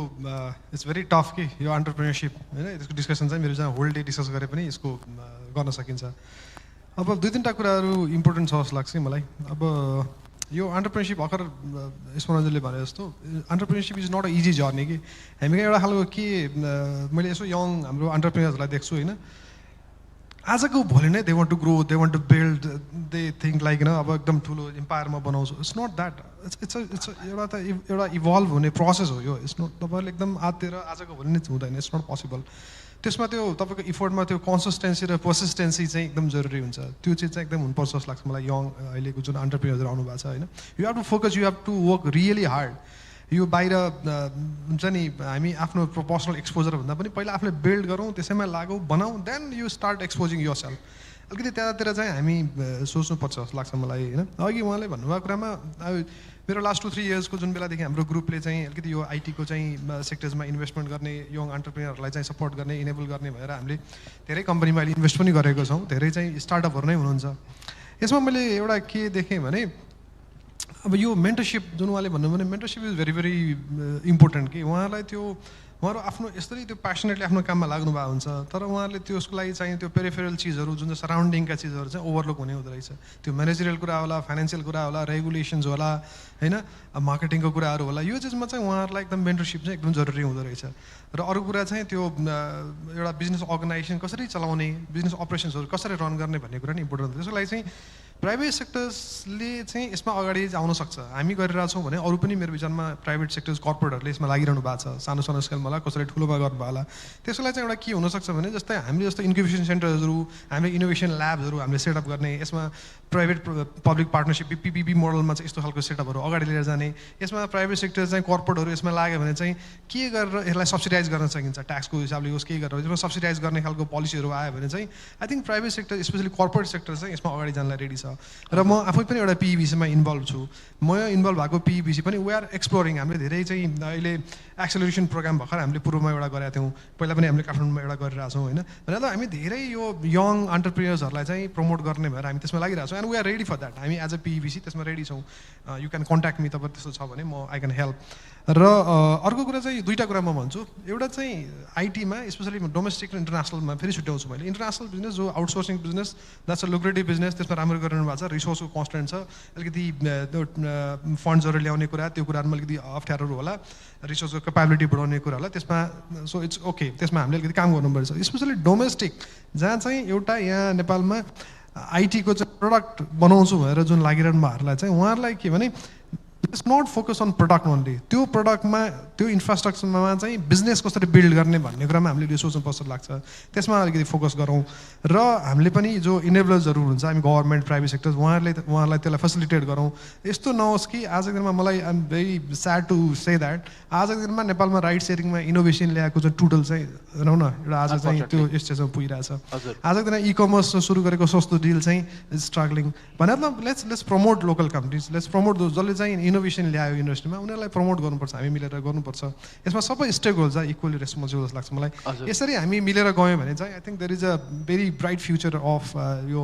इट्स भेरी टफ कि यो एन्टरप्रेन्योरसिप होइन, यसको डिस्कसन चाहिँ मेरो चाहिँ होल डे डिस्कस गरे पनि यसको गर्न सकिन्छ। अब 2-3टा कुराहरू इम्पोर्टेन्ट छ जस्तो लाग्छ मलाई। अब यो एन्टरप्रेन्योरसिप भर्खर स्मरणजीले भने जस्तो entrepreneurship is not a easy journey कि हामी एउटा खालको के मैले यसो यङ हाम्रो एन्टरप्रेन्योर्सहरूलाई देख्छु होइन, आजको भोलि नै they want to grow, they want to build, they think like होइन अब एकदम ठुलो इम्पायरमा बनाउँछु। It's not that. इट्स एउटा इभल्भ हुने प्रोसेस हो यो। इट्स नट तपाईँहरूले एकदम आजतिर आजको भोलि नै हुँदैन, इट्स नट पोसिबल। त्यसमा त्यो तपाईँको इफोर्टमा त्यो कन्सिस्टेन्सी र पर्सिस्टेन्सी चाहिँ एकदम जरुरी हुन्छ। त्यो चिज चाहिँ एकदम हुनुपर्छ जस्तो लाग्छ मलाई यङ अहिलेको जुन एन्टरप्रेन्योरहरू आउनु भएको छ होइन। You have to focus, you have to work really hard. यो बाहिर हुन्छ नि हामी आफ्नो पर्सनल एक्सपोजर भन्दा पनि पहिला आफूले बिल्ड गरौँ, त्यसैमा लागौँ, बनाऊ, then you start exposing yourself. अलिकति त्यतातिर चाहिँ हामी सोच्नुपर्छ जस्तो लाग्छ मलाई होइन। अघि उहाँले भन्नुभएको कुरामा मेरो लास्ट 2-3 इयर्सको जुन बेलादेखि हाम्रो ग्रुपले चाहिँ अलिकति यो आइटीको चाहिँ सेक्टर्समा इन्भेस्टमेन्ट गर्ने, यङ एन्टरप्रेन्योरहरूलाई चाहिँ सपोर्ट गर्ने, इनेबल गर्ने भएर हामीले धेरै कम्पनीमा अहिले इन्भेस्ट पनि गरेको छौँ। धेरै चाहिँ स्टार्टअपहरू नै हुनुहुन्छ। यसमा मैले एउटा के देखेँ भने अब यो मेन्टरसिप जुन उहाँले भन्नुभयो भने मेन्टरसिप इज भेरी इम्पोर्टेन्ट कि उहाँहरूलाई त्यो उहाँहरू आफ्नो यसरी त्यो प्यासनेटली आफ्नो काममा लाग्नु भएको हुन्छ, तर उहाँहरूले त्यसको लागि चाहिँ त्यो पेरिफेरल चिजहरू जुन चाहिँ सराउन्डिङका चिजहरू चाहिँ ओभरलुक हुने हुँदो रहेछ। त्यो म्यानेजरियल कुरा होला, फाइनेन्सियल कुरा होला, रेगुलेसन्स होला होइन, मार्केटिङको कुराहरू होला, यो चिजमा चाहिँ उहाँहरूलाई एकदम मेन्टरसिप चाहिँ एकदम जरुरी हुँदो रहेछ। र अरू कुरा चाहिँ त्यो एउटा बिजनेस अर्गनाइजेसन कसरी चलाउने, बिजनेस अपरेसन्सहरू कसरी रन गर्ने भन्ने कुरा नि इम्पोर्टेन्ट हुन्छ। त्यसको लागि चाहिँ प्राइभेट सेक्टर्सले चाहिँ यसमा अगाडि आउन सक्छ। हामी गरिरहेछौँ भने अरू पनि मेरो विचारमा प्राइभेट सेक्टर्स कर्पोरेटहरूले यसमा लागिरहनु भएको छ, सानो स्केलमा होला, कसैले ठुलोमा गर्नुभयो होला। त्यसको लागि चाहिँ एउटा के हुनसक्छ भने जस्तै हामीले जस्तो इन्क्युबेसन सेन्टर्सहरू, हामीले इनोभेसन ल्याब्सहरू हामीले सेटअप गर्ने, यसमा प्राइभेट पब्लिक पार्टनरसिप पिपिपी मोडलमा चाहिँ यस्तो खालको सेटअपहरू अगाडि लिएर जाने। यसमा प्राइभेट सेक्टर चाहिँ कर्पोरेटहरू यसमा लाग्यो भने चाहिँ के गरेर यसलाई सब्सिडाइज गर्न सकिन्छ, ट्याक्सको हिसाबले होस् के गरेर यसमा सब्सिडाइज गर्ने खालको पोलिसीहरू आयो भने चाहिँ I think private sector specially corporate sector चाहिँ यसमा अगाडि जानलाई रेडी छ। र म आफै पनि एउटा पिइबिसीमा इन्भल्भ छु। म इन्भल्भ भएको पिइबिसी पनि वी आर एक्सप्लोरिङ। हामीले धेरै चाहिँ अहिले एक्सेलरेसन प्रोग्राम भर्खर हामीले पूर्वमा एउटा गरेका थियौँ, पहिला पनि हामीले काठमाडौँमा एउटा गरिरहेछौँ होइन। भनेर त हामी धेरै यो यङ एन्टरप्रेन्योर्सहरूलाई चाहिँ प्रमोट गर्ने भएर हामी त्यसमा लागिरहेको छौँ and we are ready for that. हामी एज अ पिइबिसी त्यसमा रेडी छौँ। यु क्यान कन्ट्याक्ट मी, तपाईँ त्यस्तो छ भने म आई क्यान हेल्प। र अर्को कुरा चाहिँ 2टा कुरा म भन्छु। एउटा चाहिँ आइटीमा स्पेसली डोमेस्टिक र इन्टरनेसनलमा फेरि छुट्याउँछु मैले। इन्टरनेसनल बिजनेस जो outsourcing business that's a lucrative business, त्यसमा राम्रो गरिरहनु भएको छ, रिसोर्सको कन्स्टेन्ट छ, अलिकति त्यो फन्ड्सहरू ल्याउने कुरा त्यो कुराहरूमा अलिकति अप्ठ्यारोहरू होला, रिसोर्सको क्यापेबिलिटी बढाउने कुरा होला, त्यसमा सो इट्स ओके, त्यसमा हामीले अलिकति काम गर्नुपर्छ। स्पेसली डोमेस्टिक जहाँ चाहिँ एउटा यहाँ नेपालमा आइटीको चाहिँ प्रडक्ट बनाउँछु भनेर जुन लागिरहनु भएकोहरूलाई चाहिँ उहाँहरूलाई के भने it's not focus on product only, त्यो प्रडक्टमा त्यो इन्फ्रास्ट्रक्चरमा चाहिँ बिजनेस कसरी बिल्ड गर्ने भन्ने कुरामा हामीले सोच्नुपर्छ लाग्छ। त्यसमा अलिकति फोकस गरौँ। र हामीले पनि जो इनेबलर्सहरू हुन्छ हामी गभर्मेन्ट प्राइभेट सेक्टर्स उहाँहरूलाई त्यसलाई फेसिलिटेट गरौँ। यस्तो नहोस् कि आजको दिनमा मलाई I am very sad to say that आजको दिनमा नेपालमा राइट सेयरिङमा इनोभेसन ल्याएको चाहिँ टुटल चाहिँ भनौँ न एउटा आज चाहिँ त्यो स्टेजमा पुगिरहेछ। आजको दिनमा इकमर्स सुरु गरेको सस्तो डिल चाहिँ स्ट्रगलिङ भनेर let's promote local companies, let's promote जसले चाहिँ इनोभेसन इनोभेसन ल्यायो इन्डस्ट्रीमा उनीहरूलाई प्रमोट गर्नुपर्छ, हामी मिलेर गर्नुपर्छ। यसमा सबै स्टेक होल्डर इक्वली रेस्पोन्सिबल जस्तो लाग्छ मलाई। यसरी हामी मिलेर गयौँ भने चाहिँ I think there is a very bright future of यो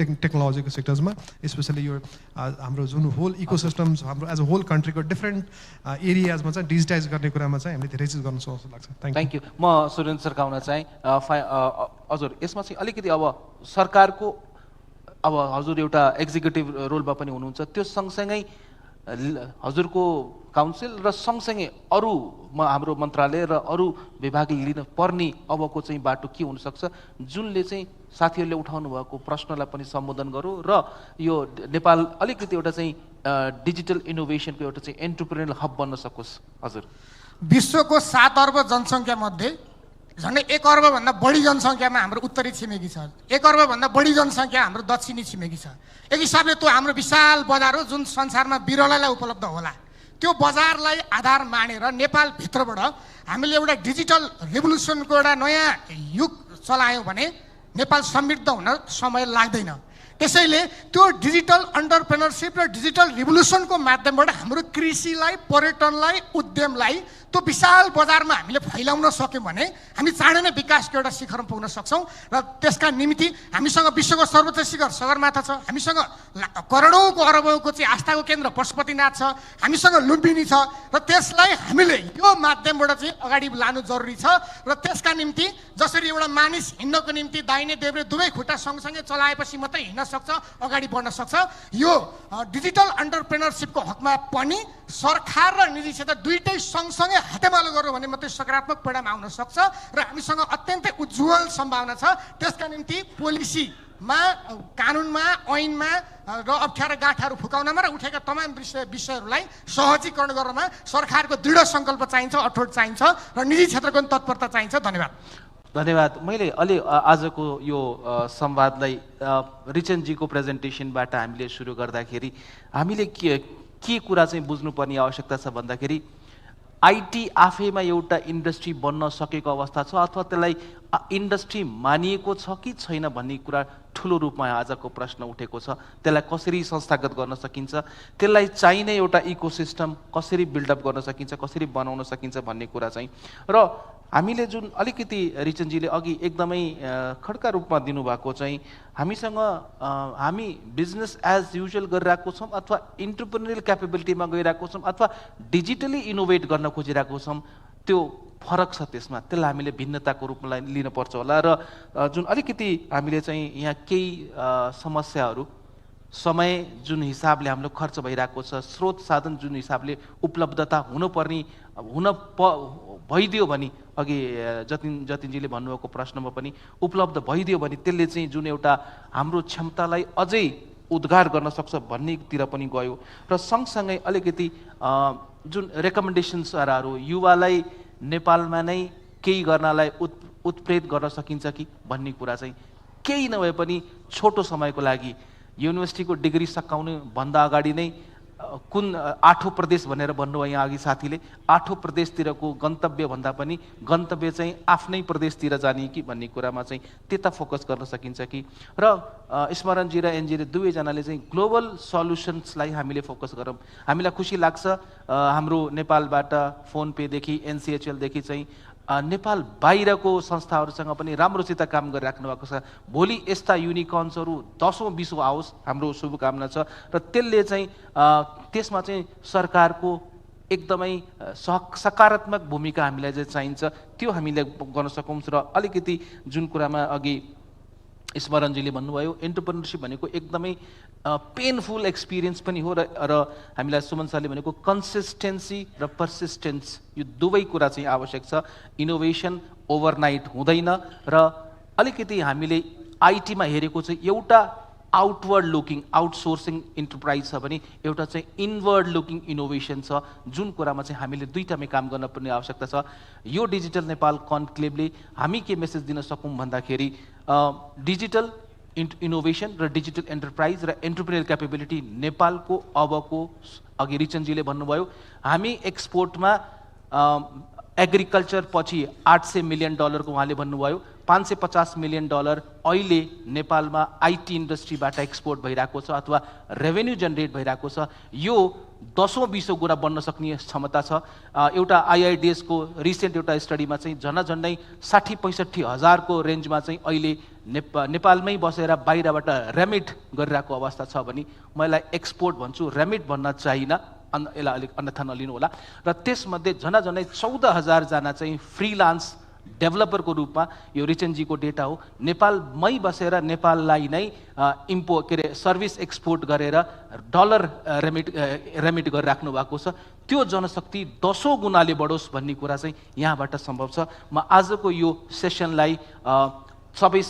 टेक्नोलोजीको सेक्टर्समा, स्पेसली यो हाम्रो जुन होल इकोसिस्टम्स हाम्रो एज अ होल कन्ट्रीको डिफ्रेन्ट एरियाजमा चाहिँ डिजिटाइज गर्ने कुरामा चाहिँ हामीले धेरै चिज गर्न सक्छौँ जस्तो लाग्छ। Thank you. म सुरेन्द्र सरका हुन चाहिँ हजुर यसमा चाहिँ अलिकति अब सरकारको अब हजुर एउटा एक्जिक्युटिभ रोलमा पनि हुनुहुन्छ, त्यो सँगसँगै हजुरको काउन्सिल र सँगसँगै अरू हाम्रो मन्त्रालय र अरू विभागले लिन पर्ने अबको चाहिँ बाटो के हुनसक्छ जुनले चाहिँ साथीहरूले उठाउनु भएको प्रश्नलाई पनि सम्बोधन गरौँ र यो नेपाल अलिकति एउटा चाहिँ डिजिटल इनोभेसनको एउटा चाहिँ एन्टरप्रेन्योरल हब बन्न सकोस्। हजुर विश्वको 7 अर्ब जनसङ्ख्या मध्ये झन्डै 1 अर्बभन्दा बढी जनसङ्ख्यामा हाम्रो उत्तरी छिमेकी छ, 1 अर्बभन्दा बढी जनसङ्ख्या हाम्रो दक्षिणी छिमेकी छ। एक हिसाबले त्यो हाम्रो विशाल बजार हो जुन संसारमा बिरलैलाई उपलब्ध होला। त्यो बजारलाई आधार मानेर नेपालभित्रबाट हामीले एउटा डिजिटल रेभोल्युसनको एउटा नयाँ युग चलायौँ भने नेपाल समृद्ध हुन समय लाग्दैन। त्यसैले त्यो डिजिटल एन्टरप्रेन्योरशिप र डिजिटल रिभोल्युसनको माध्यमबाट हाम्रो कृषिलाई, पर्यटनलाई, उद्यमलाई त्यो विशाल बजारमा हामीले फैलाउन सक्यौँ भने हामी चाँडै नै विकासको एउटा शिखरमा पुग्न सक्छौँ। र त्यसका निमित्त हामीसँग विश्वको सर्वोच्च शिखर सगरमाथा छ, हामीसँग करोडौँको अरबौँको चाहिँ आस्थाको केन्द्र पशुपतिनाथ छ, हामीसँग लुम्बिनी छ र त्यसलाई हामीले यो माध्यमबाट चाहिँ अगाडि लानु जरुरी छ। र त्यसका निम्ति जसरी एउटा मानिस हिँड्नको निम्ति दाहिने देब्रे दुवै खुट्टा सँगसँगै चलाएपछि मात्रै हिँड्न सक्छ, अगाडि बढ्न सक्छ। यो डिजिटल एन्टरप्रेन्योरशिपको हकमा पनि सरकार र निजी क्षेत्र दुईटै सँगसँगै हातेमालो गर्यो भने मात्रै सकारात्मक परिणाम आउन सक्छ र हामीसँग अत्यन्तै उज्जवल सम्भावना छ। त्यसका निम्ति पोलिसीमा, कानुनमा, ऐनमा र अप्ठ्यारा गाँठाहरू फुकाउनमा र उठेका तमाम विषयहरूलाई सहजीकरण गर्नमा सरकारको दृढ सङ्कल्प चाहिन्छ, अठोट चाहिन्छ र निजी क्षेत्रको पनि तत्परता चाहिन्छ। धन्यवाद। धन्यवाद। मैले अलि आजको यो संवादलाई रिचनजीको प्रेजेन्टेसनबाट हामीले सुरु गर्दाखेरि हामीले के कुरा चाहिँ बुझ्नुपर्ने आवश्यकता छ भन्दाखेरि आइटी आफैमा एउटा इन्डस्ट्री बन्न सकेको अवस्था छ अथवा त्यसलाई इन्डस्ट्री मानिएको छ कि छैन भन्ने कुरा ठुलो रूपमा आजको प्रश्न उठेको छ। त्यसलाई कसरी संस्थागत गर्न सकिन्छ, त्यसलाई चाहिने एउटा इकोसिस्टम कसरी बिल्डअप गर्न सकिन्छ, कसरी बनाउन सकिन्छ भन्ने कुरा चाहिँ र हामीले जुन अलिकति रिचनजीले अघि एकदमै खड्का रूपमा दिनुभएको चाहिँ हामीसँग हामी बिजनेस एज युजुअल गरिरहेको छौँ अथवा एन्टरप्रेन्योरियल क्यापेबिलिटीमा गइरहेको छौँ अथवा डिजिटली इनोभेट गर्न खोजिरहेको छौँ, त्यो फरक छ। त्यसमा त्यसलाई हामीले भिन्नताको रूपमा लिनुपर्छ होला। र जुन अलिकति हामीले चाहिँ यहाँ केही समस्याहरू, समय जुन हिसाबले हाम्रो खर्च भइरहेको छ, स्रोत साधन जुन हिसाबले उपलब्धता भइदियो भने अघि जतिनजीले भन्नुभएको प्रश्नमा पनि उपलब्ध भइदियो भने त्यसले चाहिँ जुन एउटा हाम्रो क्षमतालाई अझै उद्घार गर्न सक्छ भन्नेतिर पनि गयो। र सँगसँगै अलिकति जुन रेकमेन्डेसन्सहरू युवालाई नेपालमा नै केही गर्नलाई उत्प्रेरित गर्न सकिन्छ कि भन्ने कुरा चाहिँ केही नभए पनि छोटो समयको लागि युनिभर्सिटीको डिग्री सकाउनु भन्दा अगाडि नै कुन 8औं प्रदेश भनेर भन्नुभयो यहाँ अघि साथीले, 8औं प्रदेशतिरको गन्तव्य भन्दा पनि गन्तव्य चाहिँ आफ्नै प्रदेशतिर जाने कि भन्ने कुरामा चाहिँ त्यता फोकस गर्न सकिन्छ कि। र स्मरणजी र एनजीले दुवैजनाले चाहिँ ग्लोबल सल्युसन्सलाई हामीले फोकस गरौँ। हामीलाई खुसी लाग्छ हाम्रो नेपालबाट फोन पेदेखि एनसिएचएलदेखि चाहिँ नेपाल बाहिरको संस्थाहरूसँग पनि राम्रोसित काम गरिराख्नु भएको छ। भोलि यस्ता युनिकर्न्सहरू 10औं 20औं आओस्, हाम्रो शुभकामना छ। र त्यसले चाहिँ त्यसमा चाहिँ सरकारको एकदमै सकारात्मक भूमिका हामीलाई चाहिँ चाहिन्छ, त्यो हामीले गर्न सकौँ। र अलिकति जुन कुरामा अघि स्मरणजीले भन्नुभयो एन्टरप्रेन्योरशिप भनेको एकदमै पेनफुल एक्सपिरियन्स पनि हो र हामीलाई सुमन सरले भनेको कन्सिस्टेन्सी र पर्सिस्टेन्स यो दुवै कुरा चाहिँ आवश्यक छ। इनोभेसन ओभरनाइट हुँदैन र अलिकति हामीले आइटीमा हेरेको चाहिँ एउटा आउटवर्ड लुकिङ आउटसोर्सिङ इन्टरप्राइज छ भने एउटा चाहिँ इनवर्ड लुकिङ इनोभेसन छ, जुन कुरामा चाहिँ हामीले दुईटामै काम गर्न पर्ने आवश्यकता छ। यो डिजिटल नेपाल कन्क्लेभले हामी के मेसेज दिन सकौँ भन्दाखेरि डिजिटल इनोभेसन र डिजिटल एन्टरप्राइज र एन्टरप्रेन्योरियल क्यापेबिलिटी नेपालको अबको, अघि रिचनजीले भन्नुभयो हामी एक्सपोर्टमा एग्रिकल्चर पछि $800 मिलियन को उहाँले भन्नुभयो, $550 मिलियन अहिले नेपालमा आईटी इन्डस्ट्रीबाट एक्सपोर्ट भइरहेको छ अथवा रेभेन्यू जेनेरेट भइरहेको छ। यो 10औं-20औं गुणा बन्न सक्ने क्षमता छ। एउटा आईआईडीएस को रिसेन्ट एउटा स्टडीमा चाहिँ झन्डै 60-65 हजारको रेन्जमा चाहिँ अहिले नेपालमै बसेर बाहिरबाट रेमिट गरिरहेको अवस्था छ भने मैले एक्सपोर्ट भन्छु, रेमिट भन्न चाहिन्न, यसलाई अलिक अन्यथा नलिनु होला। र त्यसमध्ये झन्डै 14,000 जना चाहिँ फ्रीलान्स डेभलपरको रूपमा, यो रिचनजीको डेटा हो, नेपालमै बसेर नेपाललाई नै सर्भिस एक्सपोर्ट गरेर डलर रेमिट गरिराख्नु भएको छ। त्यो जनशक्ति 10औं गुणाले बढोस् भन्ने कुरा चाहिँ यहाँबाट सम्भव छ। म आजको यो सेसनलाई सबै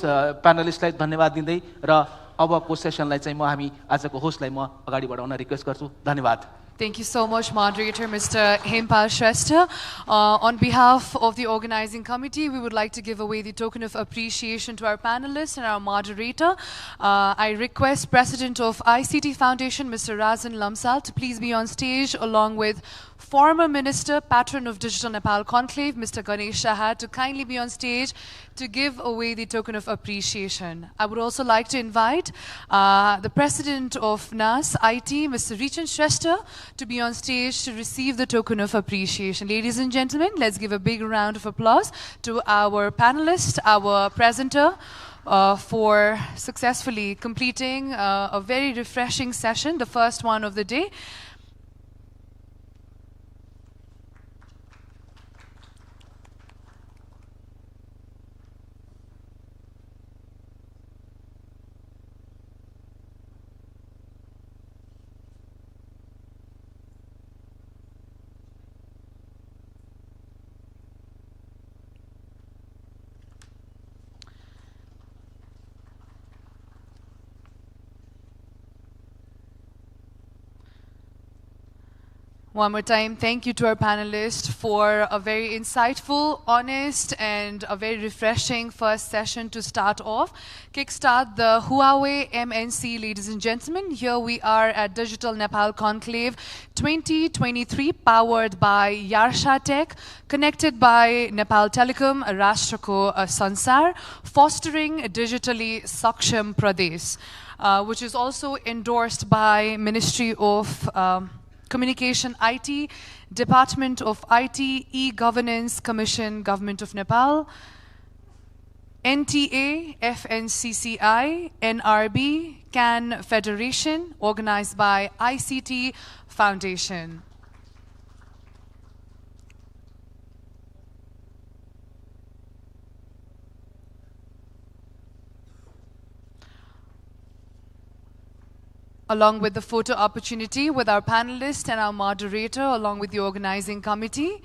प्यानलिस्टलाई धन्यवाद दिँदै र अबको सेसनलाई चाहिँ हामी आजको होस्टलाई म अगाडि बढाउन रिक्वेस्ट गर्छु। धन्यवाद। Thank you so much, Moderator Mr. Hempal Shrestha. On behalf of the organizing committee, we would like to give away the token of appreciation to our panelists and our moderator. I request President of ICT Foundation, Mr. Razan Lamsal, to please be on stage along with former Minister, Patron of Digital Nepal Conclave, Mr. Ganesh Shahad, to kindly be on stage to give away the token of appreciation. I would also like to invite the President of NAS IT, Mr. Richan Shrestha, to be on stage to receive the token of appreciation. Ladies and gentlemen, let's give a big round of applause to our panelist, our presenter, for successfully completing a very refreshing session, the first one of the day. One more time, thank you to our panelists for a very insightful, honest, and a very refreshing first session to start off. Kickstart the Huawei MNC, ladies and gentlemen. Here we are at Digital Nepal Conclave 2023, powered by Yarsha Tech, connected by Nepal Telecom, Rashtrako Sansar, fostering digitally Saksham Pradesh, which is also endorsed by Ministry of Communication IT, Department of IT, E-Governance Commission, Government of Nepal, NTA, FNCCI, NRB, CAN Federation, organized by ICT Foundation. Along with the photo opportunity with our panelists and our moderator, along with the organizing committee,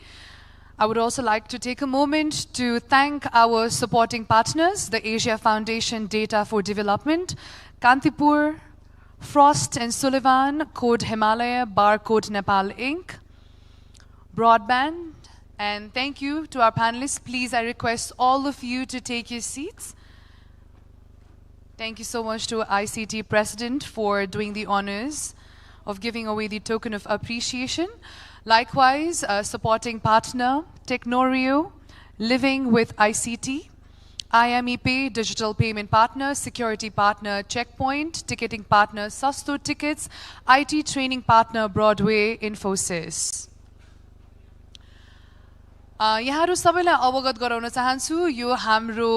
I would also like to take a moment to thank our supporting partners, the Asia Foundation Data for Development, Kantipur, Frost and Sullivan, Code Himalaya, Barcode Nepal Inc., Broadband, and thank you to our panelists. Please, I request all of you to take your seats. Thank you so much to ICT President for doing the honors of giving away the token of appreciation. Likewise, supporting partner, Technorio, Living with ICT, IMEPay, Digital Payment Partner, Security Partner, Checkpoint, Ticketing Partner, Sasto Tickets, IT Training Partner, Broadway, Infosys. यहाँहरु सबैलाई अवगत गराउन चाहन्छु यो हाम्रो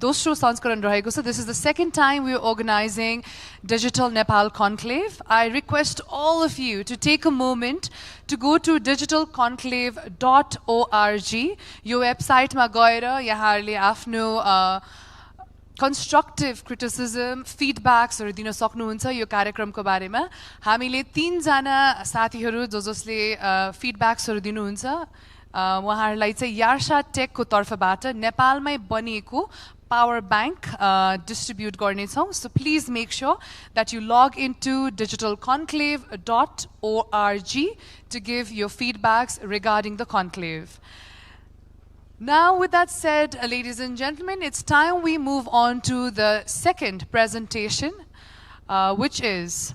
दोस्रो संस्करण रहेको छ. This is the second time we are organizing Digital Nepal Conclave. I request all of you to take a moment to go to digitalconclave.org. यो वेबसाइटमा गएर यहाँहरुले आफ्नो constructive criticism, feedbacks हरु दिन सक्नुहुन्छ यो कार्यक्रमको बारेमा. हामीले 3 जना साथीहरु जसले feedbacks हरु दिनुहुन्छ उहाँहरुलाई चाहिँ यार्शा टेकको तर्फबाट नेपालमै बनिएको power bank distribute गर्नेछौं. So please make sure that you log into digitalconclave.org to give your feedbacks regarding the conclave. Now, with that said, ladies and gentlemen, it's time we move on to the second presentation, which is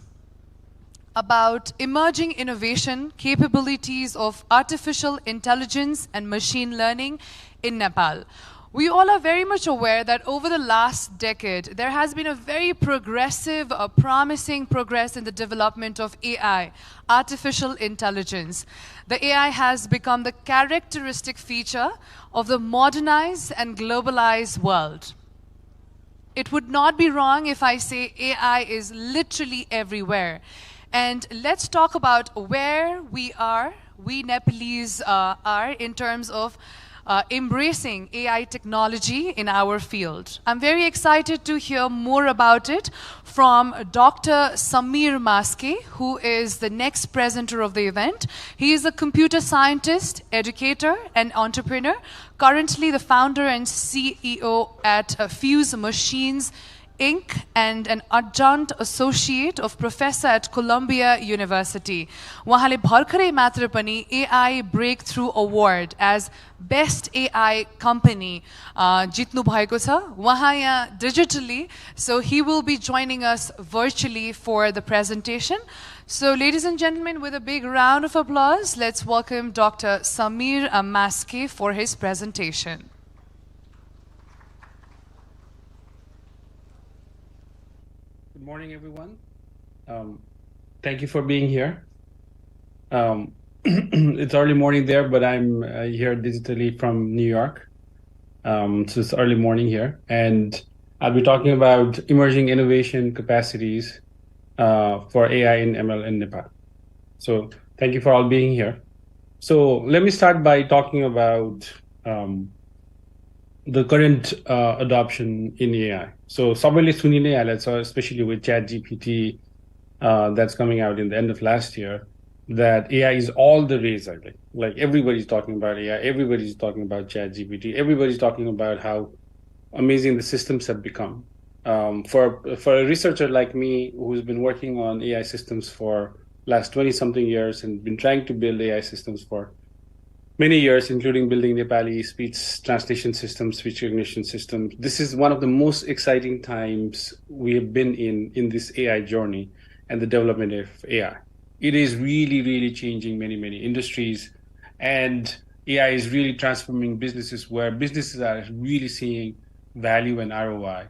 about emerging innovation capabilities of artificial intelligence and machine learning in Nepal. We all are very much aware that over the last decade, there has been a very progressive, promising progress in the development of AI, artificial intelligence. The AI has become the characteristic feature of the modernized and globalized world. It would not be wrong if I say AI is literally everywhere. And let's talk about where we Nepalese are in terms of embracing AI technology in our field. I'm very excited to hear more about it from Dr. Samir Maske, who is the next presenter of the event. He is a computer scientist, educator, and entrepreneur, currently the founder and CEO at Fuse Machines Inc. and an adjunct associate of professor at Columbia University. उहाँले भर्खरै मात्र पनि AI Breakthrough Award as Best AI Company जित्नु भएको छ. उहाँ यहाँ digitally, so he will be joining us virtually for the presentation. So ladies and gentlemen, with a big round of applause, let's welcome Dr. Samir Maske for his presentation. Good morning, everyone. Thank you for being here. It's early morning there, but I'm here digitally from New York. So it's early morning here. And I'll be talking about emerging innovation capacities for AI in ML in Nepal. So thank you for all being here. So let me start by talking about the current adoption in AI. So सबैले सुनि नै हालेको छ, especially with ChatGPT that's coming out in the end of last year, that AI is all the rage. Like everybody's talking about AI, everybody's talking about ChatGPT, everybody's talking about how amazing the systems have become. For a researcher like me who's been working on AI systems for last 20-something years and been trying to build AI systems for many years, including building Nepali speech translation systems, speech recognition systems. This is one of the most exciting times we have been in this AI journey and the development of AI. It is really, really changing many, many industries, and AI is really transforming businesses where businesses are really seeing value and ROI.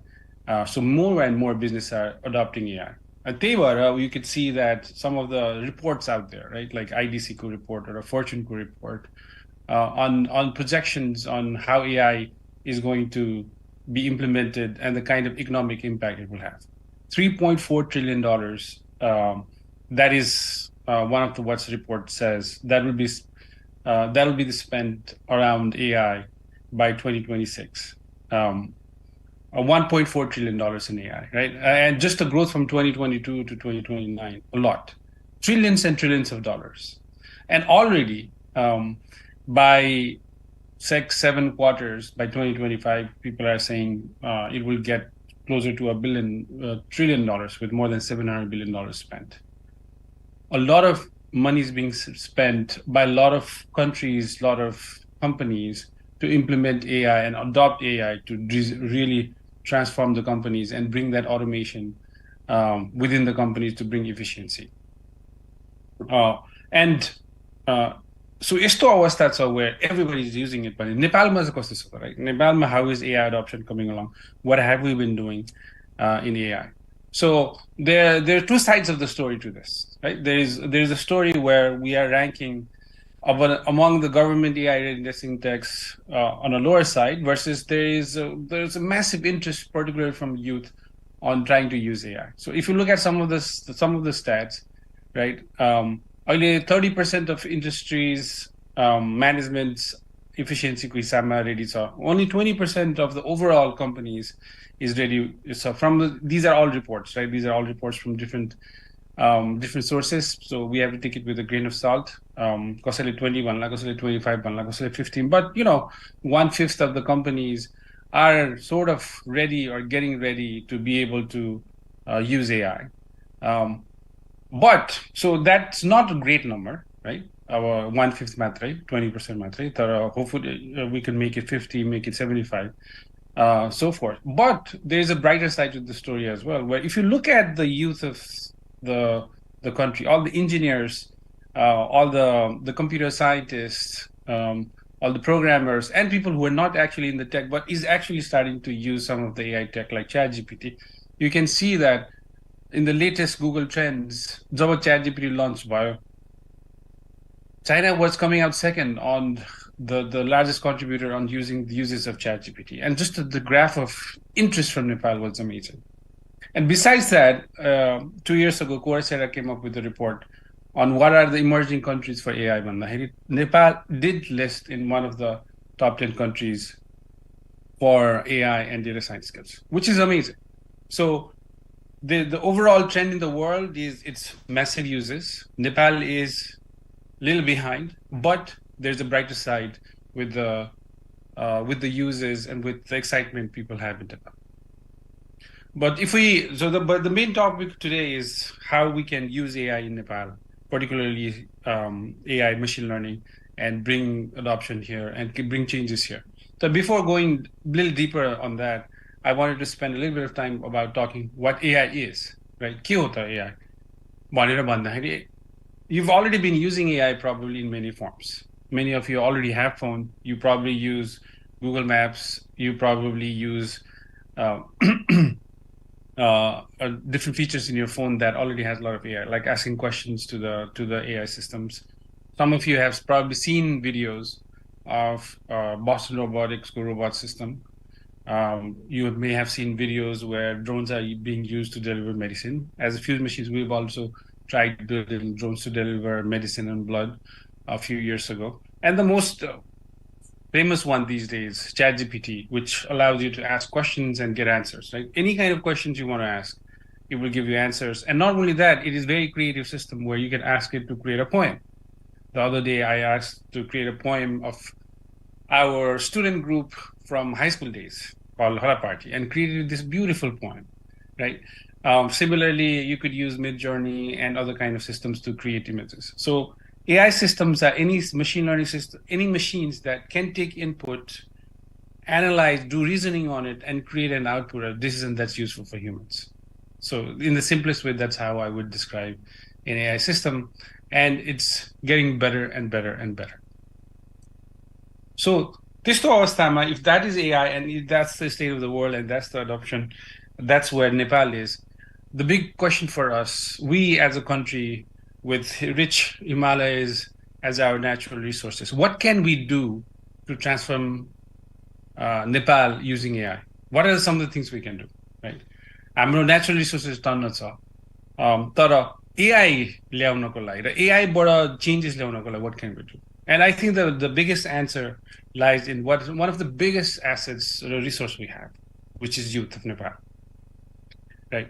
So more and more businesses are adopting AI. At Teva, you could see that some of the reports out there, right, like IDC report or a Fortune report, on projections on how AI is going to be implemented and the kind of economic impact it will have. $3.4 trillion. That is one of the what's report says that will be the spent around AI by 2026. $1.4 trillion in AI, right? And just the growth from 2022 to 2029, a lot, trillions and trillions of dollars, and already. By 6-7 quarters, by 2025, people are saying it will get closer to $1 trillion with more than $700 billion spent. A lot of money is being spent by a lot of countries, a lot of companies to implement AI and adopt AI to really transform the companies and bring that automation within the companies to bring efficiency. So यस्तो अवस्था छ where everybody is using it, but in Nepalमा चाहिँ कस्तो छ, right? Nepalमा, how is AI adoption coming along? What have we been doing in AI? So there are two sides of the story to this, right? There's a story where we are ranking among the government AI indexing techs on a lower side, versus there's a massive interest, particularly from youth, on trying to use AI. So if you look at some of the stats, right? Only 30% of industries management's efficiency ko hisabma ready cha. Only 20% of the overall companies is ready. So these are all reports, right? These are all reports from different sources. So we have to take it with a grain of salt. Kasale 21 la, kasale 25 la, kasale 15. But 1/5 of the companies are sort of ready or getting ready to be able to use AI. But so that's not a great number, right? Our 1/5 matre, 20% matre. Hopefully we can make it 50, make it 75, so forth. But there's a brighter side to the story as well, where if you look at the youth of the the country, all the engineers, all the computer scientists, all the programmers, and people who are not actually in the tech, but is actually starting to use some of the AI tech like ChatGPT. You can see that in the latest Google Trends, जब ChatGPT launched भयो, China was coming out second on the largest contributor on using the uses of ChatGPT. And just the graph of interest from Nepal was amazing. And besides that, 2 years ago, Coursera came up with a report on what are the emerging countries for AI. Nepal did list in one of the top 10 countries for AI and data science skills, which is amazing. So the overall trend in the world is it's massive uses. Nepal is a little behind, but there's a brighter side with the uses and with the excitement people have in Nepal. But the main topic today is how we can use AI in Nepal, particularly AI machine learning, and bring adoption here and bring changes here. So before going a little deeper on that, I wanted to spend a little bit of time about talking what AI is, right? के होता है AI? भनेर भन्दाखेरि, you've already been using AI probably in many forms. Many of you already have phone. You probably use Google Maps. You probably use different features in your phone that already has a lot of AI, like asking questions to the AI systems. Some of you have probably seen videos of Boston Robotics' robot system. You may have seen videos where drones are being used to deliver medicine. As a few machines, we've also tried building drones to deliver medicine and blood a few years ago. And the most famous one these days, ChatGPT, which allows you to ask questions and get answers, right? Any kind of questions you want to ask, it will give you answers. And not only that, it is a very creative system where you can ask it to create a poem. The other day, I asked to create a poem of our student group from high school days called Hara Party and created this beautiful poem, right? Similarly, you could use Midjourney and other kind of systems to create images. So AI systems are any machine learning system, any machines that can take input, analyze, do reasoning on it, and create an output, a decision that's useful for humans. So in the simplest way, that's how I would describe an AI system. And it's getting better and better and better. So त्यस्तो अवस्थामा, if that is AI and if that's the state of the world and that's the adoption, that's where Nepal is. The big question for us, we as a country with rich Himalayas as our natural resources, what can we do to transform Nepal using AI? What are some of the things we can do, right? हाम्रो natural resources टन्न छ, तर AI ल्याउनको लागि र AI बाट changes ल्याउनको लागि what can we do? And I think the biggest answer lies in one of the biggest assets or resource we have, which is youth of Nepal, right?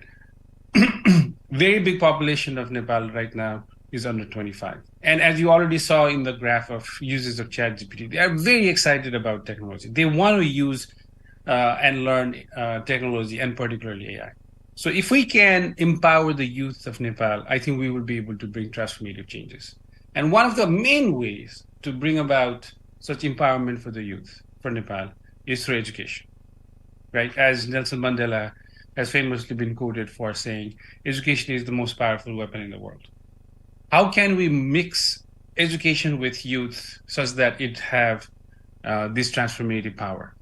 Very big population of Nepal right now is under 25. And as you already saw in the graph of users of ChatGPT, they are very excited about technology. They want to use and learn technology, and particularly AI. So if we can empower the youth of Nepal, I think we will be able to bring transformative changes. And one of the main ways to bring about such empowerment for the youth, for Nepal, is through education, right? As Nelson Mandela has famously been quoted for saying, education is the most powerful weapon in the world. How can we mix education with youth such that it have this transformative power?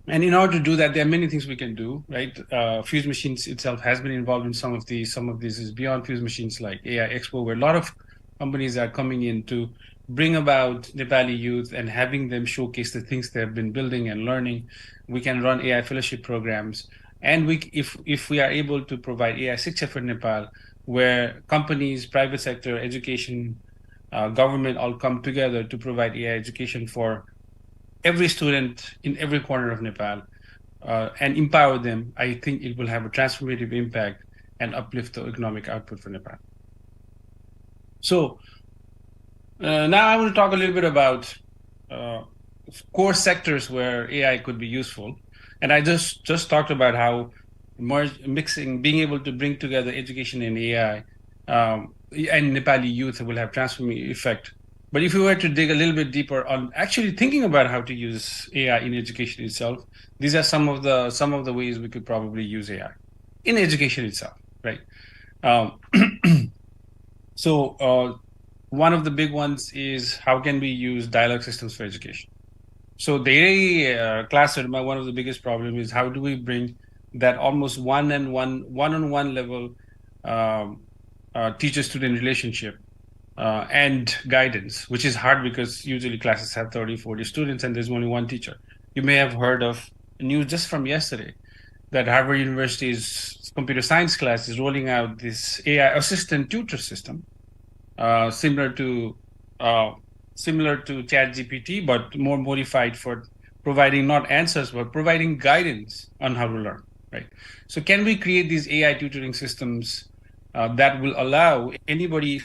And in order to do that, there are many things we can do, right? Fuse Machines itself has been involved in some of these. Some of this is beyond Fuse Machines, like AI Expo, where a lot of companies are coming in to bring about Nepali youth and having them showcase the things they have been building and learning. We can run AI fellowship programs. And if we are able to provide AI Shiksha for Nepal, where companies, private sector, education, government all come together to provide AI education for every student in every corner of Nepal and empower them, I think it will have a transformative impact and uplift the economic output for Nepal. So now I will talk a little bit about core sectors where AI could be useful. And I just talked about how being able to bring together education and AI and Nepali youth will have transformative effect. But if we were to dig a little bit deeper on actually thinking about how to use AI in education itself, these are some of the ways we could probably use AI in education itself, right? So one of the big ones is how can we use dialogue systems for education? So the class, one of the biggest problem is how do we bring that almost one-on-one level teacher-student relationship and guidance, which is hard because usually classes have 30, 40 students and there's only one teacher. You may have heard of news just from yesterday that Harvard University's computer science class is rolling out this AI assistant tutor system, similar to ChatGPT, but more modified for providing not answers, but providing guidance on how to learn, right? So can we create these AI tutoring systems that will allow anybody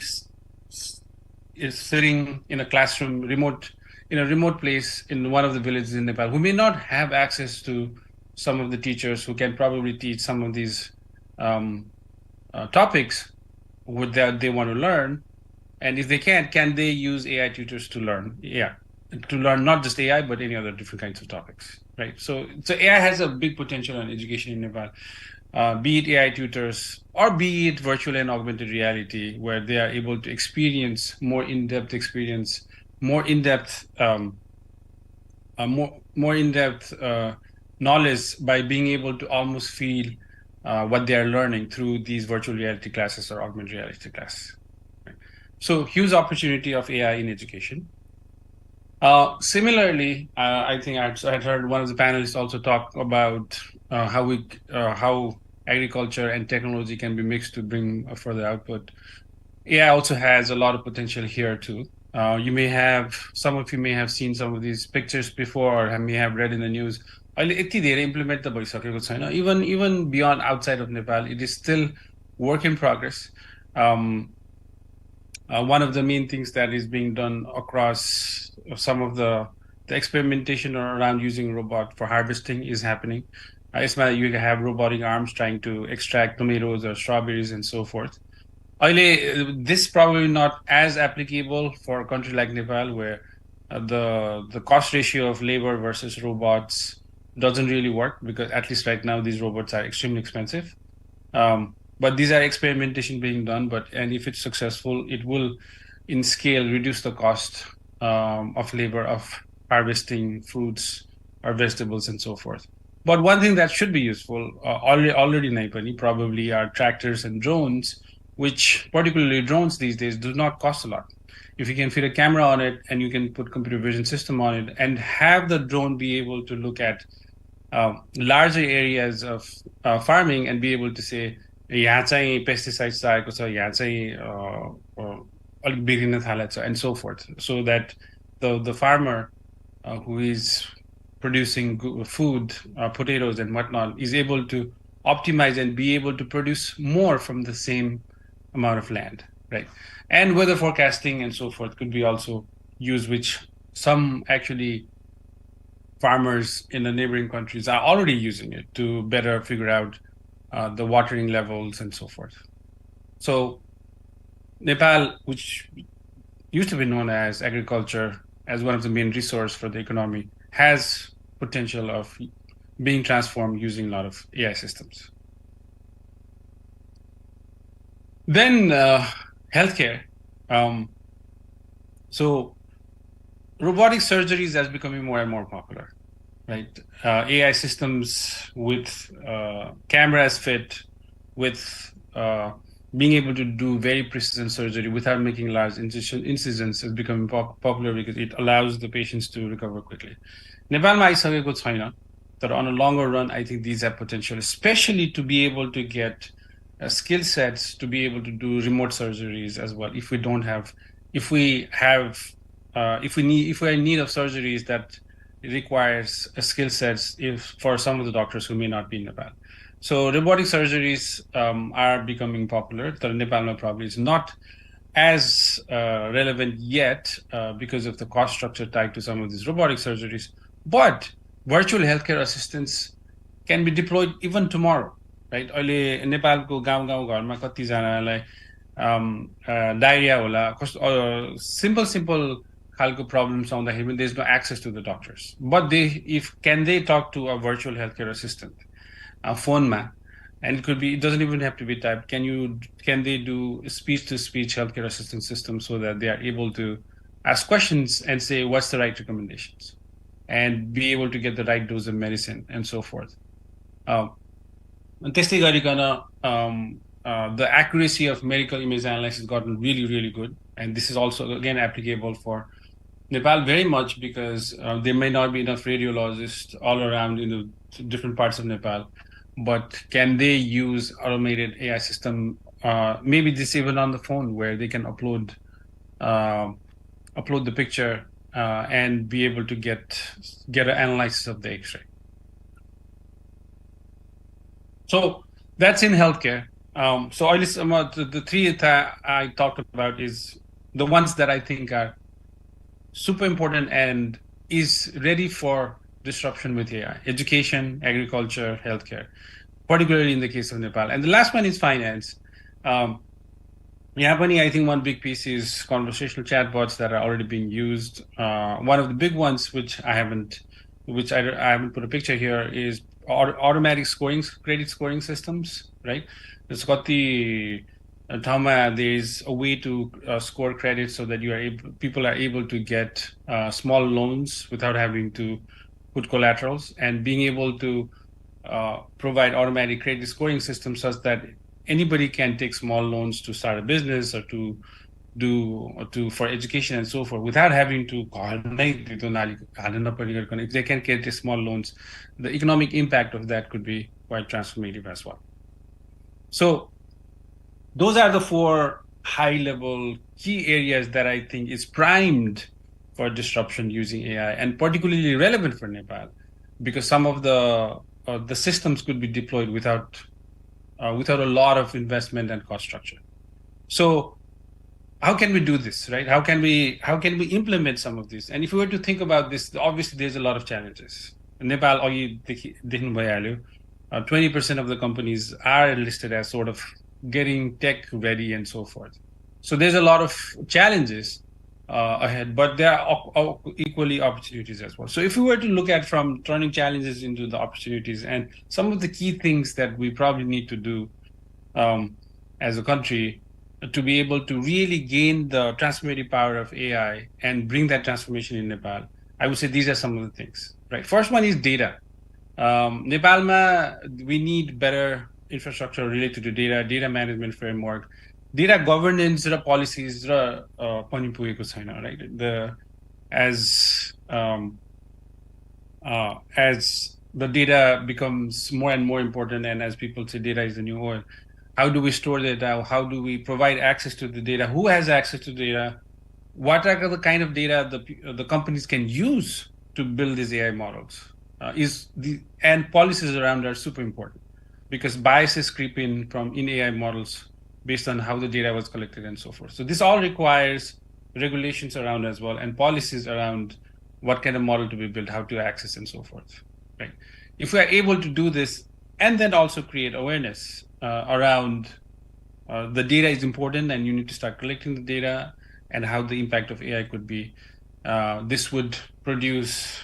is sitting in a classroom, in a remote place in one of the villages in Nepal, who may not have access to some of the teachers who can probably teach some of these topics that they want to learn, and if they can't, can they use AI tutors to learn? Yeah, to learn not just AI, but any other different kinds of topics, right? So AI has a big potential on education in Nepal, be it AI tutors or be it virtual and augmented reality, where they are able to experience more in-depth experience, more in-depth knowledge by being able to almost feel what they are learning through these virtual reality classes or augmented reality classes. So huge opportunity of AI in education. Similarly, I think I'd heard one of the panelists also talk about how agriculture and technology can be mixed to bring a further output. AI also has a lot of potential here too. Some of you may have seen some of these pictures before or may have read in the news. Implement even beyond outside of Nepal, it is still work in progress. One of the main things that is being done across some of the experimentation around using robot for harvesting is happening. You have robotic arms trying to extract tomatoes or strawberries and so forth. This probably not as applicable for a country like Nepal, where the cost ratio of labor versus robots doesn't really work, because at least right now these robots are extremely expensive. But these are experimentation being done, and if it's successful, it will, in scale, reduce the cost of labor of harvesting fruits or vegetables and so forth. But one thing that should be useful, already Naipani, probably are tractors and drones, which particularly drones these days do not cost a lot. If you can fit a camera on it and you can put computer vision system on it and have the drone be able to look at larger areas of farming and be able to say, यहाँ चाहिँ pesticides आएको छ, यहाँ चाहिँ अलिक बिग्रिन थालेको छ, and so forth, so that the farmer who is producing food, potatoes and whatnot, is able to optimize and be able to produce more from the same amount of land, right? And weather forecasting and so forth could be also used, which some actually farmers in the neighboring countries are already using it to better figure out the watering levels and so forth. So Nepal, which used to be known as agriculture as one of the main resources for the economy, has potential of being transformed using a lot of AI systems. Then healthcare. So robotic surgeries is becoming more and more popular, right? AI systems with cameras fit, with being able to do very precision surgery without making large incisions is becoming popular because it allows the patients to recover quickly. Nepalमा आइसकेको छैन, but on a longer run, I think these have potential, especially to be able to get skill sets to be able to do remote surgeries as well. If we are in need of surgeries that requires skill sets for some of the doctors who may not be in Nepal. So robotic surgeries are becoming popular. The Nepal probably is not as relevant yet because of the cost structure tied to some of these robotic surgeries. But virtual healthcare assistants can be deployed even tomorrow, right? अहिले नेपालको गाउँ घरमा कतिजनालाई diarrhea होला, simple खालको problems आउँदाखेरि there's no access to the doctors. But can they talk to a virtual healthcare assistant फोनमा And it could be, it doesn't even have to be typed. Can they do speech-to-speech healthcare assistance system so that they are able to ask questions and say, what's the right recommendations? And be able to get the right dose of medicine and so forth. त्यस्तै गरिकन the accuracy of medical image analysis has gotten really, really good. And this is also, again, applicable for Nepal very much because there may not be enough radiologists all around in the different parts of Nepal. But can they use automated AI system, maybe this even on the phone where they can upload the picture and be able to get an analysis of the X-ray. So that's in healthcare. So at least the three that I talked about is the ones that I think are super important and is ready for disruption with AI: education, agriculture, healthcare, particularly in the case of Nepal. And the last one is finance. I think one big piece is conversational chatbots that are already being used. One of the big ones, which I haven't put a picture here, is automatic credit scoring systems, right? It's got the there's a way to score credit so that people are able to get small loans without having to put collaterals, and being able to provide automatic credit scoring systems such that anybody can take small loans to start a business or for education and so forth without having to if they can get small loans, the economic impact of that could be quite transformative as well. So those are the four high-level key areas that I think is primed for disruption using AI, and particularly relevant for Nepal, because some of the systems could be deployed without a lot of investment and cost structure. So how can we do this, right? How can we implement some of this? And if we were to think about this, obviously there's a lot of challenges. In Nepal, 20% of the companies are listed as sort of getting tech ready and so forth. So there's a lot of challenges ahead, but there are equally opportunities as well. So if we were to look at from turning challenges into the opportunities, and some of the key things that we probably need to do as a country to be able to really gain the transformative power of AI and bring that transformation in Nepal, I would say these are some of the things, right? First one is data. Nepalma, we need better infrastructure related to data management framework, data governance raw policies र पनि पुगेको छैन, right? As the data becomes more and more important, and as people say data is the new oil, how do we store data? How do we provide access to the data? Who has access to data? What are the kind of data the companies can use to build these AI models? And policies around are super important, because biases creep in from AI models based on how the data was collected and so forth. So this all requires regulations around as well, and policies around what kind of model to be built, how to access and so forth, right? If we are able to do this and then also create awareness around the data is important and you need to start collecting the data and how the impact of AI could be, this would produce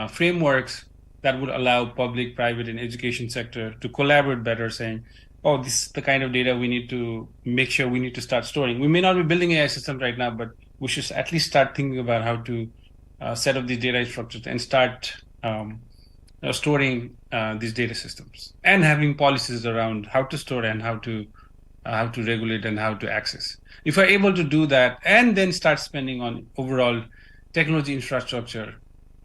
frameworks that would allow public, private, and education sector to collaborate better, saying, oh, this is the kind of data we need to make sure we need to start storing. We may not be building AI systems right now, but we should at least start thinking about how to set up these data structures and start storing these data systems, and having policies around how to store and how to regulate and how to access. If we're able to do that and then start spending on overall technology infrastructure,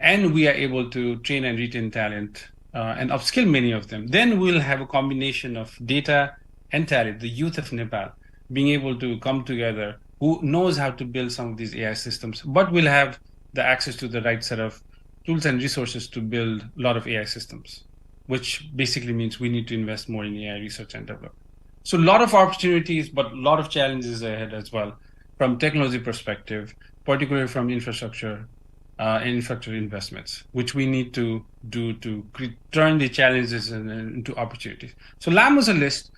and we are able to train and retain talent and upskill many of them, then we'll have a combination of data and talent, the youth of Nepal being able to come together, who knows how to build some of these AI systems, but will have the access to the right set of tools and resources to build a lot of AI systems, which basically means we need to invest more in AI research and development. So a lot of opportunities, but a lot of challenges ahead as well from technology perspective, particularly from infrastructure and infrastructure investments, which we need to do to turn the challenges into opportunities. So lamo's a list.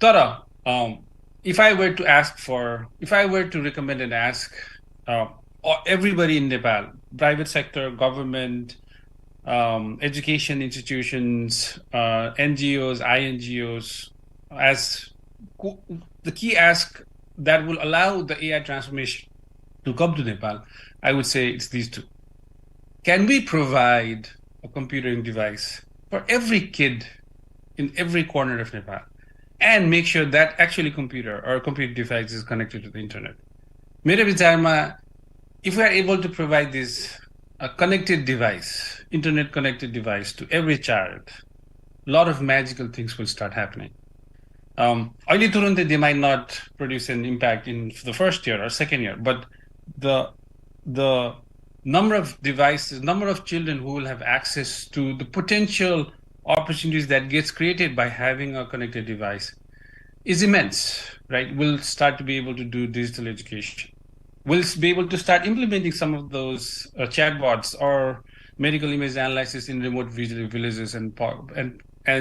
Tara, if I were to recommend and ask everybody in Nepal, private sector, government, education institutions, NGOs, INGOs, as the key ask that will allow the AI transformation to come to Nepal, I would say it's these two. Can we provide a computing device for every kid in every corner of Nepal and make sure that actually computer or computer device is connected to the internet? मेरो विचारमा, if we are able to provide this a connected device, internet connected device to every child, a lot of magical things will start happening. Early turunte, they might not produce an impact in the first year or second year, but the number of devices, number of children who will have access to the potential opportunities that gets created by having a connected device is immense, right? We'll start to be able to do digital education. We'll be able to start implementing some of those chatbots or medical image analysis in remote villages and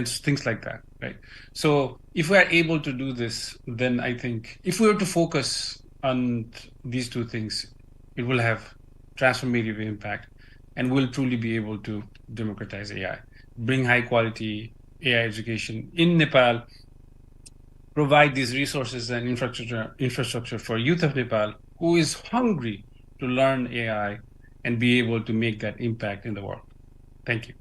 things like that, right? So if we are able to do this, then I think if we were to focus on these two things, it will have transformative impact and we'll truly be able to democratize AI, bring high quality AI education in Nepal, provide these resources and infrastructure for youth of Nepal who is hungry to learn AI and be able to make that impact in the world. Thank you.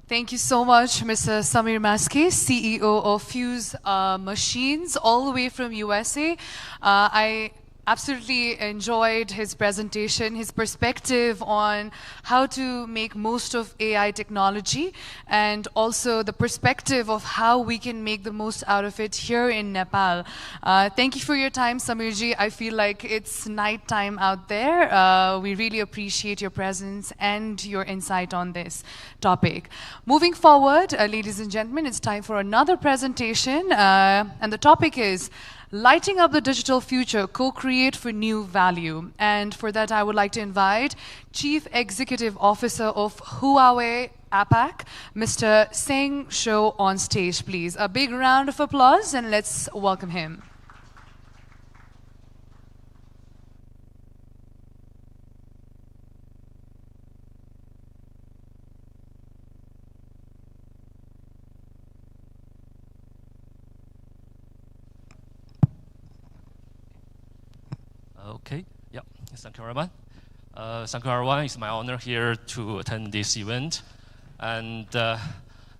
Thank you so much, Mr. Samir Maske, CEO of Fuse Machines, all the way from USA. I absolutely enjoyed his presentation, his perspective on how to make most of AI technology, and also the perspective of how we can make the most out of it here in Nepal. Thank you for your time, Samirji. I feel like it's nighttime out there. We really appreciate your presence and your insight on this topic. Moving forward, ladies and gentlemen, it's time for another presentation, and the topic is Lighting Up the Digital Future, Co-Create for New Value. And for that, I would like to invite Chief Executive Officer of Huawei APAC, Mr. Seng Shou, on stage, please. A big round of applause, and let's welcome him. Okay, yeah, thank you very much. Thank you everyone, it's my honor here to attend this event. And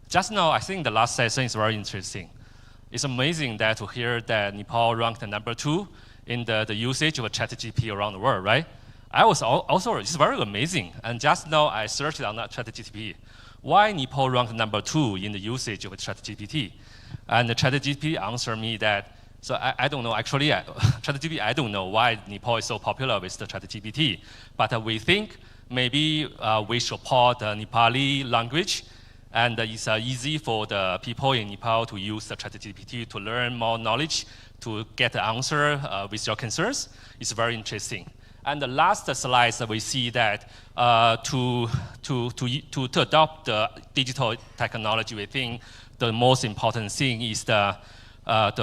just now, I think the last session is very interesting. It's amazing that to hear that Nepal ranked #2 in the usage of ChatGPT around the world, right? I was also, it's very amazing. And just now I searched on ChatGPT, why Nepal ranked #2 in the usage of ChatGPT? And the ChatGPT answered me that, so I don't know, actually, ChatGPT, I don't know why Nepal is so popular with the ChatGPT, but we think maybe we support the Nepali language, and it's easy for the people in Nepal to use the ChatGPT to learn more knowledge, to get the answer with your concerns. It's very interesting. And the last slide, we see that to adopt the digital technology, we think the most important thing is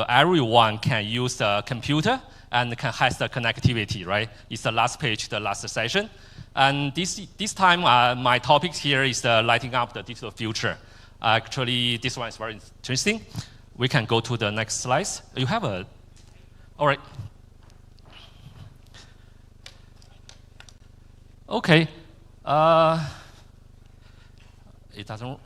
everyone can use the computer and has the connectivity, right? It's the last page, the last session. And this time, my topic here is lighting up the digital future. Actually, this one is very interesting. We can go to the next slides. You have a, all right. Okay. It doesn't.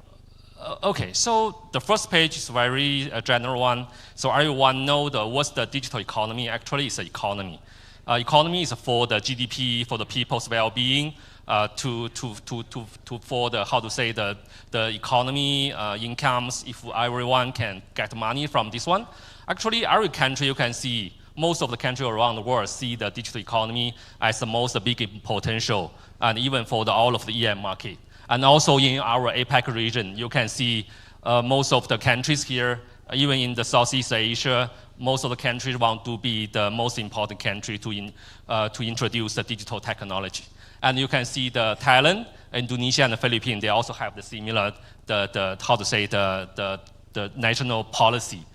Okay, so the first page is very general one. So everyone know what's the digital economy. Actually, it's an economy. Economy is for the GDP, for the people's well-being, for the, how to say, the economy, incomes, if everyone can get money from this one. Actually, every country, you can see, most of the countries around the world see the digital economy as the most big potential, and even for all of the EM market. And also in our APAC region, you can see most of the countries here, even in the Southeast Asia, most of the countries want to be the most important country to introduce the digital technology. And you can see the Thailand, Indonesia, and the Philippines, they also have the similar, how to say, the national policy.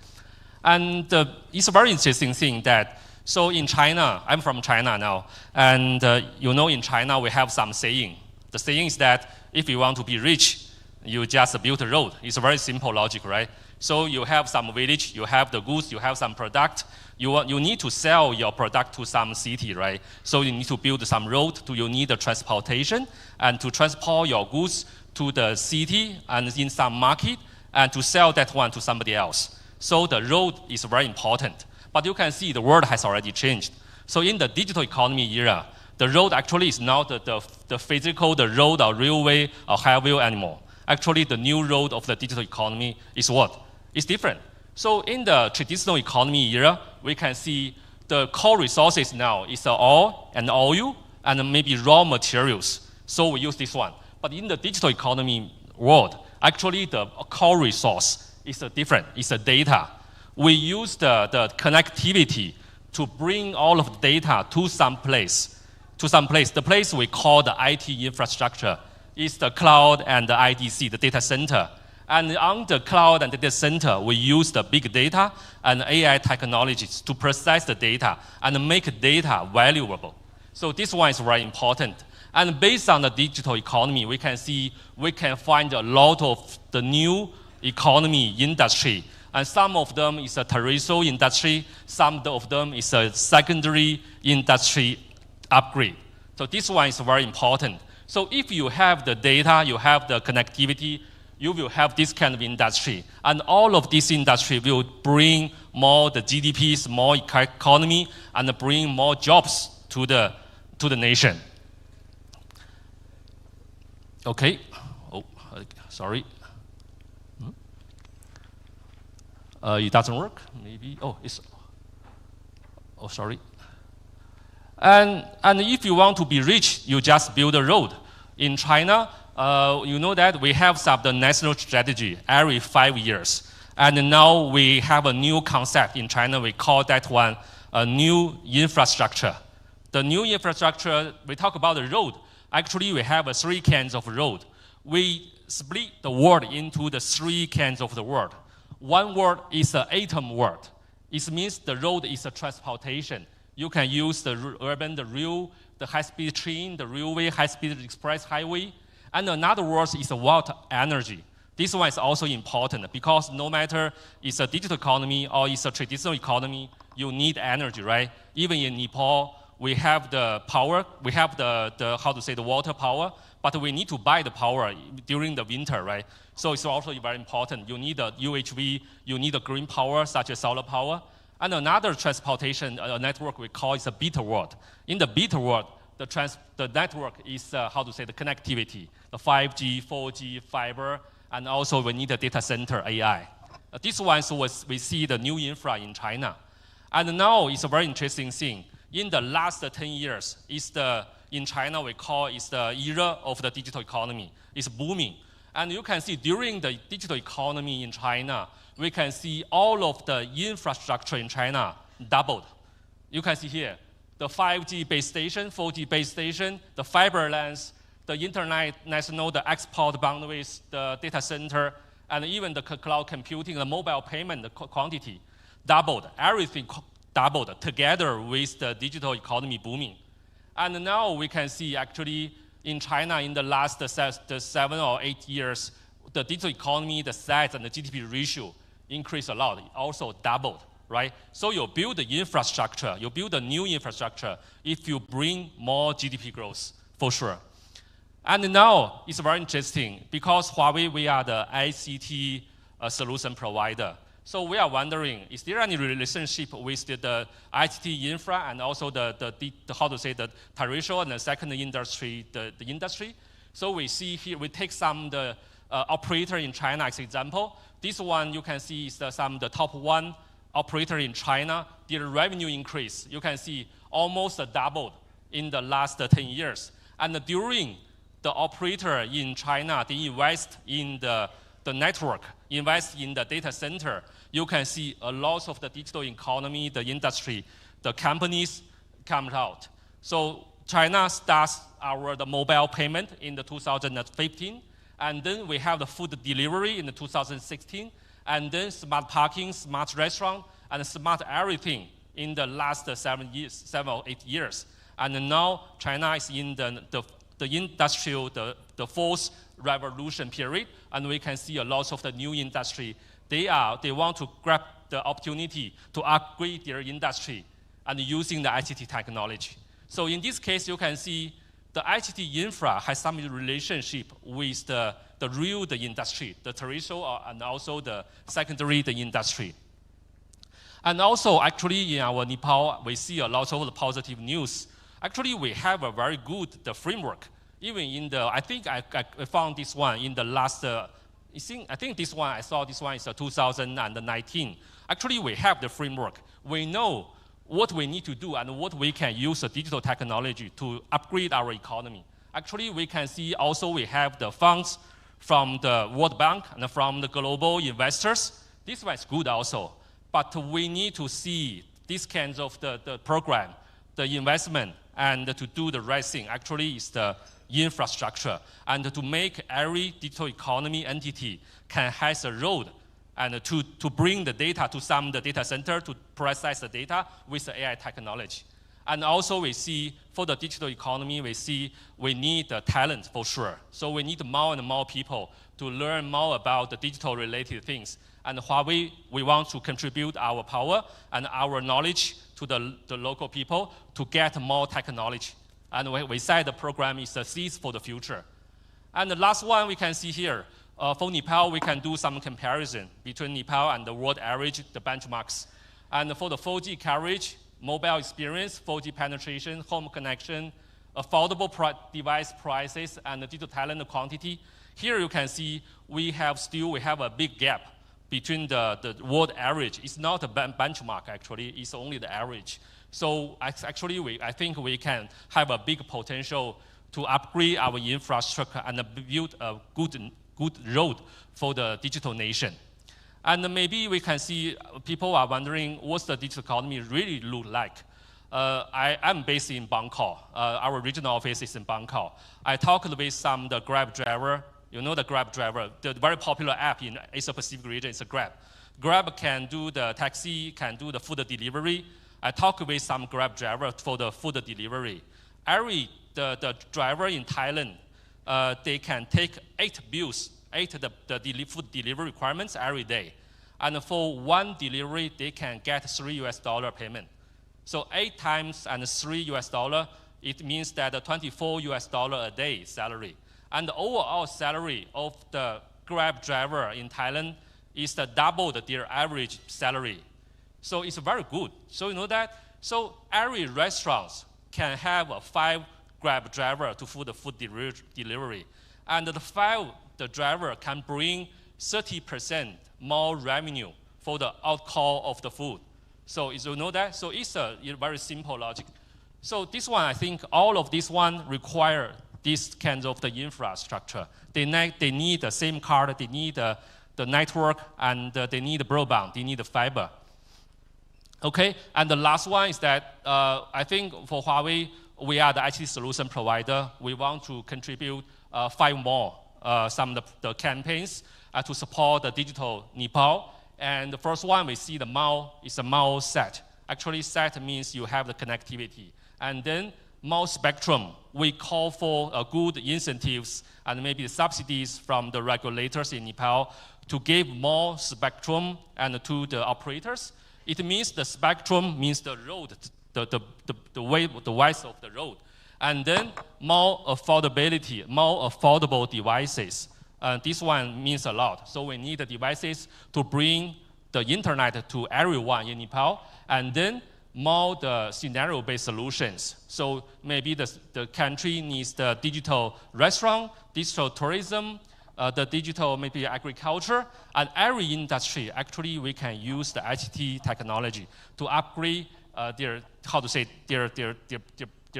And it's a very interesting thing that, so in China, I'm from China now, and you know in China we have some saying. The saying is that if you want to be rich, you just build a road. It's a very simple logic, right? So you have some village, you have the goods, you have some product, you need to sell your product to some city, right? So you need to build some road, you need the transportation, and to transport your goods to the city and in some market, and to sell that one to somebody else. So the road is very important. But you can see the world has already changed. So in the digital economy era, the road actually is not the physical, the road or railway or highway anymore. Actually, the new road of the digital economy is what? It's different. So in the traditional economy era, we can see the core resources now is the oil and maybe raw materials. So we use this one. But in the digital economy world, actually the core resource is different. It's the data. We use the connectivity to bring all of the data to some place. The place we call the IT infrastructure is the cloud and the IDC, the data center. And on the cloud and the data center, we use the big data and AI technologies to process the data and make data valuable. So this one is very important. And based on the digital economy, we can see we can find a lot of the new economy industry. And some of them is a terrestrial industry, some of them is a secondary industry upgrade. So this one is very important. So if you have the data, you have the connectivity, you will have this kind of industry. And all of this industry will bring more the GDPs, more economy, and bring more jobs to the nation. Okay. Oh, sorry. It doesn't work, maybe. Oh, sorry. And if you want to be rich, you just build a road. In China, you know that we have the national strategy every 5 years. And now we have a new concept in China. We call that one a new infrastructure. The new infrastructure, we talk about the road. Actually, we have 3 kinds of road. We split the world into the 3 kinds of the world. One word is the atom word. It means the road is a transportation. You can use the urban, the rail, the high-speed train, the railway, high-speed express highway. And another word is water energy. This one is also important because no matter it's a digital economy or it's a traditional economy, you need energy, right? Even in Nepal, we have the power, we have the water power, but we need to buy the power during the winter, right? So it's also very important. You need a UHV, you need a green power such as solar power. And another transportation network we call is a beta world. In the beta world, the network is the connectivity, the 5G, 4G, fiber, and also we need a data center AI. This one we see the new infra in China. And now it's a very interesting thing. In the last 10 years, in China we call it's the era of the digital economy. It's booming. And you can see during the digital economy in China, we can see all of the infrastructure in China doubled. You can see here, the 5G base station, 4G base station, the fiber lines, the international, the export boundaries, the data center, and even the cloud computing, the mobile payment, the quantity doubled. Everything doubled together with the digital economy booming. And now we can see actually in China in the last 7 or 8 years, the digital economy, the size and the GDP ratio increased a lot. It also doubled, right? So you build the infrastructure, you build a new infrastructure if you bring more GDP growth, for sure. And now it's very interesting because Huawei, we are the ICT solution provider. So we are wondering, is there any relationship with the ICT infra and also the terrestrial and the second industry, the industry? So we see here, we take some the operator in China as example. This one you can see is the top 1 operator in China. Their revenue increase, you can see almost doubled in the last 10 years. And during the operator in China, they invest in the network, invest in the data center. You can see a lot of the digital economy, the industry, the companies come out. So China starts the mobile payment in the 2015, and then we have the food delivery in the 2016, and then smart parking, smart restaurant, and smart everything in the last 7 or 8 years. And now China is in the industrial, the fourth revolution period, and we can see a lot of the new industry. They want to grab the opportunity to upgrade their industry and using the ICT technology. So in this case, you can see the ICT infra has some relationship with the real industry, the terrestrial and also the secondary industry. And also, actually, in our Nepal, we see a lot of the positive news. Actually, we have a very good framework. Even in the, I think I found this one in the last, I think this one, I saw this one is 2019. Actually, we have the framework. We know what we need to do and what we can use the digital technology to upgrade our economy. Actually, we can see also we have the funds from the World Bank and from the global investors. This one is good also. But we need to see these kinds of the program, the investment, and to do the right thing. Actually, is the infrastructure, and to make every digital economy entity can has a road, and to bring the data to some the data center to process the data with the AI technology. And also we see for the digital economy, we see we need the talent for sure. So we need more and more people to learn more about the digital related things. And Huawei, we want to contribute our power and our knowledge to the local people to get more technology. And we said the program is a seeds for the future. And the last one we can see here, for Nepal, we can do some comparison between Nepal and the world average, the benchmarks. And for the 4G coverage, mobile experience, 4G penetration, home connection, affordable device prices, and the digital talent quantity, here you can see we have a big gap between the world average. It's not a benchmark, actually. It's only the average. So actually, I think we can have a big potential to upgrade our infrastructure and build a good road for the digital nation. And maybe we can see people are wondering what's the digital economy really look like. I'm based in Bangkok. Our regional office is in Bangkok. I talked with some the Grab driver. You know the Grab driver, the very popular app in Asia Pacific region is a Grab. Grab can do the taxi, can do the food delivery. I talked with some Grab driver for the food delivery. The driver in Thailand, they can take 8 bills, the food delivery requirements every day. And for one delivery, they can get $3 payment. So 8 times and $3, it means that $24 a day salary. And the overall salary of the Grab driver in Thailand is double their average salary. So it's very good. So you know that? So every restaurant can have 5 Grab driver to do the food delivery. And the driver can bring 30% more revenue for the outcall of the food. So you know that? So it's a very simple logic. So this one, I think all of this one require these kinds of the infrastructure. They need the SIM card, they need the network, and they need the broadband, they need the fiber. Okay, and the last one is that I think for Huawei, we are the IT solution provider. We want to contribute 5 more, some of the campaigns to support the digital Nepal. And the first one we see the MAO is a MAO set. Actually, set means you have the connectivity. And then MAO spectrum, we call for good incentives and maybe subsidies from the regulators in Nepal to give more spectrum and to the operators. It means the spectrum means the road, the width of the road. And then more affordability, more affordable devices. This one means a lot. So we need the devices to bring the internet to everyone in Nepal. And then more the scenario-based solutions. So maybe the country needs the digital restaurant, digital tourism, the digital maybe agriculture, and every industry, actually we can use the ICT technology to upgrade their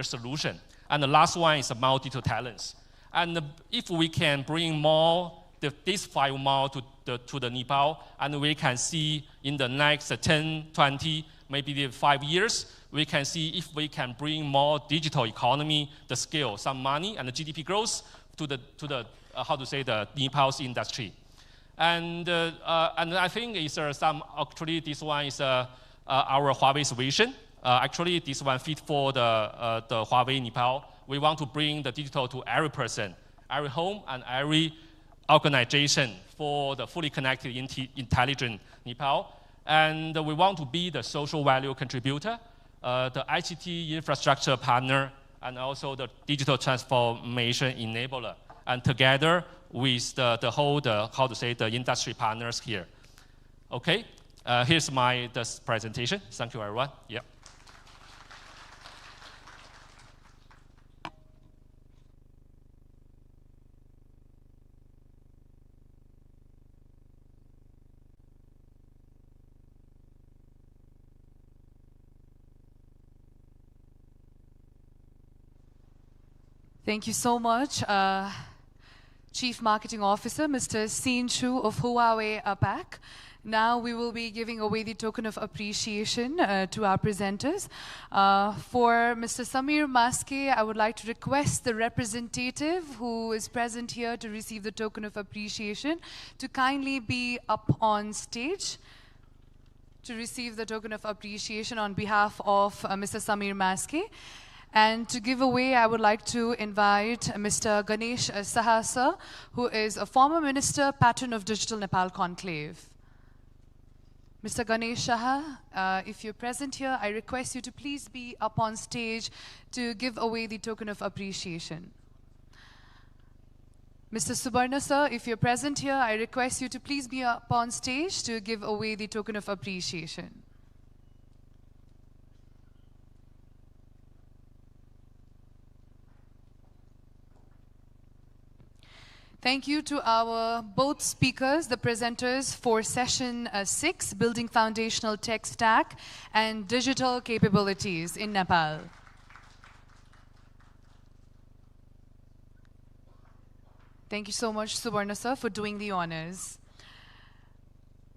solution. And the last one is about digital talents. And if we can bring more, these 5 more to the Nepal, and we can see in the next 10, 20, maybe the 5 years, we can see if we can bring more digital economy, the scale, some money, and the GDP growth to the Nepal's industry. And I think it's actually this one is our Huawei's vision. Actually, this one fit for the Huawei Nepal. We want to bring the digital to every person, every home, and every organization for the fully connected, intelligent Nepal. And we want to be the social value contributor, the ICT infrastructure partner, and also the digital transformation enabler. And together with the whole, the industry partners here. Okay, here's this presentation. Thank you, everyone. Yeah. Thank you so much, Chief Marketing Officer, Mr. Sin Chu of Huawei APAC. Now we will be giving away the token of appreciation to our presenters. For Mr. Samir Maske, I would like to request the representative who is present here to receive the token of appreciation to kindly be up on stage to receive the token of appreciation on behalf of Mr. Samir Maske. And to give away, I would like to invite Mr. Ganesh Saha, sir, who is a former minister, patron of Digital Nepal Conclave. Mr. Ganesh Saha, if you're present here, I request you to please be up on stage to give away the token of appreciation. Mr. Subarna, sir, if you're present here, I request you to please be up on stage to give away the token of appreciation. Thank you to our both speakers, the presenters for session 6, Building Foundational Tech Stack and Digital Capabilities in Nepal. Thank you so much, Subarna sir, for doing the honors.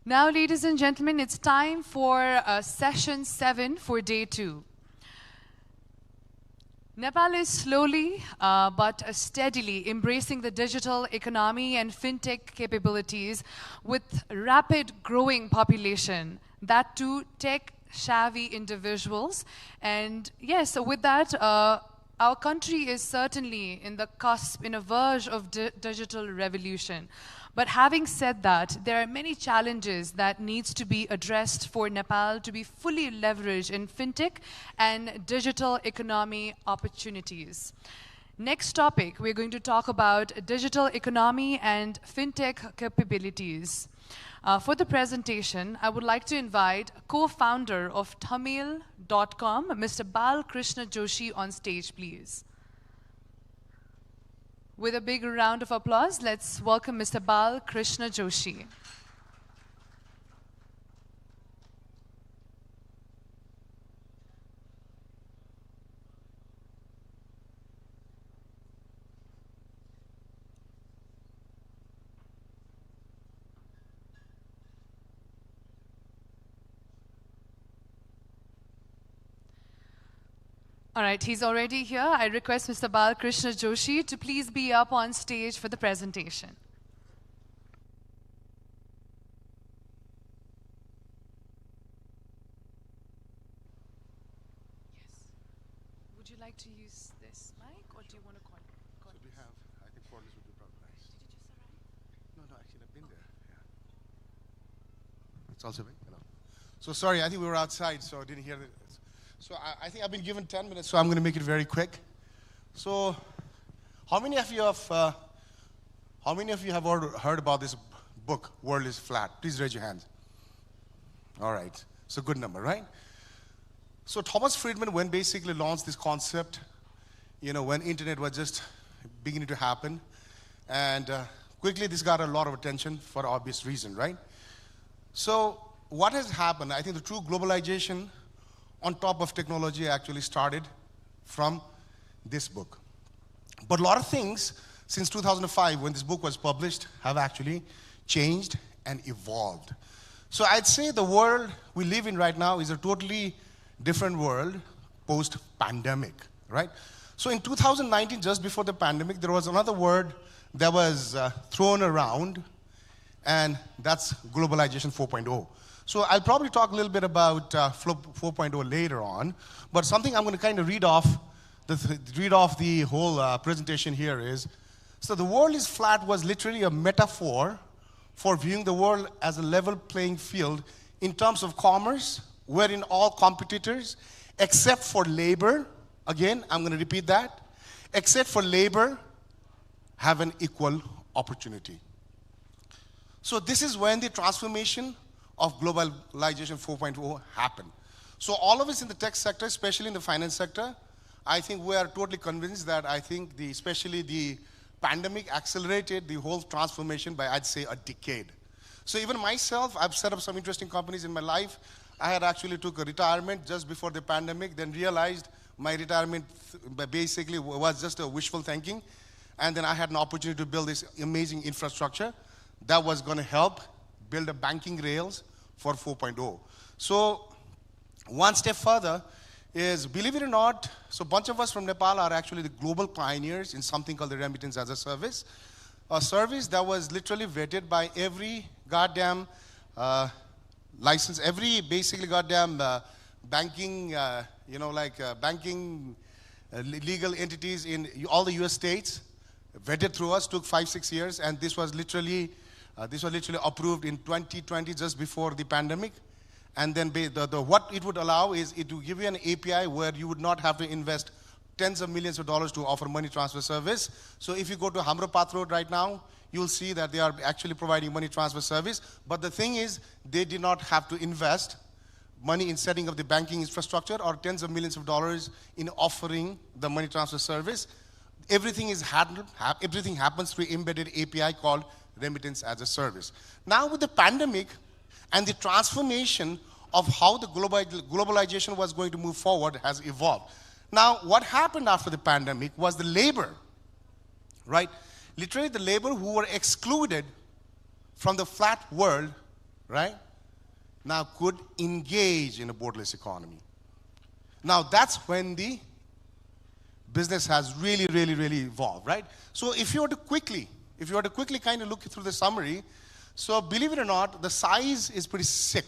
Now, ladies and gentlemen, it's time for session 7 for day 2. Nepal is slowly but steadily embracing the digital economy and fintech capabilities with rapid growing population, that too tech-savvy individuals. And yes, with that, our country is certainly in the cusp, in a verge of digital revolution. But having said that, there are many challenges that needs to be addressed for Nepal to be fully leveraged in fintech and digital economy opportunities. Next topic, we're going to talk about digital economy and fintech capabilities. For the presentation, I would like to invite co-founder of Tamil.com, Mr. Bal Krishna Joshi, on stage, please. With a big round of applause, let's welcome Mr. Bal Krishna Joshi. All right, he's already here. I request Mr. Bal Krishna Joshi to please be up on stage for the presentation. Yes. Would you like to use this mic, or do you want to call? So we have, I think for this would be probably nice. Did you just arrive? No, actually I've been there. Yeah. It's also big. Hello. So sorry, I think we were outside, so I didn't hear it. So I think I've been given 10 minutes, so I'm going to make it very quick. So how many of you have heard about this book, World is Flat? Please raise your hands. All right. It's a good number, right? So Thomas Friedman, when basically launched this concept, when internet was just beginning to happen, and quickly this got a lot of attention for obvious reason, right? So what has happened? I think the true globalization on top of technology actually started from this book. But a lot of things since 2005, when this book was published, have actually changed and evolved. So I'd say the world we live in right now is a totally different world post-pandemic, right? So in 2019, just before the pandemic, there was another word that was thrown around, and that's globalization 4.0. So I'll probably talk a little bit about 4.0 later on, but something I'm going to kind of read off the whole presentation here is, so the world is flat was literally a metaphor for viewing the world as a level playing field in terms of commerce, wherein all competitors, except for labor, again, I'm going to repeat that, except for labor, have an equal opportunity. So this is when the transformation of globalization 4.0 happened. So all of us in the tech sector, especially in the finance sector, I think we are totally convinced that I think especially the pandemic accelerated the whole transformation by, I'd say, a decade. So even myself, I've set up some interesting companies in my life. I had actually took a retirement just before the pandemic, then realized my retirement basically was just a wishful thinking. And then I had an opportunity to build this amazing infrastructure that was going to help build a banking rails for 4.0. So one step further is, believe it or not, so a bunch of us from Nepal are actually the global pioneers in something called the remittance as a service that was literally vetted by every goddamn license, every basically goddamn banking, banking legal entities in all the US states, vetted through us, took 5-6 years, and this was literally approved in 2020, just before the pandemic. And then what it would allow is it will give you an API where you would not have to invest tens of millions of dollars to offer money transfer service. So if you go to Hamro Path Road right now, you'll see that they are actually providing money transfer service. But the thing is, they did not have to invest money in setting up the banking infrastructure or tens of millions of dollars in offering the money transfer service. Everything is handled, everything happens through embedded API called remittance as a service. Now with the pandemic and the transformation of how the globalization was going to move forward has evolved. Now, what happened after the pandemic was the labor, right? Literally the labor who were excluded from the flat world, right, now could engage in a borderless economy. Now, that's when the business has really evolved, right? So if you were to quickly kind of look through the summary, so believe it or not, the size is pretty sick.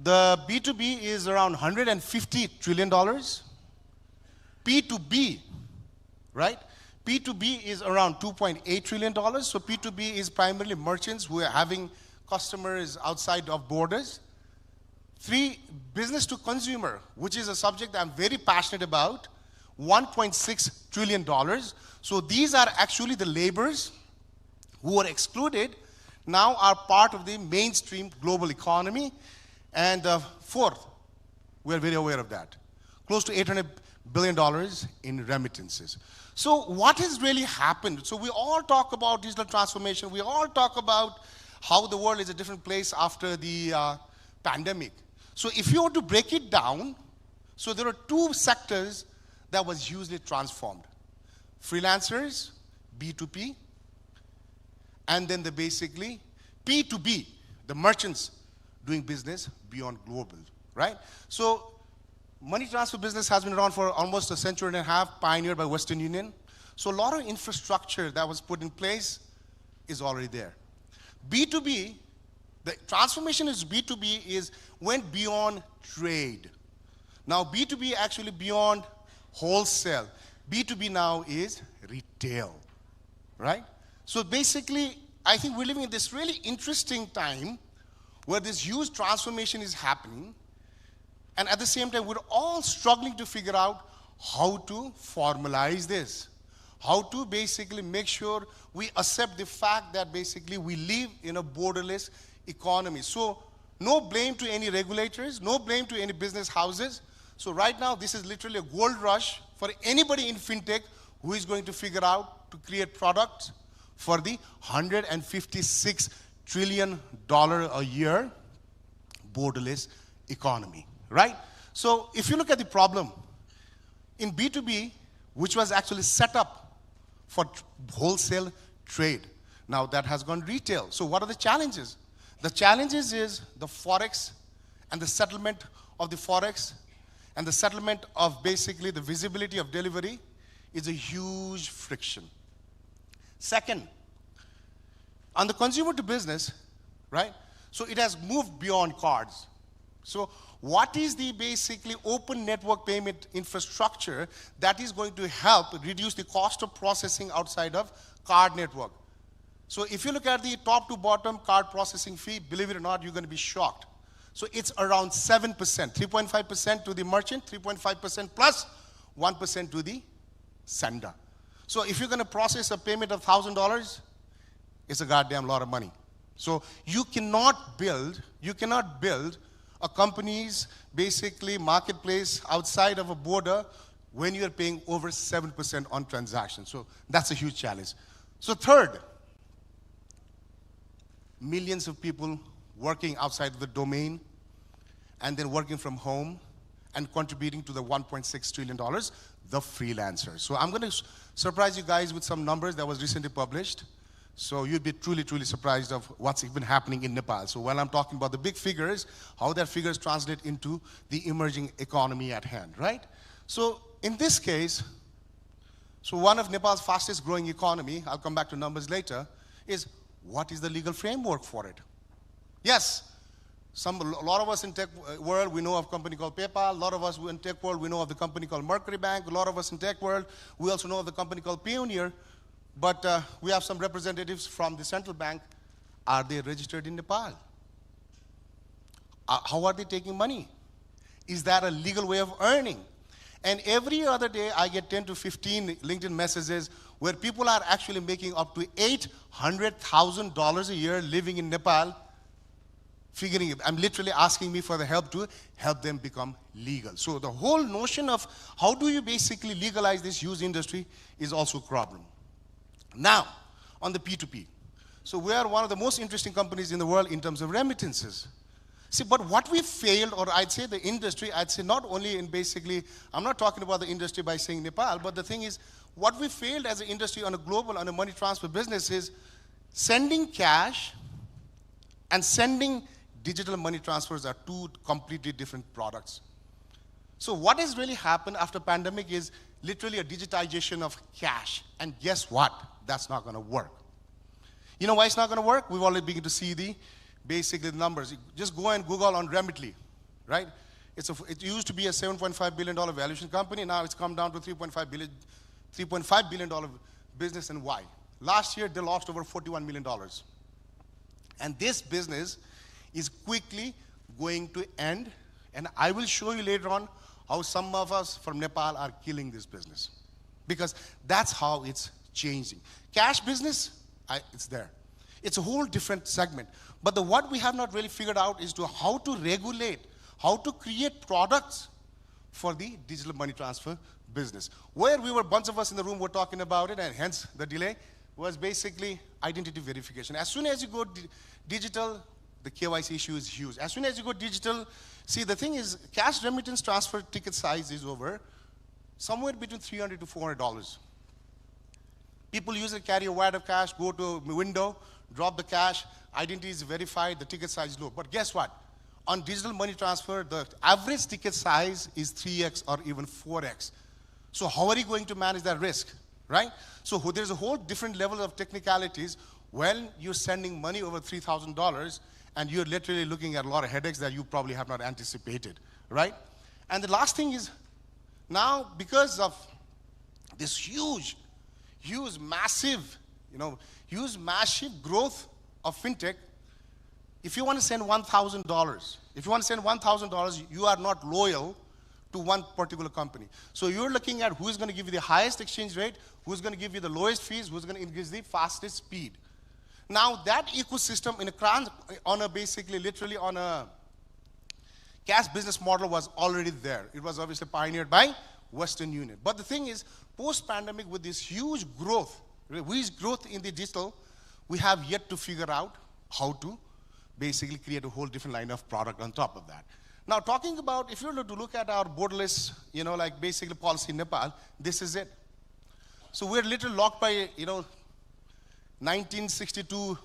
The B2B is around $150 trillion. P2B, right? P2B is around $2.8 trillion. So P2B is primarily merchants who are having customers outside of borders. 3, business to consumer, which is a subject that I'm very passionate about, $1.6 trillion. So these are actually the laborers who are excluded, now are part of the mainstream global economy. And 4th, we're very aware of that, close to $800 billion in remittances. So what has really happened? So we all talk about digital transformation. We all talk about how the world is a different place after the pandemic. So if you were to break it down, so there are 2 sectors that was hugely transformed. Freelancers, B2P, and then the basically P2B, the merchants doing business beyond global, right? So money transfer business has been around for almost a century and a half, pioneered by Western Union. So a lot of infrastructure that was put in place is already there. B2B, the transformation is B2B went beyond trade. Now B2B actually beyond wholesale. B2B now is retail, right? So basically, I think we're living in this really interesting time where this huge transformation is happening, and at the same time, we're all struggling to figure out how to formalize this, how to basically make sure we accept the fact that basically we live in a borderless economy. So no blame to any regulators, no blame to any business houses. So right now, this is literally a gold rush for anybody in fintech who is going to figure out to create products for the $156 trillion a year borderless economy, right? So if you look at the problem, in B2B, which was actually set up for wholesale trade, now that has gone retail. So what are the challenges? The challenges is the Forex and the settlement of the Forex and the settlement of basically the visibility of delivery is a huge friction. Second, On the consumer to business, right? So it has moved beyond cards. So what is the basically open network payment infrastructure that is going to help reduce the cost of processing outside of card network? So if you look at the top to bottom card processing fee, believe it or not, you're going to be shocked. So it's around 7%, 3.5% to the merchant, 3.5% plus 1% to the sender. So if you're going to process a payment of $1,000, it's a goddamn lot of money. So you cannot build a company's basically marketplace outside of a border when you're paying over 7% on transactions. So that's a huge challenge. So third, millions of people working outside of the domain and then working from home and contributing to the $1.6 trillion, the freelancers. So I'm going to surprise you guys with some numbers that was recently published. So you'd be truly, truly surprised of what's even happening in Nepal. So while I'm talking about the big figures, how that figures translate into the emerging economy at hand, right? So in this case, so one of Nepal's fastest growing economy, I'll come back to numbers later, is what is the legal framework for it? Yes, a lot of us in tech world, we know of a company called PayPal. A lot of us in tech world, we know of the company called Mercury Bank. A lot of us in tech world, we also know of the company called Payoneer. But we have some representatives from the central bank. Are they registered in Nepal? How are they taking money? Is that a legal way of earning? And every other day, I get 10 to 15 LinkedIn messages where people are actually making up to $800,000 a year living in Nepal, figuring it. I'm literally asking me for the help to help them become legal. So the whole notion of how do you basically legalize this huge industry is also a problem. Now, on the P2P. So we are one of the most interesting companies in the world in terms of remittances. See, but what we failed, or I'd say the industry, I'd say not only in basically, I'm not talking about the industry by saying Nepal, but the thing is, what we failed as an industry on a global, on a money transfer business is sending cash and sending digital money transfers are two completely different products. So what has really happened after pandemic is literally a digitization of cash. And guess what? That's not going to work. You know why it's not going to work? We've already begun to see basically the numbers. Just go and Google on Remitly, right? It used to be a $7.5 billion valuation company. Now it's come down to $3.5 billion business. And why? Last year, they lost over $41 million. And this business is quickly going to end. And I will show you later on how some of us from Nepal are killing this business. Because that's how it's changing. Cash business, it's there. It's a whole different segment. But what we have not really figured out is how to regulate, how to create products for the digital money transfer business. Where we were, a bunch of us in the room were talking about it, and hence the delay, was basically identity verification. As soon as you go digital, the KYC issue is huge. As soon as you go digital, see, the thing is, cash remittance transfer ticket size is over somewhere between $300 to $400. People usually carry a wad of cash, go to a window, drop the cash, identity is verified, the ticket size is low. But guess what? On digital money transfer, the average ticket size is 3x or even 4x. So how are you going to manage that risk, right? So there's a whole different level of technicalities when you're sending money over $3,000 and you're literally looking at a lot of headaches that you probably have not anticipated, right? And the last thing is, now because of this huge, massive growth of fintech, if you want to send $1,000, you are not loyal to one particular company. So you're looking at who's going to give you the highest exchange rate, who's going to give you the lowest fees, who's going to increase the fastest speed. Now that ecosystem literally on a cash business model was already there. It was obviously pioneered by Western Union. But the thing is, post-pandemic with this huge growth in the digital, we have yet to figure out how to basically create a whole different line of product on top of that. Now talking about, if you were to look at our borderless, basically policy in Nepal, this is it. So we're literally locked by, 1962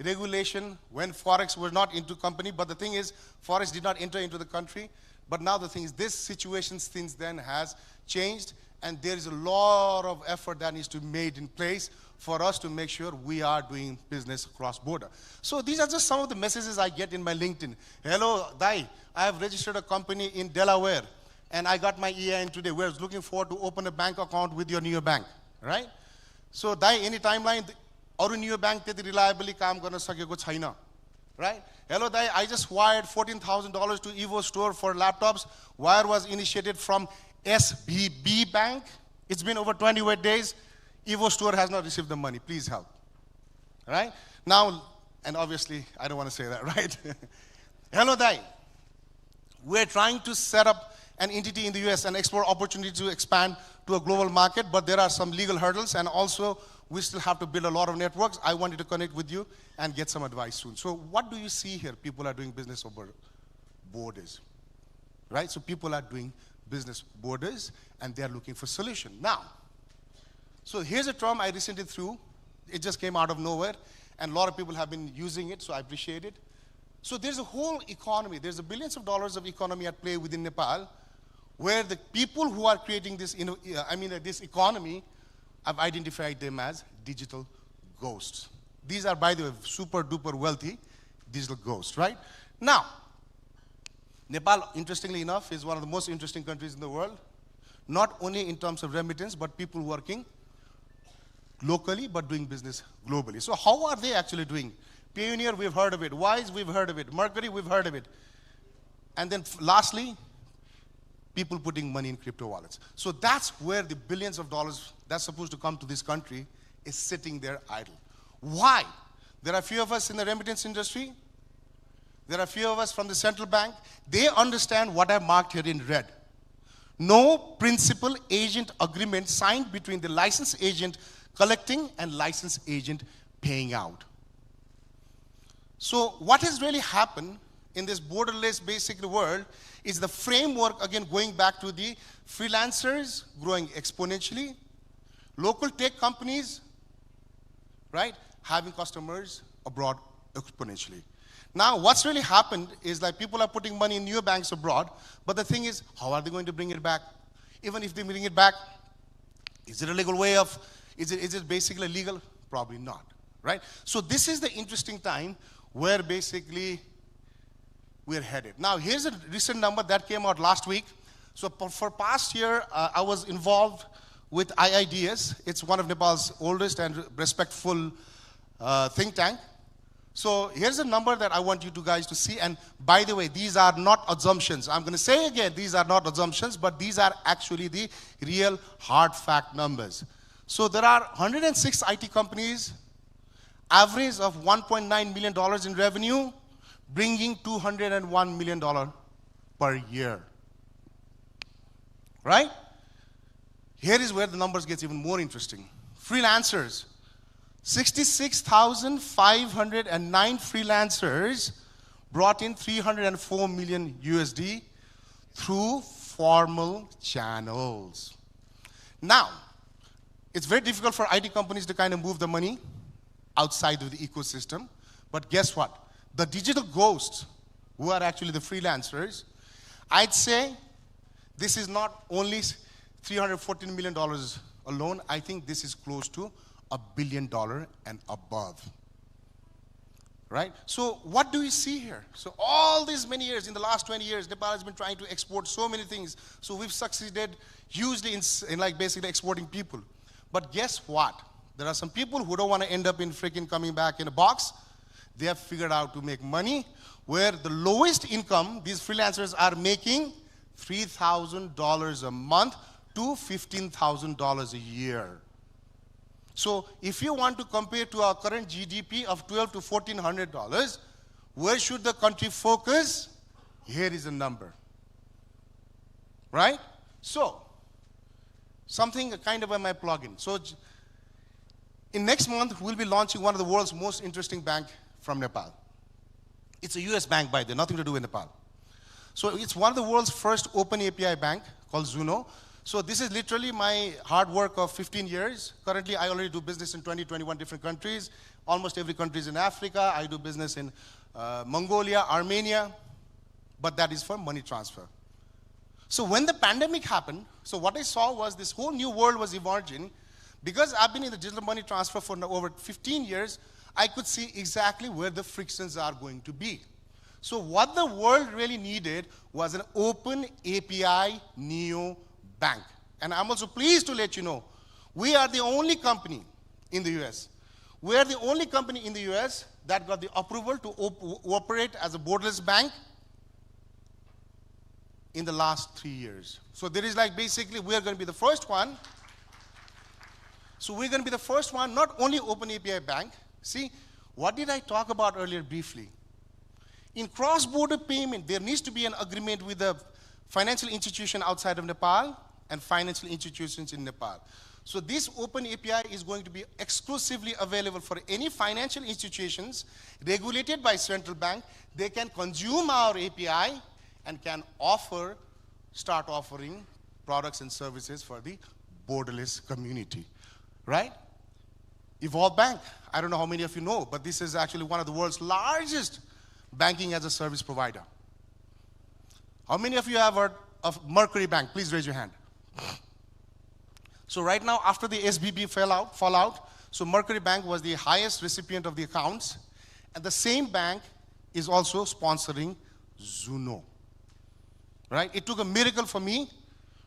regulation when Forex was not into company, but the thing is, Forex did not enter into the country. But now the thing is, this situation since then has changed, and there is a lot of effort that needs to be made in place for us to make sure we are doing business cross-border. So these are just some of the messages I get in my LinkedIn. Hello, Dai, I have registered a company in Delaware, and I got my EIN today. We're looking forward to open a bank account with your new bank, right? So Dai, any timeline? Aru new bank त्यति reliably काम गर्न सकेको छैन, right? Hello Dai, I just wired $14,000 to Evo Store for laptops. Wire was initiated from SBB Bank. It's been over 28 days. Evo Store has not received the money. Please help, right? Now, and obviously, I don't want to say that, right? Hello Dai, we're trying to set up an entity in the US and explore opportunity to expand to a global market, but there are some legal hurdles, and also we still have to build a lot of networks. I wanted to connect with you and get some advice soon. So what do you see here? People are doing business over borders, right? So people are doing business borders, and they're looking for solution. Now, so here's a term I recently threw. It just came out of nowhere, and a lot of people have been using it, so I appreciate it. So there's a whole economy. There's billions of dollars of economy at play within Nepal, where the people who are creating this, this economy, I've identified them as digital ghosts. These are, by the way, super duper wealthy digital ghosts, right? Now, Nepal, interestingly enough, is one of the most interesting countries in the world, not only in terms of remittance, but people working locally, but doing business globally. So how are they actually doing? Payoneer, we've heard of it. Wise, we've heard of it. Mercury, we've heard of it. And then lastly, people putting money in crypto wallets. So that's where the billions of dollars that's supposed to come to this country is sitting there idle. Why? There are a few of us in the remittance industry. There are a few of us from the central bank. They understand what I marked here in red. No principal agent agreement signed between the license agent collecting and license agent paying out. So what has really happened in this borderless basic world is the framework, again, going back to the freelancers growing exponentially, local tech companies, right, having customers abroad exponentially. Now, what's really happened is like people are putting money in new banks abroad, but the thing is, how are they going to bring it back? Even if they bring it back, is it a legal way of, is it basically legal? Probably not, right? So this is the interesting time where basically we're headed. Now, here's a recent number that came out last week. So for past year, I was involved with IIDS. It's one of Nepal's oldest and respectful think tank. So here's a number that I want you guys to see. And by the way, these are not assumptions. I'm going to say again, these are not assumptions, but these are actually the real hard fact numbers. So there are 106 IT companies, average of $1.9 million in revenue, bringing $201 million per year. Right? Here is where the numbers get even more interesting. Freelancers. 66,509 freelancers brought in 304 million USD through formal channels. Now, it's very difficult for IT companies to kind of move the money outside of the ecosystem, but guess what? The digital ghosts, who are actually the freelancers, I'd say this is not only $314 million alone. I think this is close to $1 billion and above, right? So what do we see here? So all these many years, in the last 20 years, Nepal has been trying to export so many things. So we've succeeded hugely in like basically exporting people. But guess what? There are some people who don't want to end up in freaking coming back in a box. They have figured out to make money where the lowest income, these freelancers are making $3,000 a month to $15,000 a year. So if you want to compare to our current GDP of $1,200 to $1,400, where should the country focus? Here is a number, right? So something kind of my plugin. So in next month, we'll be launching one of the world's most interesting bank from Nepal. It's a US bank, by the way, nothing to do with Nepal. So it's one of the world's first open API bank called Zuno. So this is literally my hard work of 15 years. Currently, I already do business in 20, 21 different countries. Almost every country is in Africa. I do business in Mongolia, Armenia, but that is for money transfer. So when the pandemic happened, so what I saw was this whole new world was emerging Because I've been in the digital money transfer for over 15 years, I could see exactly where the frictions are going to be. So what the world really needed was an open API neo bank. And I'm also pleased to let you know, we are the only company in the US. We are the only company in the US that got the approval to operate as a borderless bank in the last 3 years. So there is like basically, we are going to be the first one. So we're going to be the first one, not only open API bank. See, what did I talk about earlier briefly? In cross-border payment, there needs to be an agreement with the financial institution outside of Nepal and financial institutions in Nepal. So this open API is going to be exclusively available for any financial institutions regulated by central bank. They can consume our API and can start offering products and services for the borderless community, right? Evolve Bank, I don't know how many of you know, but this is actually one of the world's largest banking as a service provider. How many of you have heard of Mercury Bank? Please raise your hand. So right now, after the SBB fallout, so Mercury Bank was the highest recipient of the accounts, and the same bank is also sponsoring Zuno, right? It took a miracle for me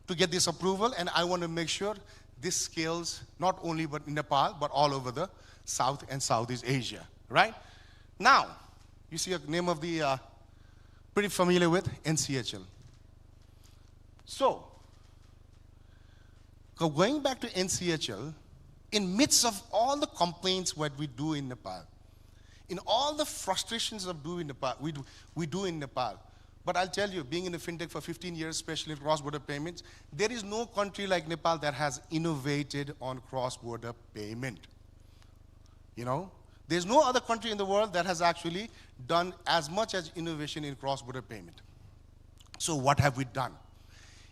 to get this approval, and I want to make sure this scales not only but in Nepal, but all over the South and Southeast Asia, right? Now, you see a name of the, pretty familiar with, NCHL. So, going back to NCHL, in midst of all the complaints what we do in Nepal, in all the frustrations of doing Nepal, we do in Nepal, but I'll tell you, being in the fintech for 15 years, especially in cross-border payments, there is no country like Nepal that has innovated on cross-border payment. You know, there's no other country in the world that has actually done as much as innovation in cross-border payment. So what have we done?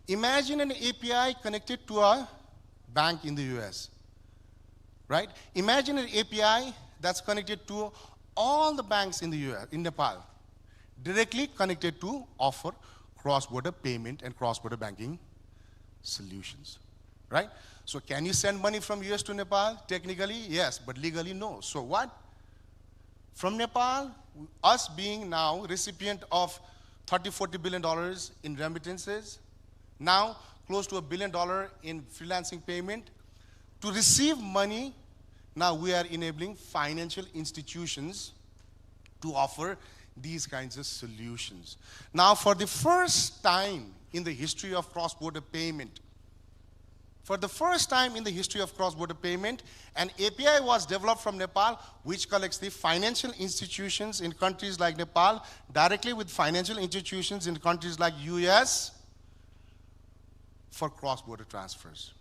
Imagine an API connected to a bank in the US, right? Imagine an API that's connected to all the banks in the US, in Nepal, directly connected to offer cross-border payment and cross-border banking solutions, right? So can you send money from US to Nepal? Technically, yes, but legally, no. So what? From Nepal, us being now recipient of $30–40 billion in remittances, now close to $1 billion in freelancing payment, to receive money, now we are enabling financial institutions to offer these kinds of solutions. Now, for the first time in the history of cross-border payment, an API was developed from Nepal, which collects the financial institutions in countries like Nepal directly with financial institutions in countries like US for cross-border transfers.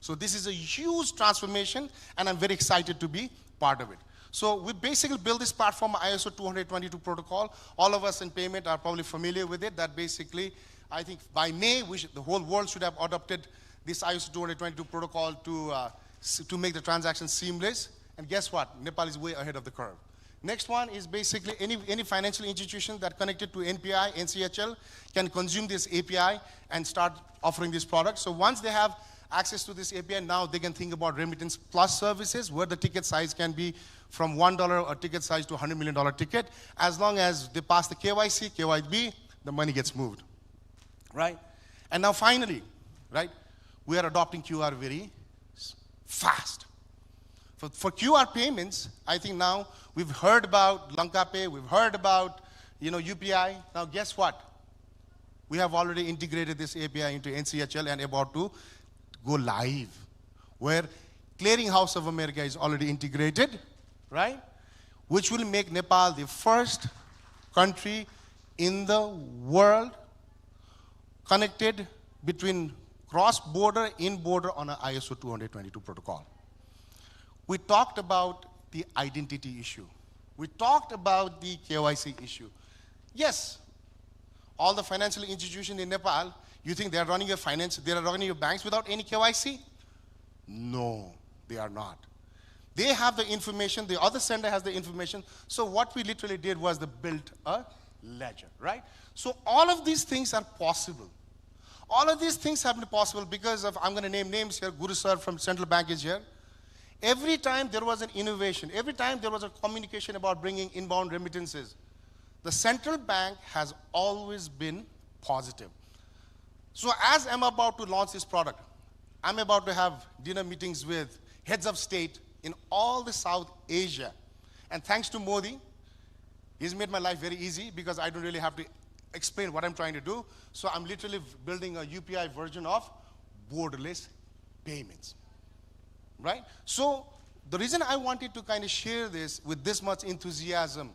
So this is a huge transformation, and I'm very excited to be part of it. So we basically built this platform, ISO 20022 protocol. All of us in payment are probably familiar with it. That basically, I think by May, the whole world should have adopted this ISO 20022 protocol to make the transaction seamless. And guess what? Nepal is way ahead of the curve. Next one is basically any financial institution that connected to NPI, NCHL, can consume this API and start offering this product. So once they have access to this API, now they can think about remittance plus services, where the ticket size can be from $1 a ticket size to $100 million ticket. As long as they pass the KYC, KYB, the money gets moved, right? And now finally, right, we are adopting QR very fast. For QR payments, I think now we've heard about Lanka Pay, we've heard about, UPI. Now guess what? We have already integrated this API into NCHL and about to go live, where Clearinghouse of America is already integrated, right? Which will make Nepal the first country in the world connected between cross-border, in-border on an ISO 20022 protocol. We talked about the identity issue. We talked about the KYC issue. Yes, all the financial institutions in Nepal, you think they are running your banks without any KYC? No, they are not. They have the information, the other sender has the information. So what we literally did was built a ledger, right? So all of these things are possible. All of these things have been possible because of, I'm going to name names here. Guru sir from Central Bank is here. Every time there was an innovation, every time there was a communication about bringing inbound remittances, the central bank has always been positive. So as I'm about to launch this product, I'm about to have dinner meetings with heads of state in all the South Asia. And thanks to Modi, he's made my life very easy because I don't really have to explain what I'm trying to do. So I'm literally building a UPI version of borderless payments, right? So the reason I wanted to kind of share this with this much enthusiasm,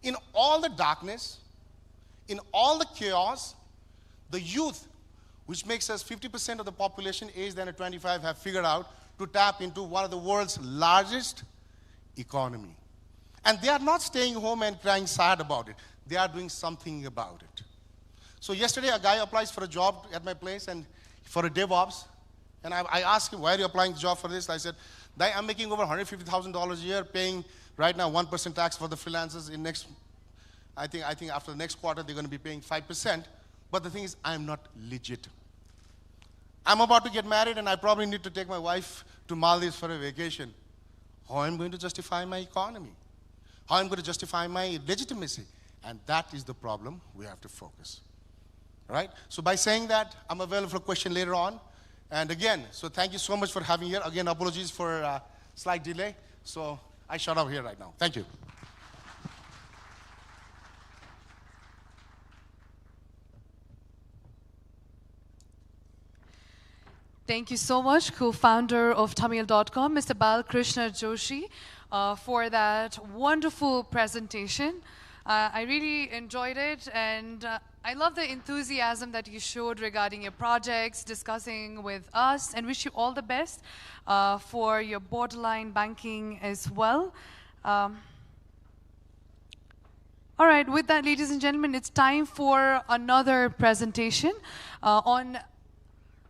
in all the darkness, in all the chaos, the youth, which makes us 50% of the population aged than 25, have figured out to tap into one of the world's largest economy. And they are not staying home and crying sad about it. They are doing something about it. So yesterday, a guy applies for a job at my place and for a DevOps. And I asked him, why are you applying the job for this? I said, I'm making over $150,000 a year, paying right now 1% tax for the freelancers. In next, I think after the next quarter, they're going to be paying 5%. But the thing is, I'm not legit. I'm about to get married, and I probably need to take my wife to Maldives for a vacation. How am I going to justify my economy? How am I going to justify my legitimacy? And that is the problem we have to focus. Right? So by saying that, I'm available for a question later on. And again, so thank you so much for having here. Again, apologies for slight delay. So I shut up here right now. Thank you. Thank you so much, co-founder of Tamil.com, Mr. Balkrishna Joshi, for that wonderful presentation. I really enjoyed it, and I love the enthusiasm that you showed regarding your projects, discussing with us, and wish you all the best for your borderline banking as well. All right, with that, ladies and gentlemen, it's time for another presentation on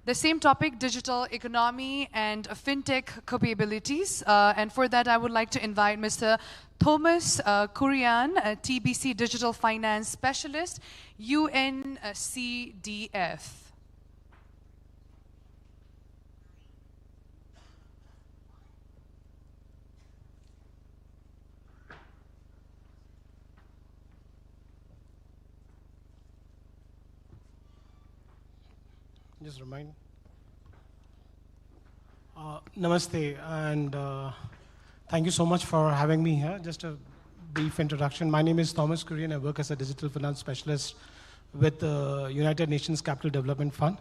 the same topic, digital economy and fintech capabilities. And for that, I would like to invite Mr. Thomas Kurian, a TBC Digital Finance Specialist, UNCDF. Just remind. Namaste, and thank you so much for having me here. Just a brief introduction. My name is Thomas Kurian. I work as a digital finance specialist with the United Nations Capital Development Fund.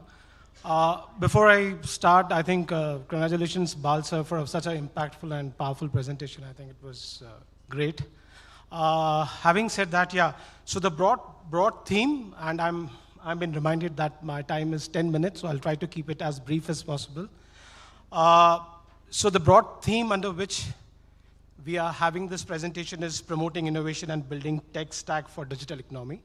Before I start, I think congratulations, Bal sir, for such an impactful and powerful presentation. I think it was great. Having said that, yeah, so the broad theme, and I've been reminded that my time is 10 minutes, so I'll try to keep it as brief as possible. So the broad theme under which we are having this presentation is promoting innovation and building tech stack for digital economy.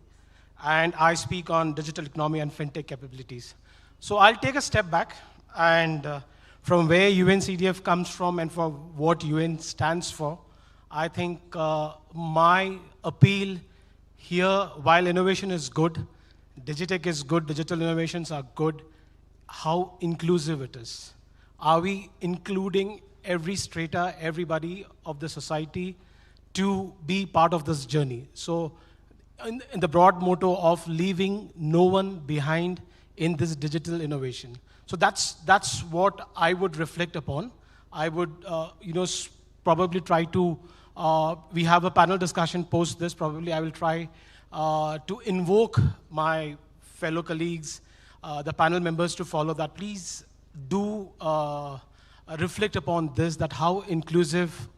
And I speak on digital economy and fintech capabilities. So I'll take a step back and from where UNCDF comes from and for what UN stands for, I think my appeal here, while innovation is good, Digitech is good, digital innovations are good, how inclusive it is. Are we including every strata, everybody of the society to be part of this journey? So in the broad motto of leaving no one behind in this digital innovation. So that's what I would reflect upon. I would probably try to, we have a panel discussion post this, probably I will try to invoke my fellow colleagues, the panel members to follow that. Please do reflect upon this, that how inclusive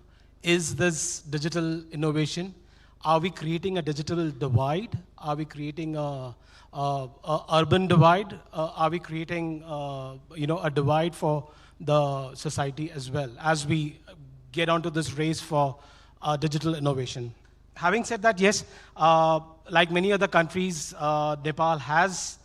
is this digital innovation? Are we creating a digital divide? Are we creating a urban divide? Are we creating a divide for the society as well as we get onto this race for digital innovation? Having said that, yes, like many other countries, Nepal has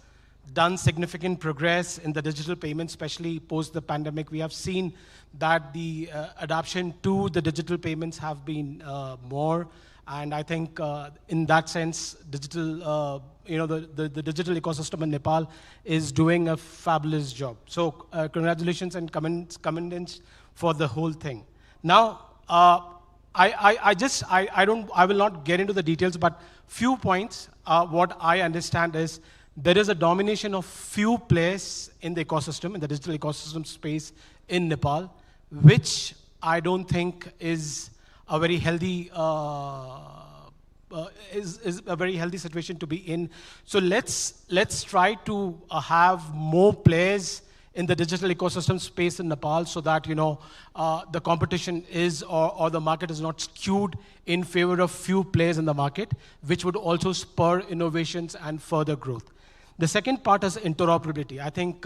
done significant progress in the digital payments, especially post the pandemic. We have seen that the adoption to the digital payments have been more, and I think in that sense, digital, the digital ecosystem in Nepal is doing a fabulous job. So congratulations and commendance for the whole thing. Now, I will not get into the details, but few points. What I understand is there is a domination of few players in the ecosystem, in the digital ecosystem space in Nepal, which I don't think is a very healthy is a very healthy situation to be in. So let's try to have more players in the digital ecosystem space in Nepal, so that the competition is or the market is not skewed in favor of few players in the market, which would also spur innovations and further growth. The second part is interoperability. I think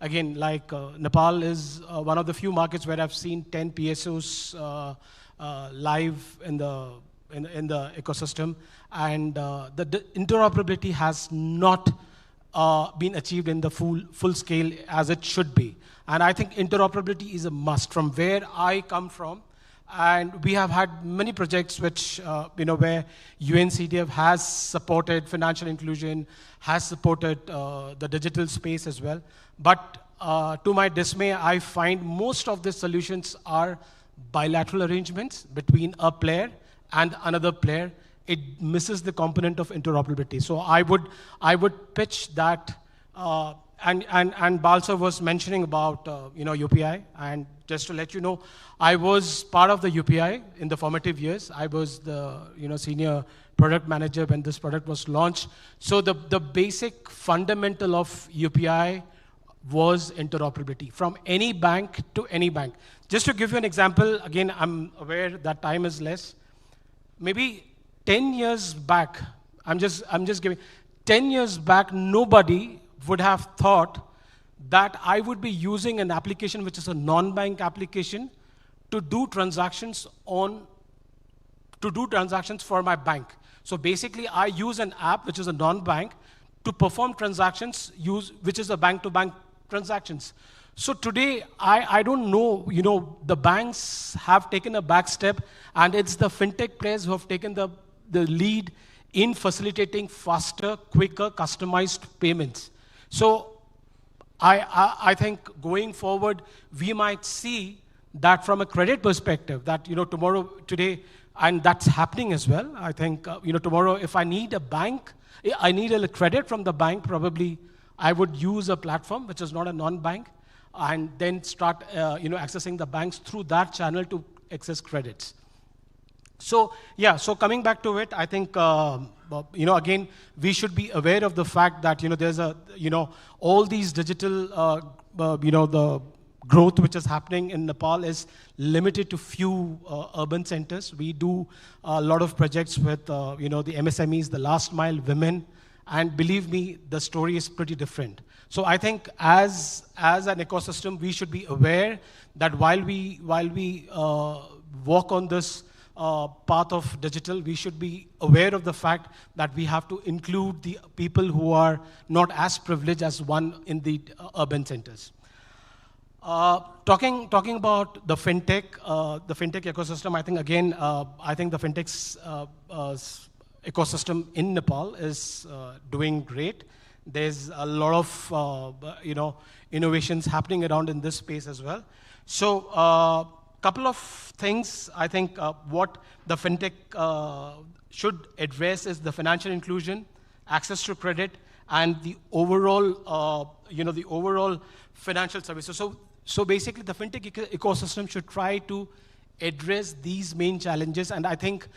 again, like Nepal is one of the few markets where I've seen 10 PSOs live in the ecosystem, and the interoperability has not been achieved in the full scale as it should be. And I think interoperability is a must. From where I come from, and we have had many projects which, where UNCDF has supported financial inclusion, has supported the digital space as well. But to my dismay, I find most of the solutions are bilateral arrangements between a player and another player. It misses the component of interoperability. So I would pitch that, and Balsa was mentioning about UPI, and just to let you know, I was part of the UPI in the formative years. I was the senior product manager when this product was launched. So the basic fundamental of UPI was interoperability from any bank to any bank. Just to give you an example, again, I'm aware that time is less. Maybe 10 years back, I'm just giving, 10 years back, nobody would have thought that I would be using an application which is a non-bank application to do transactions for my bank. So basically, I use an app which is a non-bank to perform transactions, which is a bank-to-bank transactions. So today, I don't know, the banks have taken a back step, and it's the fintech players who have taken the lead in facilitating faster, quicker, customized payments. So I think going forward, we might see that from a credit perspective, that today, and that's happening as well. I think tomorrow, if I need I need a credit from the bank, probably I would use a platform which is not a non-bank, and then start accessing the banks through that channel to access credits. So yeah, so coming back to it, I think again, we should be aware of the fact that there's all these digital the growth which is happening in Nepal is limited to few urban centers. We do a lot of projects with the MSMEs, the last mile women, and believe me, the story is pretty different. So I think as an ecosystem, we should be aware that while we walk on this path of digital, we should be aware of the fact that we have to include the people who are not as privileged as one in the urban centers. Talking about the fintech ecosystem, I think again, I think the fintech's ecosystem in Nepal is doing great. There's a lot of innovations happening around in this space as well. So couple of things I think what the fintech should address is the financial inclusion, access to credit, and the overall the overall financial services. So basically, the fintech ecosystem should try to address these main challenges, and I think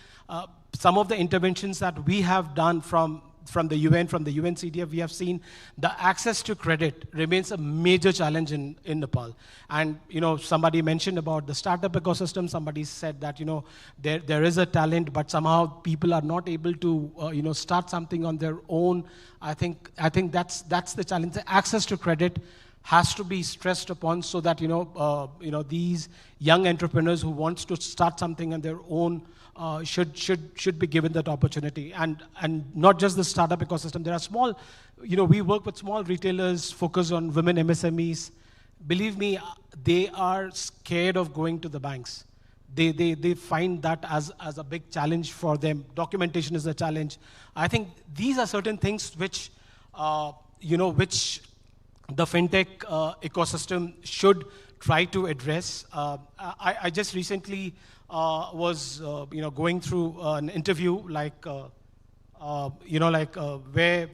some of the interventions that we have done from the UN, from the UNCDF, we have seen the access to credit remains a major challenge in Nepal. And somebody mentioned about the startup ecosystem. Somebody said that there is a talent, but somehow people are not able to start something on their own. I think that's the challenge. The access to credit has to be stressed upon, so that these young entrepreneurs who wants to start something on their own should be given that opportunity, and not just the startup ecosystem. There are small, we work with small retailers, focus on women MSMEs. Believe me, they are scared of going to the banks. They find that as a big challenge for them. Documentation is a challenge. I think these are certain things which which the fintech ecosystem should try to address. I just recently was going through an interview where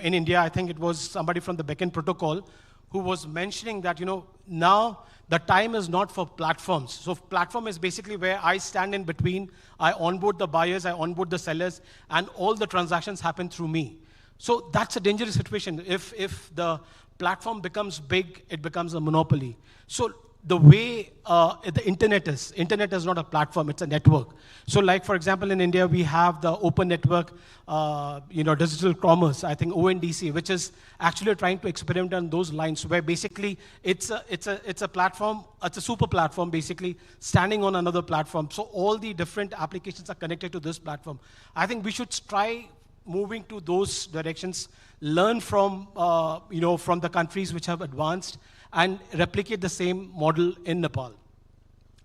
in India, I think it was somebody from the Beacon Protocol who was mentioning that now the time is not for platforms. So platform is basically where I stand in between. I onboard the buyers, I onboard the sellers, and all the transactions happen through me. So that's a dangerous situation. If the platform becomes big, it becomes a monopoly. So the way the internet is not a platform, it's a network. So like, for example, in India, we have the open network, digital commerce, I think ONDC, which is actually trying to experiment on those lines where basically it's a platform, it's a super platform basically standing on another platform. So all the different applications are connected to this platform. I think we should try moving to those directions, learn from the countries which have advanced, and replicate the same model in Nepal.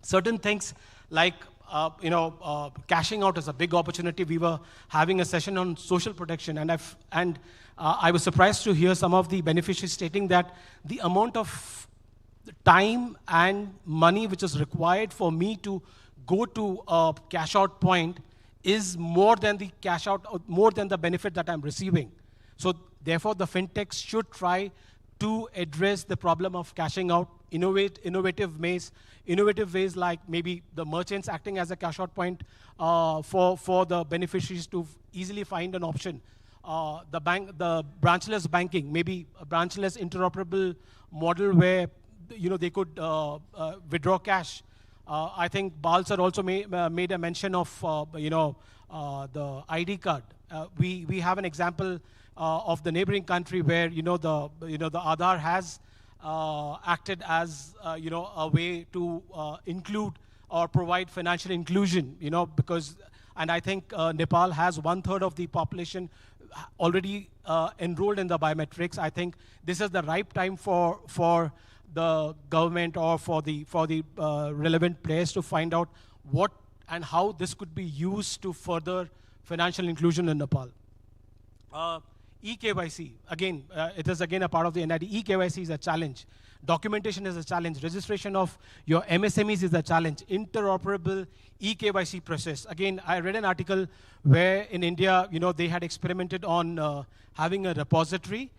Certain things like cashing out is a big opportunity. We were having a session on social protection, and I was surprised to hear some of the beneficiaries stating that the amount of time and money which is required for me to go to a cash out point is more than the cash out, more than the benefit that I'm receiving. So therefore, the fintechs should try to address the problem of cashing out, innovative ways like maybe the merchants acting as a cash out point for the beneficiaries to easily find an option. The branchless banking, maybe a branchless interoperable model where they could withdraw cash. I think Bal sir also made a mention of the ID card. We have an example of the neighboring country where the Aadhaar has acted as a way to include or provide financial inclusion, and I think Nepal has 1/3 of the population already enrolled in the biometrics. I think this is the right time for the government or for the relevant players to find out what and how this could be used to further financial inclusion in Nepal. eKYC, again, it is again a part of the NID. eKYC is a challenge. Documentation is a challenge. Registration of your MSMEs is a challenge. Interoperable eKYC process. Again, I read an article where in India, they had experimented on having a repository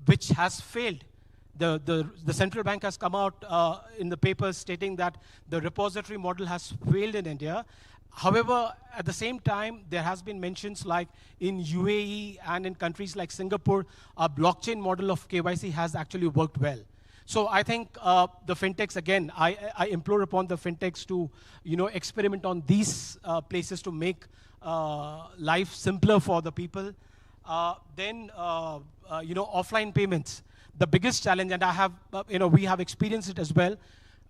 which has failed. The central bank has come out in the papers stating that the repository model has failed in India. However, at the same time, there has been mentions like in UAE and in countries like Singapore, a blockchain model of KYC has actually worked well. So I think the fintechs, again, I implore upon the fintechs to experiment on these places to make life simpler for the people. Then offline payments. The biggest challenge, and I have, we have experienced it as well.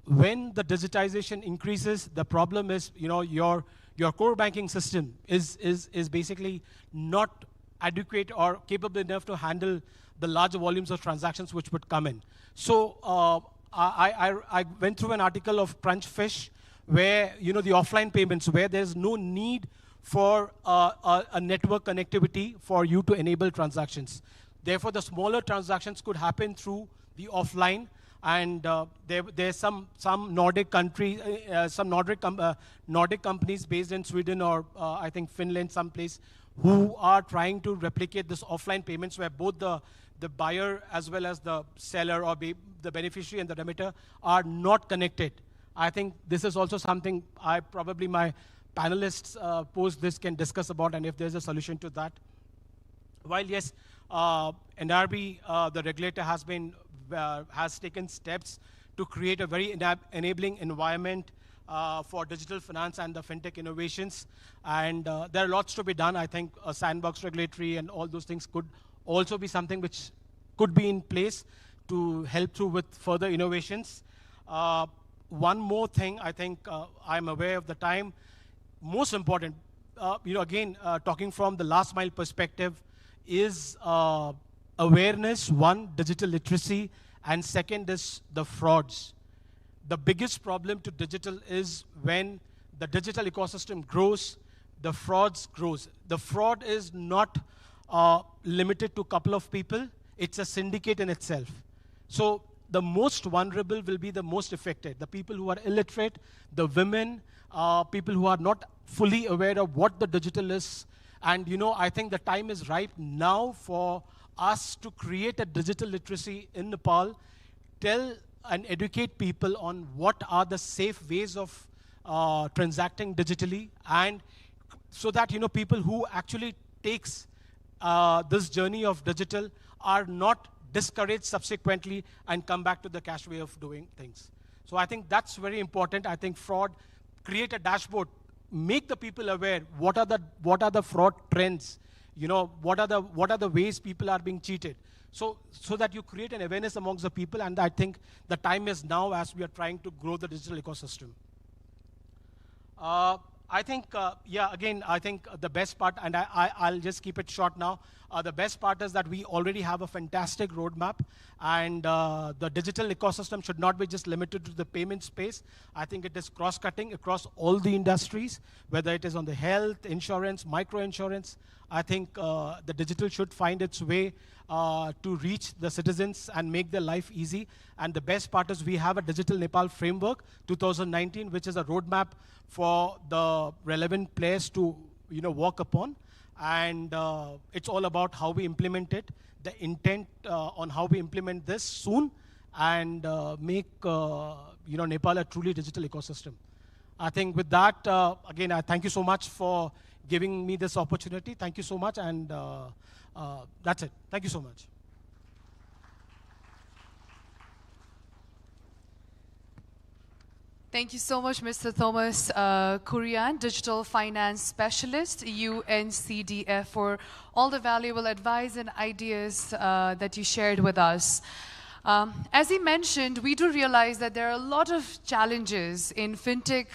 When the digitization increases, the problem is, your core banking system is basically not adequate or capable enough to handle the large volumes of transactions which would come in. So I went through an article of Crunchfish where, the offline payments, where there's no need for a network connectivity for you to enable transactions. Therefore, the smaller transactions could happen through the offline. And there's some Nordic country, Nordic companies based in Sweden or I think Finland, someplace, who are trying to replicate this offline payments where both the buyer as well as the seller or the beneficiary and the remitter are not connected. I think this is also something probably my panelists post this can discuss about, and if there's a solution to that. While yes, NRB, the regulator has taken steps to create a very enabling environment for digital finance and the fintech innovations. And there are lots to be done. I think a sandbox regulatory and all those things could also be something which could be in place to help through with further innovations. One more thing, I think I'm aware of the time. Most important, again, talking from the last mile perspective, is awareness, one, digital literacy, and second is the frauds. The biggest problem to digital is when the digital ecosystem grows, the frauds grows. The fraud is not limited to a couple of people. It's a syndicate in itself. So the most vulnerable will be the most affected. The people who are illiterate, the women, people who are not fully aware of what the digital is. And I think the time is ripe now for us to create a digital literacy in Nepal, tell and educate people on what are the safe ways of transacting digitally, and so that people who actually takes this journey of digital are not discouraged subsequently and come back to the cash way of doing things. So I think that's very important. I think fraud, create a dashboard, make the people aware what are the fraud trends, what are the ways people are being cheated. So that you create an awareness amongst the people, and I think the time is now as we are trying to grow the digital ecosystem. I think, again, I think the best part, and I'll just keep it short now, the best part is that we already have a fantastic roadmap, and the digital ecosystem should not be just limited to the payment space. I think it is cross-cutting across all the industries, whether it is on the health, insurance, micro-insurance. I think the digital should find its way to reach the citizens and make their life easy. And the best part is we have a Digital Nepal Framework 2019, which is a roadmap for the relevant players to work upon. And it's all about how we implement it, the intent on how we implement this soon, and make Nepal a truly digital ecosystem. I think with that, again, I thank you so much for giving me this opportunity. Thank you so much, and that's it. Thank you so much. Thank you so much, Mr. Thomas Kurian, Digital Finance Specialist, UNCDF, for all the valuable advice and ideas that you shared with us. As he mentioned, we do realize that there are a lot of challenges in fintech,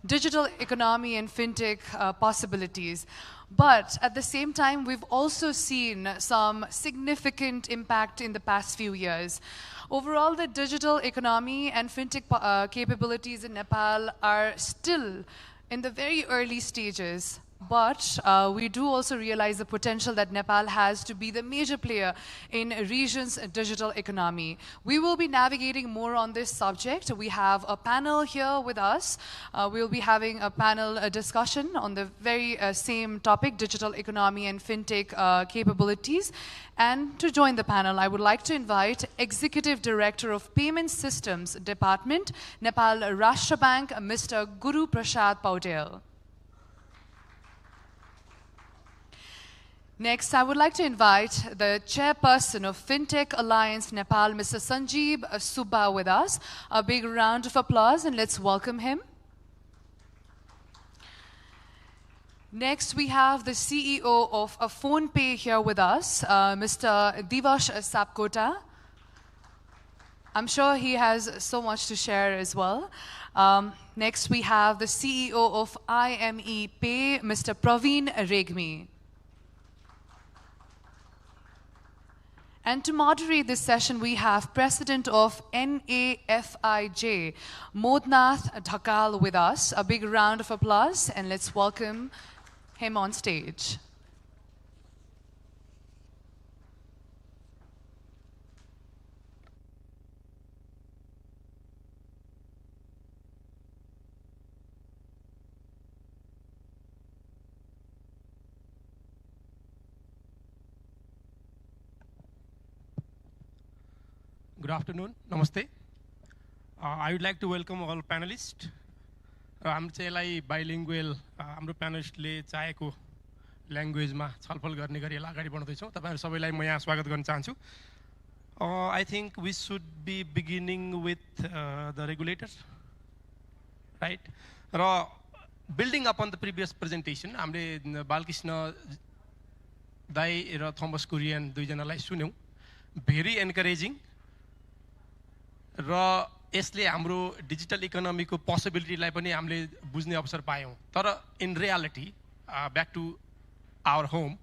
digital economy and fintech possibilities. But at the same time, we've also seen some significant impact in the past few years. Overall, the digital economy and fintech capabilities in Nepal are still in the very early stages. But we do also realize the potential that Nepal has to be the major player in region's digital economy. We will be navigating more on this subject. We have a panel here with us. We'll be having a panel discussion on the very same topic, digital economy and fintech capabilities. And to join the panel, I would like to invite Executive Director of Payment Systems Department, Nepal Rashtra Bank, Mr. Guru Prasad Paudel. Next, I would like to invite the chairperson of FinTech Alliance Nepal, Mr. Sanjeev Subba, with us. A big round of applause, and let's welcome him. Next, we have the CEO of PhonePe here with us, Mr. Divash Sapkota. I'm sure he has so much to share as well. Next, we have the CEO of IME Pay, Mr. Praveen Regmi. And to moderate this session, we have President of NAFIJ, Modnath Dhakal, with us. A big round of applause, and let's welcome him on stage. Good afternoon. Namaste. I would like to welcome all panelists. I'm bilingual. I'm the panelist. चाहेको ल्याङ्ग्वेजमा छलफल गर्ने गरी यसलाई अगाडि बढाउँदैछौँ तपाईहरु सबैलाई म यहाँ स्वागत गर्न चाहन्छु. I think we should be beginning with the regulators, right? Raw building upon the previous presentation, हामीले बालकृष्ण दाई र थोमस कुरियन दुईजनालाई सुन्यौं. Very encouraging. र यसले हाम्रो डिजिटल इकोनोमीको पोसिबिलिटीलाई पनि हामीले बुझ्ने अवसर पायौं. तर in reality back to our home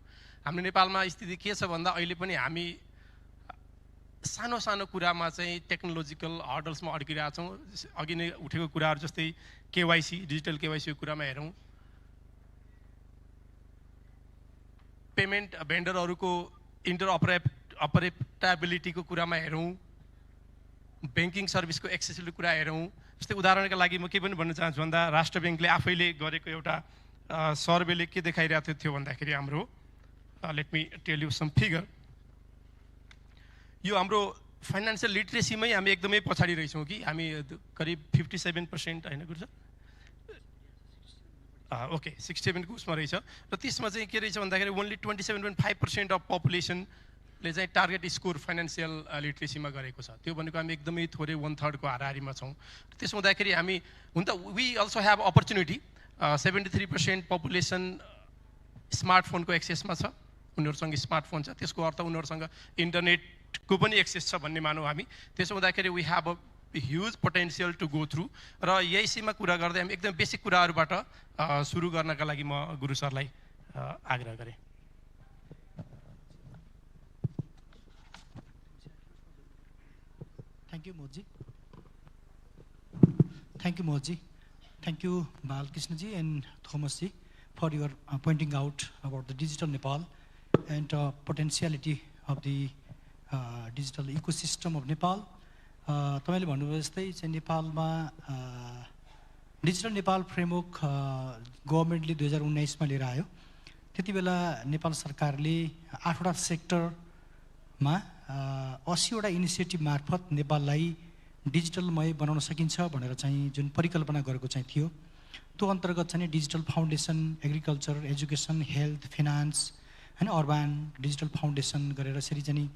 हाम्रो नेपालमा स्थिति के छ भन्दा अहिले पनि हामी सानो सानो कुरामा चाहिँ टेक्नोलोजिकल हर्डल्समा अड्किरहेका छौं. अघि नै उठेको कुराहरु जस्तै केवाईसी, डिजिटल केवाईसी को कुरामा हेरौं, पेमेन्ट भेन्डरहरुको इन्टरअपरेबिलिटीको कुरामा हेरौं, ब्याङ्किङ सर्भिसको एक्सेसिबिलिटी कुरा हेरौँ, जस्तै उदाहरणका लागि म के पनि भन्न चाहन्छु भन्दा राष्ट्र ब्याङ्कले आफैले गरेको एउटा सर्वेले के देखाइरहेको थियो भन्दाखेरि हाम्रो let me tell you some figure, यो हाम्रो फाइनेन्सियल लिटरेसीमै हामी एकदमै पछाडि रहेछौँ कि हामी करिब 57% होइन गुरु सर, ओके 67को उसमा रहेछ र त्यसमा चाहिँ के रहेछ भन्दाखेरि ओन्ली 27.5% अफ पपुलेसनले चाहिँ टार्गेट स्कोर फाइनेन्सियल लिटरेसीमा गरेको छ। त्यो भनेको हामी एकदमै थोरै 1/3 को हाराहारीमा छौँ। त्यसो हुँदाखेरि हामी हुन त we also have opportunity, 73% population स्मार्टफोनको एक्सेसमा छ, उनीहरूसँग स्मार्टफोन छ, त्यसको अर्थ उनीहरूसँग इन्टरनेटको पनि एक्सेस छ भन्ने मानौँ हामी। त्यसो हुँदाखेरि we have a huge potential to go through, र यहीमा कुरा गर्दै हामी एकदम बेसिक कुराहरूबाट सुरु गर्नका लागि म गुरु सरलाई आग्रह गरेँ। Thank you, Moji. Thank you, Moji. Thank you, Balkrishnaji and Thomasji, for your pointing out about the digital Nepal and potentiality of the digital ecosystem of Nepal. तपाईले भन्नुभयो जस्तै चाहिँ नेपालमा डिजिटल नेपाल फ्रेमवर्क गभर्नमेन्टले 2019 मा लिएर आयो। त्यति बेला नेपाल सरकारले 8 वटा सेक्टरमा 80 वटा इनिसिएटिभ मार्फत नेपाललाई डिजिटलमय बनाउन सकिन्छ भनेर चाहिँ जुन परिकल्पना गरेको चाहिँ थियो, त्यो अन्तर्गत चाहिँ digital foundation, agriculture, education, health, finance हैन, अर्बन डिजिटल फाउन्डेसन गरेर यसरी चाहिँ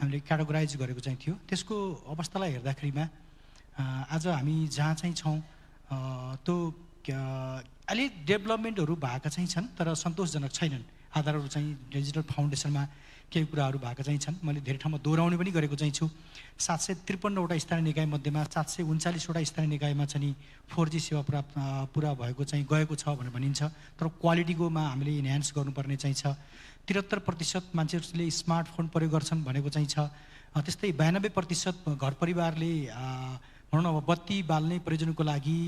हामीले क्याटेगोराइज गरेको चाहिँ थियो। त्यसको अवस्थालाई हेर्दाखेरिमा आज हामी जहाँ चाहिँ छौँ त्यो अलि डेभलपमेन्टहरू भएका चाहिँ छन् तर सन्तोषजनक छैनन्। आधारहरू चाहिँ डिजिटल फाउन्डेसनमा केही कुराहरू भएका चाहिँ छन्। मैले धेरै ठाउँमा दोहोऱ्याउने पनि गरेको चाहिँ छु। 753 वटा स्थानीय निकाय मध्येमा 739 वटा स्थानीय निकायमा चाहिँ 4G सेवा पुरा भएको चाहिँ गएको छ भनेर भनिन्छ, तर क्वालिटीकोमा हामीले इन्हान्स गर्नुपर्ने चाहिँ छ। 73% मान्छेहरूले स्मार्टफोन प्रयोग गर्छन् भनेको चाहिँ छ। त्यस्तै 92% घर परिवारले भनौँ न अब बत्ती बाल्ने प्रयोजनको लागि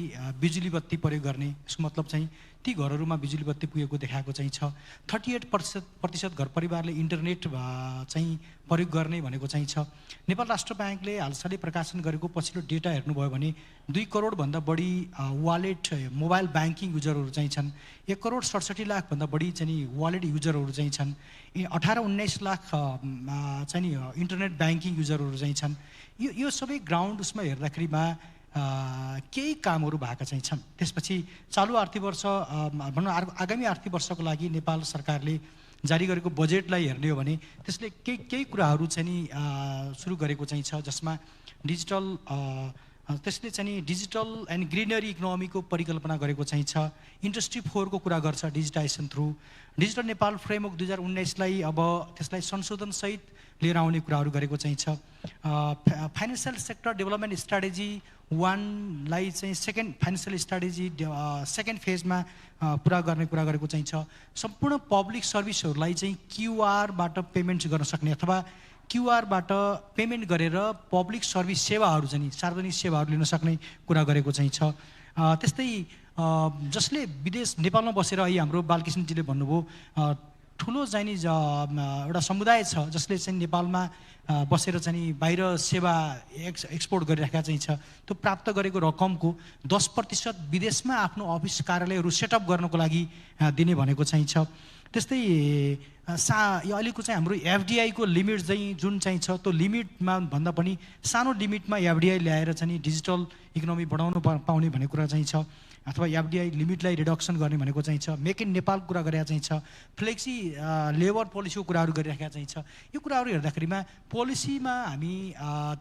बिजुली बत्ती प्रयोग गर्ने, यसको मतलब चाहिँ ती घरहरूमा बिजुली बत्ती पुगेको देखाएको चाहिँ छ। 38% घर परिवारले इन्टरनेट चाहिँ प्रयोग गर्ने भनेको चाहिँ छ। नेपाल राष्ट्र ब्याङ्कले हालसालै प्रकाशन गरेको पछिल्लो डेटा हेर्नुभयो भने 2 करोडभन्दा बढी वालेट मोबाइल ब्याङ्किङ युजरहरू चाहिँ छन्। 1,67 लाख भन्दा बढी चाहिँ वालेट युजरहरू चाहिँ छन्। 18-19 लाख चाहिँ इन्टरनेट ब्याङ्किङ युजरहरू चाहिँ छन्। यो सबै ग्राउन्ड उसमा हेर्दाखेरिमा केही कामहरू भएका चाहिँ छन्। त्यसपछि चालु आर्थिक वर्ष भनौँ आगामी आर्थिक वर्षको लागि नेपाल सरकारले जारी गरेको बजेटलाई हेर्ने हो भने त्यसले केही कुराहरू चाहिँ नि सुरु गरेको चाहिँ छ, जसमा डिजिटल त्यसले चाहिँ डिजिटल एन्ड ग्रिनरी इकोनोमीको परिकल्पना गरेको चाहिँ छ। इन्डस्ट्री 4 को कुरा गर्छ digitisation through. Digital Nepal framework 2019 लाई अब त्यसलाई संशोधनसहित लिएर आउने कुराहरू गरेको चाहिँ छ। फाइनेन्सियल सेक्टर डेभलपमेन्ट स्ट्राटेजी 1 लाई चाहिँ सेकेन्ड फाइनेन्सियल स्ट्राटेजी सेकेन्ड फेजमा पुरा गर्ने कुरा गरेको चाहिँ छ। सम्पूर्ण पब्लिक सर्भिसहरूलाई चाहिँ क्युआरबाट पेमेन्ट गर्न सक्ने अथवा क्युआरबाट पेमेन्ट गरेर पब्लिक सर्भिस सेवाहरू चाहिँ सार्वजनिक सेवाहरू लिन सक्ने कुरा गरेको चाहिँ छ। त्यस्तै जसले विदेश नेपालमा बसेर अहिले हाम्रो बालकृष्णजीले भन्नुभयो ठुलो चाहिँ नि एउटा समुदाय छ जसले चाहिँ नेपालमा बसेर चाहिँ बाहिर सेवा एक्सपोर्ट गरिरहेका चाहिँ छ। त्यो प्राप्त गरेको रकमको 10% विदेशमा आफ्नो अफिस कार्यालयहरू सेटअप गर्नको लागि दिने भनेको चाहिँ छ। त्यस्तै अहिलेको चाहिँ हाम्रो एफडिआईको लिमिट चाहिँ जुन चाहिँ छ त्यो लिमिटमा भन्दा पनि सानो लिमिटमा एफडिआई ल्याएर चाहिँ डिजिटल इकोनोमी बढाउनु पाउने भन्ने कुरा चाहिँ छ, अथवा एफडिआई लिमिटलाई रिडक्सन गर्ने भनेको चाहिँ छ। मेक इन नेपाल कुरा गरेका चाहिँ छ। फ्लेक्सी लेबर पोलिसीको कुराहरू गरिरहेका चाहिँ छ। यो कुराहरू हेर्दाखेरिमा पोलिसीमा हामी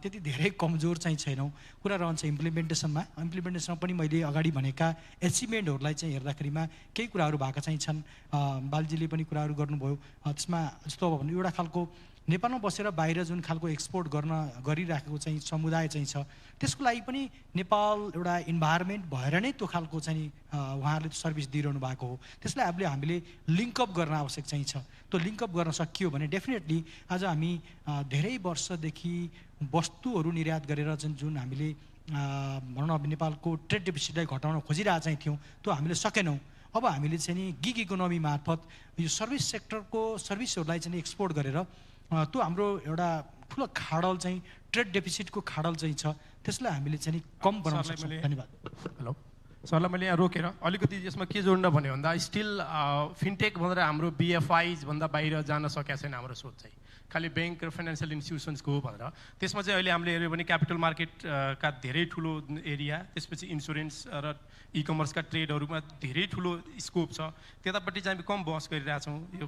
त्यति धेरै कमजोर चाहिँ छैनौँ। कुरा रहन्छ इम्प्लिमेन्टेसनमा पनि मैले अगाडि भनेका एचिभमेन्टहरूलाई चाहिँ हेर्दाखेरिमा केही कुराहरू भएका चाहिँ छन्। बालजीले पनि कुराहरू गर्नुभयो। त्यसमा जस्तो अब भन्नु एउटा खालको नेपालमा बसेर बाहिर जुन खालको एक्सपोर्ट गरिराखेको चाहिँ समुदाय चाहिँ छ त्यसको लागि पनि नेपाल एउटा इन्भाइरोमेन्ट भएर नै त्यो खालको चाहिँ उहाँहरूले सर्भिस दिइरहनु भएको हो। त्यसलाई हामीले लिङ्कअप गर्न आवश्यक चाहिँ छ। त्यो लिङ्कअप गर्न सकियो भने डेफिनेटली आज हामी धेरै वर्षदेखि वस्तुहरू निर्यात गरेर जुन हामीले भनौँ न नेपालको ट्रेड डेफिसिटलाई घटाउन खोजिरहेका चाहिँ थियौँ त्यो हामीले सकेनौँ। अब हामीले चाहिँ नि गिग इकोनोमी मार्फत यो सर्भिस सेक्टरको सर्भिसहरूलाई चाहिँ एक्सपोर्ट गरेर त्यो हाम्रो एउटा ठुलो खाडल चाहिँ ट्रेड डेफिसिटको खाडल चाहिँ छ, त्यसलाई हामीले चाहिँ कम बनाउन सक्छौँ। धन्यवाद। हेलो सरलाई मैले यहाँ रोकेर अलिकति यसमा के जोड्न भन्यो भन्दा स्टिल फिनटेक भनेर हाम्रो बिएफआइज भन्दा बाहिर जान सकेको छैन हाम्रो सोच चाहिँ, खालि ब्याङ्क र फाइनेन्सियल इन्स्टिट्युसन्सको हो भनेर। त्यसमा चाहिँ अहिले हामीले हेऱ्यो भने क्यापिटल मार्केटका धेरै ठुलो एरिया, त्यसपछि इन्सुरेन्स र इ कमर्सका ट्रेडहरूमा धेरै ठुलो स्कोप छ, त्यतापट्टि चाहिँ हामी कम बहस गरिरहेछौँ। यो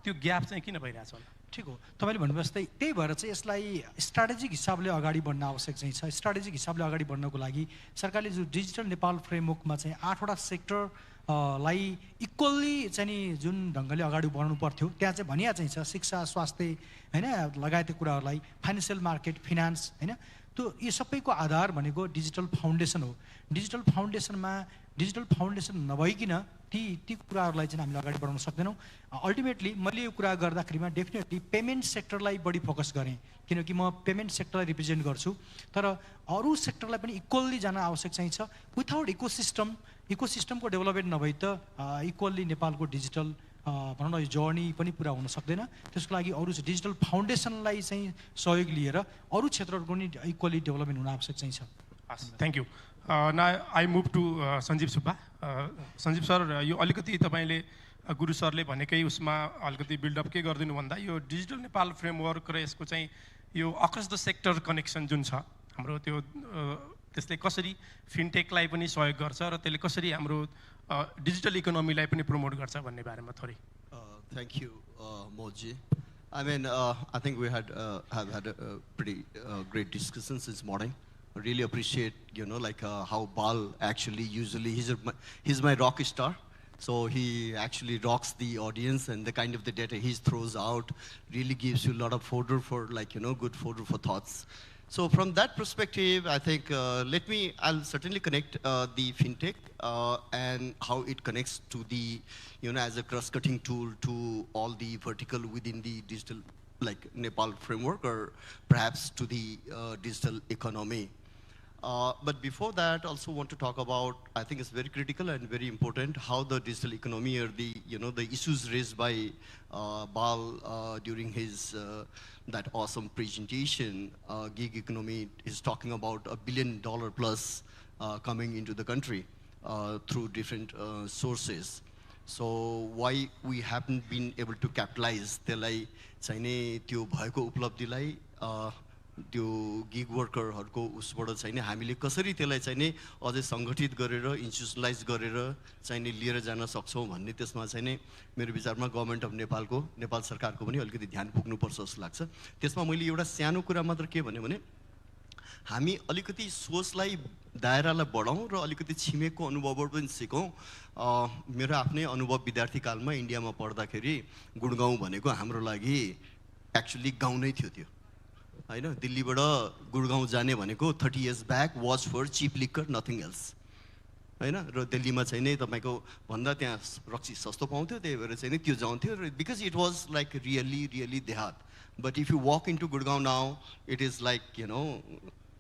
त्यो ग्याप चाहिँ किन भइरहेछ होला? ठिक हो, तपाईँले भन्नुभयो जस्तै त्यही भएर चाहिँ यसलाई स्ट्राटेजिक हिसाबले अगाडि बढ्न आवश्यक चाहिँ छ। स्ट्राटेजिक हिसाबले अगाडि बढ्नको लागि सरकारले जो डिजिटल नेपाल फ्रेमवर्कमा चाहिँ 8वटा सेक्टर लाई इक्वल्ली चाहिँ नि जुन ढङ्गले अगाडि बढाउनु पर्थ्यो त्यहाँ चाहिँ भनिया चाहिँ छ, शिक्षा, स्वास्थ्य हैन लगायतका कुराहरूलाई, फाइनेन्सियल मार्केट, फिनान्स हैन, त्यो यी सबैको आधार भनेको डिजिटल फाउन्डेसन हो। डिजिटल फाउन्डेसन नभइकन ती कुराहरूलाई चाहिँ हामीले अगाडि बढाउन सक्दैनौँ। अल्टिमेटली मैले यो कुरा गर्दाखेरिमा डेफिनेटली पेमेन्ट सेक्टरलाई बढी फोकस गरेँ, किनकि म पेमेन्ट सेक्टरलाई रिप्रेजेन्ट गर्छु, तर अरू सेक्टरलाई पनि इक्वल्ली जान आवश्यक चाहिँ छ। विथआउट इकोसिस्टमको डेभलपमेन्ट नभई त इक्वल्ली नेपालको डिजिटल भनौँ न यो जर्नी पनि पुरा हुन सक्दैन। त्यसको लागि अरू डिजिटल फाउन्डेसनलाई चाहिँ सहयोग लिएर अरू क्षेत्रहरूको पनि इक्वल्ली डेभलपमेन्ट हुन आवश्यक चाहिँ छ। Thank you. Now I move to Sanjeev Subba. Sanjeev sir, यो अलिकति तपाईँले गुरु सरले भनेकै उसमा अलिकति बिल्डअप के गरिदिनु भन्दा यो डिजिटल नेपाल फ्रेमवर्क र यसको चाहिँ यो अक्रस द सेक्टर कनेक्सन जुन छ हाम्रो, त्यो त्यसले कसरी फिनटेकलाई पनि सहयोग गर्छ र त्यसले कसरी हाम्रो डिजिटल इकोनोमीलाई पनि प्रमोट गर्छ भन्ने बारेमा थोरै। Thank you, Moji. I mean, I think we have had a pretty great discussions this morning. I really appreciate, like how Bal actually usually, he's my rock star. So he actually rocks the audience, and the kind of the data he throws out really gives you a lot of fodder for good fodder for thoughts. So from that perspective, I think I'll certainly connect the fintech and how it connects to the, as a cross-cutting tool to all the vertical within the digital, like Nepal framework, or perhaps to the digital economy. But before that, also want to talk about, I think it's very critical and very important, how the digital economy or the, the issues raised by Bal during his, that awesome presentation. Gig economy is talking about $1 billion plus coming into the country through different sources. So why we haven't been able to capitalize त्यसलाई चाहिने त्यो भएको उपलब्धिलाई त्यो gig वर्करहरूको उसबाट चाहिने हामीले कसरी त्यसलाई चाहिने अझै सङ्गठित गरेर इन्स्टिट्युसनलाइज गरेर चाहिने लिएर जान सक्छौँ भन्ने त्यसमा चाहिने मेरो विचारमा गभर्नमेन्ट अफ नेपालको, नेपाल सरकारको पनि अलिकति ध्यान पुग्नुपर्छ जस्तो लाग्छ। त्यसमा मैले एउटा सानो कुरा मात्र के भने हामी अलिकति सोचलाई दायरालाई बढाउँ र अलिकति छिमेकको अनुभवबाट पनि सिकौँ। मेरो आफ्नै अनुभव विद्यार्थी कालमा इन्डियामा पढ्दाखेरि गुडगाउँ भनेको हाम्रो लागि एक्चुअली गाउँ नै थियो त्यो हैन। दिल्लीबाट गुडगाउँ जाने भनेको 30 years back was for cheap liquor, nothing else हैन। र दिल्लीमा चाहिँ नि तपाईँको भन्दा त्यहाँ रक्सी सस्तो पाउँथ्यो, त्यही भएर चाहिँ नि त्यो जान्थ्यो, because it was like really dehat. But if you walk into Gurgaon now it is like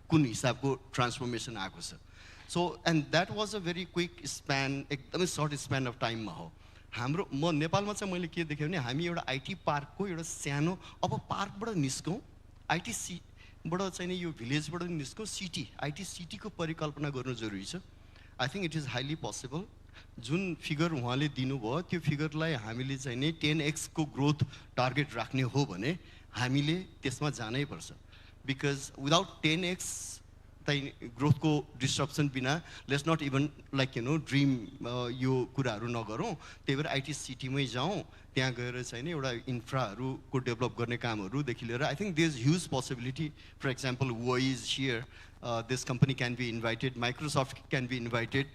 कुन हिसाबको ट्रान्सफर्मेसन आएको छ। So and that was a very quick span, एकदमै सर्ट स्प्यान अफ टाइममा हो। हाम्रो म नेपालमा चाहिँ मैले के देखेँ भने हामी एउटा आइटी पार्कको एउटा सानो, अब पार्कबाट निस्कौँ, आइटीबाट चाहिँ यो भिलेजबाट निस्कौँ, सिटी, आइटी सिटीको परिकल्पना गर्नु जरुरी छ। I think it is highly possible. Jun figure उहाँले दिनुभयो त्यो फिगरलाई हामीले चाहिँ नि 10x को ग्रोथ टार्गेट राख्ने हो भने हामीले त्यसमा जानै पर्छ। बिकज विदाउट 10x ग्रोथ को डिस्ट्रप्सन बिना let's not even like dream यो कुराहरू नगरौँ। त्यही भएर आइटी सिटीमै जाउँ, त्यहाँ गएर चाहिँ नि एउटा इन्फ्राहरूको डेभलप गर्ने कामहरूदेखि लिएर I think there is huge possibility. For example Huawei is here, this company can be invited, Microsoft can be invited,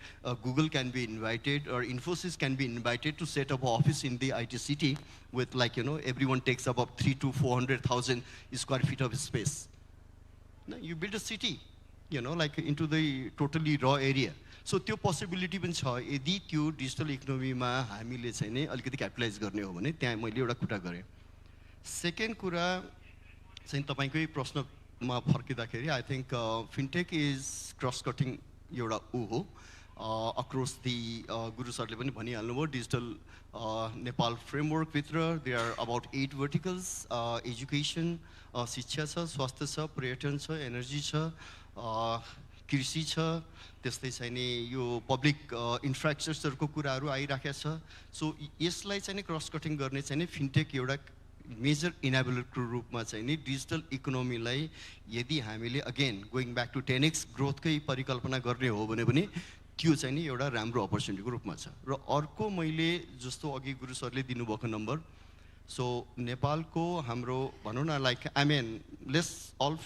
Google can be invited, or Infosys can be invited to set up an office in the IT city with like everyone takes about 300,000 to 400,000 square feet of space. No, you build a city, like into the totally raw area. So त्यो possibility पनि छ यदि त्यो digital इकोनोमीमा हामीले चाहिँ नि अलिकति capitalise गर्ने हो भने। त्यहाँ मैले एउटा कुरा गरेँ। सेकेन्ड कुरा चाहिँ तपाईँकै प्रश्नमा फर्किँदाखेरि I think fintech is cross cutting एउटा हो। across the Guru Sarle pani bhanihalनुभयो digital Nepal framework भित्र there are about 8 verticals, education, शिक्षा छ, स्वास्थ्य छ, पर्यटन छ, energy छ, कृषि छ, त्यस्तै चाहिँ नि यो पब्लिक इन्फ्रास्ट्रक्चरको कुराहरू आइराखेको छ. सो यसलाई चाहिँ नि क्रस कटिङ गर्ने चाहिँ नि फिनटेक एउटा मेजर इनेबलरको रूपमा चाहिँ नि डिजिटल इकोनोमीलाई यदि हामीले again going back to 10x ग्रोथकै परिकल्पना गर्ने हो भने पनि त्यो चाहिँ नि एउटा राम्रो अपर्च्युनिटीको रूपमा छ. र अर्को मैले जस्तो अघि गुरु सरले दिनुभएको नम्बर, सो नेपालको हाम्रो भनौँ न like I mean let's all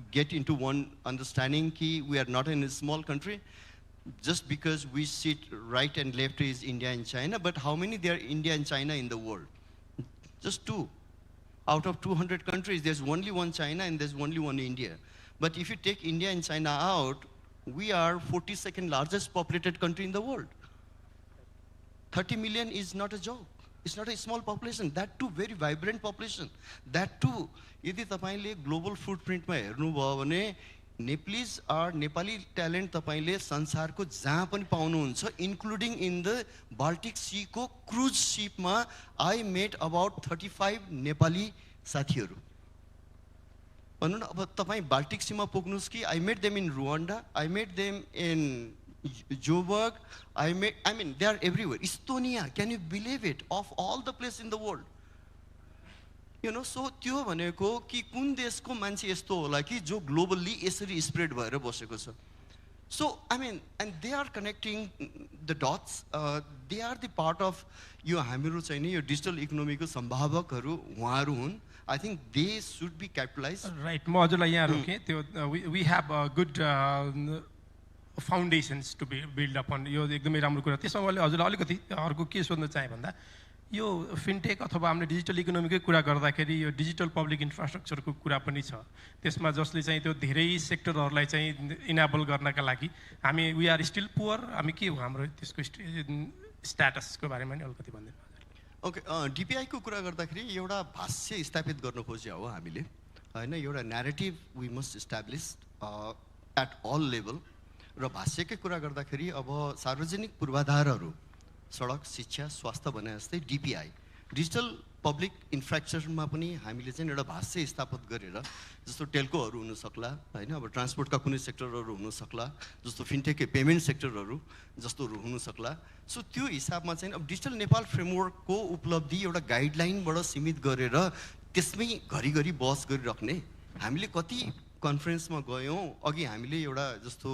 get into one understanding ki we are not in a small country. Just because we sit right and left is India and China, but how many there are India and China in the world? Just 2. Out of 200 countries, there's only one China and there's only one India. But if you take India and China out, we are 42nd largest populated country in the world. 30 million is not a joke. It's not a small population. That too, very vibrant population. That too, यदि तपाईले global फुटप्रिन्टमा हेर्नुभयो भने Nepalese are Nepali talent तपाईले संसारको जहाँ पनि पाउनुहुन्छ, including in the Baltic Sea को क्रुज शिपमा आई मेट अबाउट 35 नेपाली साथीहरू. भन्नु न अब तपाई बाल्टिक सीमा पुग्नुस् कि I met them in Rwanda, I met them in Joburg, I mean, they are everywhere. Estonia, can you believe it? Of all the places in the world. You know, so त्यो भनेको कि कुन देशको मान्छे यस्तो होला कि जो ग्लोबली यसरी स्प्रेड भएर बसेको छ. So, I mean, and they are connecting the dots. They are the part of यो हाम्रो चाहिँ नि यो डिजिटल इकोनोमीको सम्भावकहरू उहाँहरू हुन्. I think they should be capitalized. Right. म हजुरलाई यहाँ रोके त्यो we have a good foundations to build upon. यो एकदमै राम्रो कुरा. त्यसमा मैले हजुरलाई अलिकति अर्को के सोध्न चाहेँ भन्दा यो फिनटेक अथवा हामीले डिजिटल इकोनोमीकै कुरा गर्दाखेरि यो डिजिटल पब्लिक इन्फ्रास्ट्रक्चरको कुरा पनि छ. त्यसमा जसले चाहिँ त्यो धेरै सेक्टरहरूलाई चाहिँ इनेबल गर्नका लागि हामी वी आर स्टिल पुवर, हामी के हो हाम्रो त्यसको स्ट्याटसको बारेमा नि अलिकति भनिदिनु. ओके, डिपिआईको कुरा गर्दाखेरि एउटा भाष्य स्थापित गर्न खोज्या हो हामीले हैन. एउटा narrative we must establish at all level. र भाष्यकै कुरा गर्दाखेरि अब सार्वजनिक पूर्वाधारहरू सडक, शिक्षा, स्वास्थ्य भने जस्तै डिपिआई डिजिटल पब्लिक इन्फ्रास्ट्रक्चरमा पनि हामीले चाहिँ एउटा भाष्य स्थापित गरेर जस्तो टेल्कोहरू हुन सक्ला हैन, अब ट्रान्सपोर्टका कुनै सेक्टरहरू हुन सक्ला, जस्तो फिनटेककै पेमेन्ट सेक्टरहरू जस्तोहरू हुन सक्ला. सो त्यो हिसाबमा चाहिँ अब डिजिटल नेपाल फ्रेमवर्कको उपलब्धि एउटा गाइडलाइनबाट सीमित गरेर त्यसमै घरिघरि बहस गरिराख्ने. हामीले कति कन्फरेन्समा गयौँ, अघि हामीले एउटा जस्तो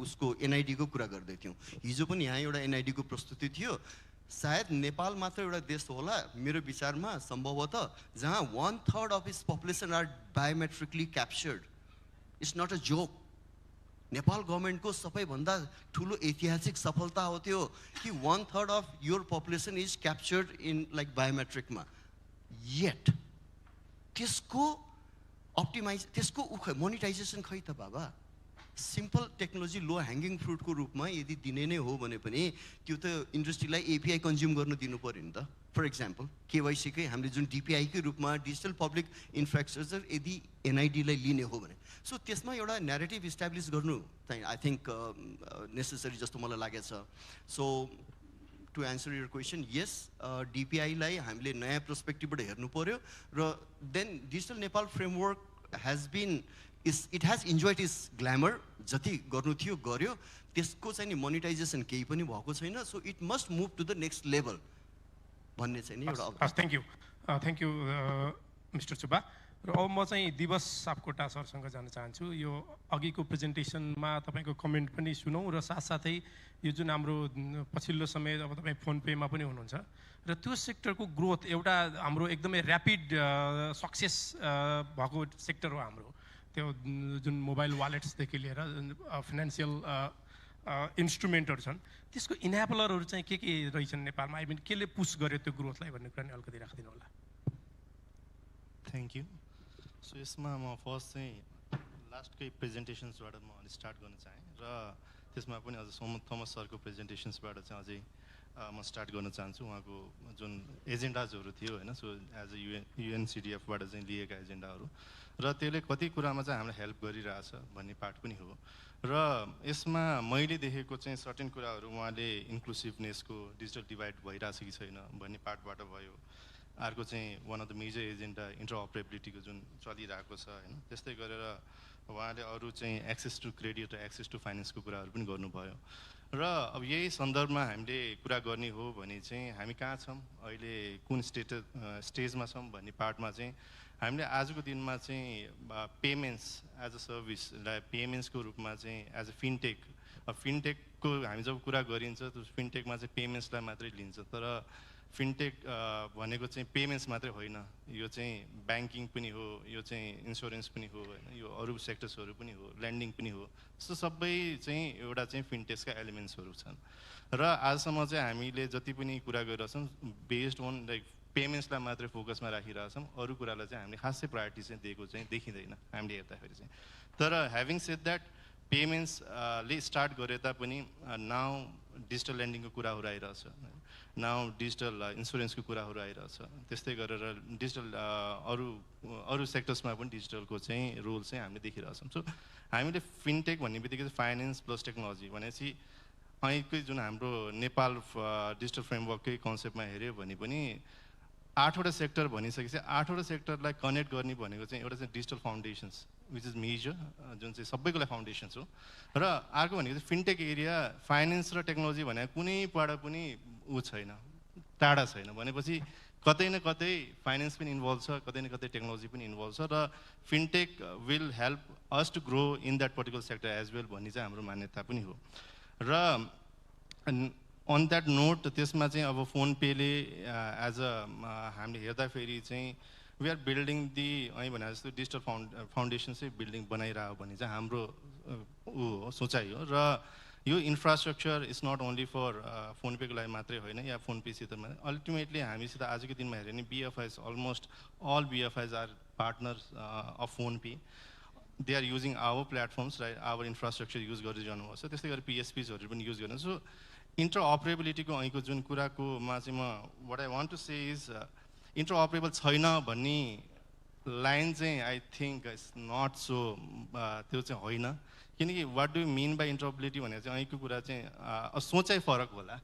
उसको एनआइडीको कुरा गर्दै थियौँ. हिजो पनि यहाँ एउटा एनआइडीको प्रस्तुति थियो. सायद नेपाल मात्र एउटा देश होला मेरो विचारमा सम्भवतः जहाँ 1/3 of its population are biometrically captured. It's not a joke. Nepal गभर्मेन्टको सबैभन्दा ठुलो ऐतिहासिक सफलता हो त्यो कि 1/3 of your population is captured in like biometricमा. Yet त्यसको अप्टिमाइज त्यसको मोनिटाइजेसन खै त बाबा. सिम्पल टेक्नोलोजी लो ह्याङ्गिङ फ्रुटको रूपमा यदि दिने नै हो भने पनि त्यो त इन्डस्ट्रीलाई एपिआई कन्ज्युम गर्न दिनु पऱ्यो नि त. फर इक्जाम्पल केवाइसीकै हामीले जुन डिपिआईकै रूपमा डिजिटल पब्लिक इन्फ्रास्ट्रक्चर यदि एनआइडीलाई लिने हो भने सो त्यसमा एउटा न्यारेटिभ इस्टाब्लिस गर्नु चाहिँ आई थिङ्क नेसेसरी जस्तो मलाई लागेको छ. सो to answer your question, yes, DPI लाई हामीले नयाँ पर्सपेक्टिभबाट हेर्नु पर्यो र then digital Nepal framework has been it has enjoyed its glamour. जति गर्नु थियो गर्यो, त्यसको चाहिँ नि मोनेटाइजेसन केही पनि भएको छैन. So it must move to the next level भन्ने चाहिँ नि एउटा. Thank you. Thank you, Mr. Chuba. र अब म चाहिँ दिवस सापकोटा सरसँग जान चाहन्छु. यो अघिको प्रेजेन्टेसनमा तपाईँको कमेन्ट पनि सुनौँ र साथसाथै यो जुन हाम्रो पछिल्लो समय अब तपाईँ फोन पेमा पनि हुनुहुन्छ र त्यो सेक्टरको ग्रोथ एउटा हाम्रो एकदमै ऱ्यापिड सक्सेस भएको सेक्टर हो हाम्रो. त्यो जुन मोबाइल वालेट्सदेखि लिएर फाइनेन्सियल इन्स्ट्रुमेन्टहरू छन् त्यसको इनेबलरहरू चाहिँ के रहेछन् नेपालमा, आई मिन केले पुस गर्यो त्यो ग्रोथलाई भन्ने कुरा नि अलिकति राखिदिनु होला. Thank you. सो यसमा म फर्स्ट चाहिँ लास्टकै प्रेजेन्टेसन्सबाट म स्टार्ट गर्न चाहेँ र त्यसमा पनि अझ थोमस सरको प्रेजेन्टेसन्सबाट चाहिँ अझै म स्टार्ट गर्न चाहन्छु. उहाँको जुन एजेन्डाजहरू थियो होइन, सो एज अ युएनसिडिएफबाट चाहिँ लिएका एजेन्डाहरू र त्यसले कति कुरामा चाहिँ हामीलाई हेल्प गरिरहेछ भन्ने पार्ट पनि हो. र यसमा मैले देखेको चाहिँ सर्टेन कुराहरू उहाँले इन्क्लुसिभनेसको डिजिटल डिभाइड भइरहेछ कि छैन भन्ने पार्टबाट भयो। अर्को चाहिँ one of the major agenda इन्टरअपरेबिलिटीको जुन चलिरहेको छ होइन, त्यस्तै गरेर उहाँले अरू चाहिँ एक्सेस टु क्रेडिट र एक्सेस टु फाइनेन्सको कुराहरू पनि गर्नुभयो। र अब यही सन्दर्भमा हामीले कुरा गर्ने हो भने चाहिँ हामी कहाँ छौँ अहिले, कुन स्टेजमा छौँ भन्ने पार्टमा चाहिँ हामीले आजको दिनमा चाहिँ पेमेन्ट्स एज अ सर्भिसलाई पेमेन्ट्सको रूपमा चाहिँ एज अ फिनटेक, फिनटेकको हामी जब कुरा गरिन्छ त्यो फिनटेकमा चाहिँ पेमेन्ट्सलाई मात्रै लिन्छ, तर फिनटेक भनेको चाहिँ पेमेन्ट्स मात्रै होइन, यो चाहिँ ब्याङ्किङ पनि हो, यो चाहिँ इन्सुरेन्स पनि हो होइन, यो अरू सेक्टर्सहरू पनि हो, ल्यान्डिङ पनि हो। सो सबै चाहिँ एउटा चाहिँ फिनटेक्सका एलिमेन्ट्सहरू छन्। र आजसम्म चाहिँ हामीले जति पनि कुरा गरिरहेछौँ बेस्ड अन लाइक पेमेन्ट्सलाई मात्रै फोकसमा राखिरहेछौँ, अरू कुरालाई चाहिँ हामीले खासै प्रायोरिटी चाहिँ दिएको चाहिँ देखिँदैन हामीले हेर्दाखेरि चाहिँ। तर ह्याभिङ सेड द्याट पेमेन्ट्सले स्टार्ट गरे तापनि नाउ डिजिटल ल्यान्डिङको कुराहरू आइरहेछ, नाउ डिजिटल इन्सुरेन्सको कुराहरू आइरहेछ, त्यस्तै गरेर डिजिटल अरू सेक्टर्समा पनि डिजिटलको चाहिँ रोल चाहिँ हामीले देखिरहेछौँ। सो हामीले फिनटेक भन्ने बित्तिकै फाइनेन्स प्लस टेक्नोलोजी भनेपछि અહીંकै जुन हाम्रो नेपाल डिजिटल फ्रेमवर्ककै कन्सेप्टमा हेऱ्यो भने पनि 8वटा सेक्टर भनिसकेपछि 8वटा सेक्टरलाई कनेक्ट गर्ने भनेको चाहिँ एउटा चाहिँ digital foundations which is major, जुन चाहिँ सबैको लागि फाउन्डेसन्स हो। र अर्को भनेको चाहिँ फिनटेक एरिया फाइनेन्स र टेक्नोलोजी भनेको कुनैबाट पनि छैन, टाढा छैन, भनेपछि कतै न कतै फाइनेन्स पनि इन्भल्भ छ, कतै न कतै टेक्नोलोजी पनि इन्भल्भ छ, र fintech will help us to grow in that particular sector as well भन्ने चाहिँ हाम्रो मान्यता पनि हो। र अन द्याट नोट त्यसमा चाहिँ अब फोन पेले एज अ हामीले हेर्दाखेरि चाहिँ वी आर बिल्डिङ दि अहिले भने जस्तो डिजिटल फाउन्डेसन चाहिँ बिल्डिङ बनाइरह्यो भने चाहिँ हाम्रो सोचाइ हो। र यो infrastructure is not only for फोन पेको लागि मात्रै होइन या फोन पेसित अल्टिमेटली हामीसित आजको दिनमा हेऱ्यो भने BFIs almost all BFIs are partners of PhonePe, they are using our platforms right, our infrastructure use गर्दै जानुभएको छ, त्यस्तै गरेर पिएसपिजहरू पनि युज गर्नु। सो इन्टरअपरेबिलिटीको અહીંको जुन कुराकोमा चाहिँ म what I want to say is interoperable छैन भन्ने लाइन चाहिँ आई थिङ्क इज नट सो, त्यो चाहिँ होइन, किनकि वाट डु मिन बाई इन्टरअपरेबिलिटी भनेर चाहिँ અહીંको कुरा चाहिँ सोचाइ फरक होला।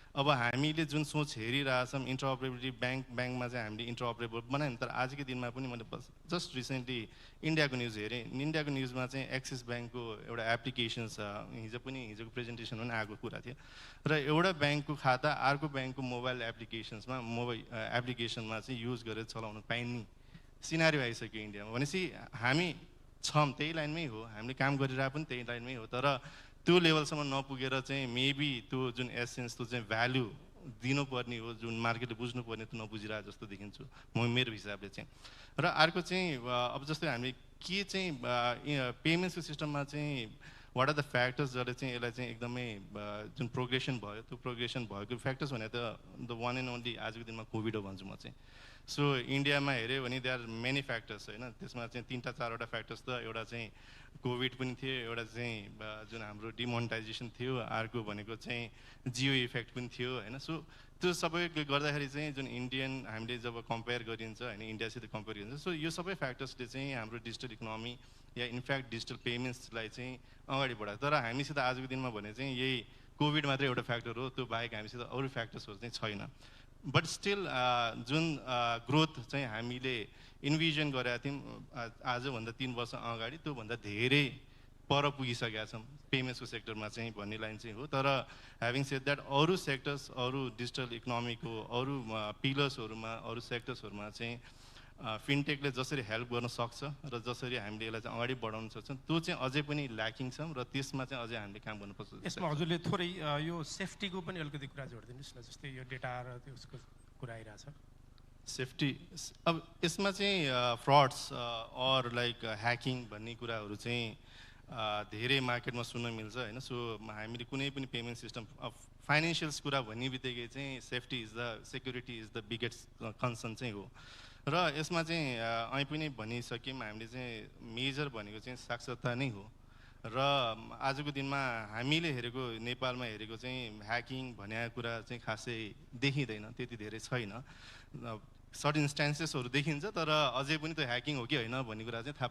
अब हामीले जुन सोच हेरिरहेछौँ इन्टरअपरेबिलिटी ब्याङ्कमा चाहिँ हामीले इन्टरअपरेबल बनायौँ, तर आजको दिनमा पनि मैले जस्ट रिसेन्टली इन्डियाको न्युज हेरेँ, इन्डियाको न्युजमा चाहिँ एक्सिस ब्याङ्कको एउटा एप्लिकेसन छ, हिजोको प्रेजेन्टेसन पनि आएको कुरा थियो, र एउटा ब्याङ्कको खाता अर्को ब्याङ्कको मोबाइल एप्लिकेसनमा चाहिँ युज गरेर चलाउन पाइने सिनारियो आइसक्यो इन्डियामा। भनेपछि हामी छौँ त्यही लाइनमै हो, हामीले काम गरिरहेको पनि त्यही लाइनमै हो, तर त्यो लेभलसम्म नपुगेर चाहिँ मेबी त्यो जुन एसेन्स त्यो चाहिँ भ्याल्यु दिनुपर्ने हो, जुन मार्केटले बुझ्नुपर्ने त्यो नबुझिरहेको जस्तो देखिन्छु मेरो हिसाबले चाहिँ। र अर्को चाहिँ अब जस्तै हामीले के चाहिँ पेमेन्ट्सको सिस्टममा चाहिँ वाट आर द फ्याक्टर्स जसले चाहिँ यसलाई चाहिँ एकदमै जुन प्रोग्रेसन भयो, त्यो प्रोग्रेसन भएको फ्याक्टर्स भने त द वान एन्ड ओन्ली आजको दिनमा कोभिड हो भन्छु म चाहिँ। सो इन्डियामा हेऱ्यो भने दे आर मेनी फ्याक्टर्स होइन, त्यसमा चाहिँ 3टा 4वटा फ्याक्टर्स त एउटा चाहिँ कोभिड पनि थियो, एउटा चाहिँ जुन हाम्रो डिमोनिटाइजेसन थियो, अर्को भनेको चाहिँ जियो इफेक्ट पनि थियो होइन। सो त्यो सबैले गर्दाखेरि चाहिँ जुन इन्डियन हामीले जब कम्पेयर गरिन्छ होइन, इन्डियासित कम्पेयर गरिन्छ, सो यो सबै फ्याक्टर्सले चाहिँ हाम्रो डिजिटल इकोनोमी या इनफ्याक्ट डिजिटल पेमेन्ट्सलाई चाहिँ अगाडि बढायो। तर हामीसित आजको दिनमा भने चाहिँ यही कोभिड मात्रै एउटा फ्याक्टर हो, त्यो बाहेक हामीसित अरू फ्याक्टर्सहरू चाहिँ छैन। बट स्टिल जुन ग्रोथ चाहिँ हामीले इन्भिजन गरेका थियौँ आजभन्दा 3 वर्ष अगाडि त्योभन्दा धेरै पर पुगिसकेका छौँ पेमेन्ट्सको सेक्टरमा चाहिँ भन्ने लाइन चाहिँ हो। तर ह्याभिङ सेड द्याट अरू सेक्टर्स, अरू डिजिटल इकोनोमीको अरू पिलर्सहरूमा, अरू सेक्टर्सहरूमा चाहिँ फिनटेकले जसरी हेल्प गर्न सक्छ र जसरी हामीले यसलाई चाहिँ अगाडि बढाउन सक्छौँ त्यो चाहिँ अझै पनि ल्याकिङ छ, र त्यसमा चाहिँ अझै हामीले काम गर्नुपर्छ। यसमा हजुरले थोरै यो सेफ्टीको पनि अलिकति कुरा जोडिदिनुहोस् न, जस्तै यो डेटा र त्यसको कुरा आइरहेछ। सेफ्टी अब यसमा चाहिँ फ्रड्स अर लाइक ह्याकिङ भन्ने कुराहरू चाहिँ धेरै मार्केटमा सुन्न मिल्छ होइन। सो हामीले कुनै पनि पेमेन्ट सिस्टम फाइनेन्सियल्स कुरा भन्ने बित्तिकै चाहिँ safety is the security is the biggest concern चाहिँ हो। र यसमा चाहिँ अहिले पनि भनिसक्यौँ हामीले चाहिँ मेजर भनेको चाहिँ साक्षरता नै हो। र आजको दिनमा हामीले हेरेको नेपालमा हेरेको चाहिँ ह्याकिङ भनेको कुरा चाहिँ खासै देखिँदैन, त्यति धेरै छैन। सर्ट इन्स्टान्सेसहरू देखिन्छ, तर अझै पनि त्यो ह्याकिङ हो कि होइन भन्ने कुरा चाहिँ थाहा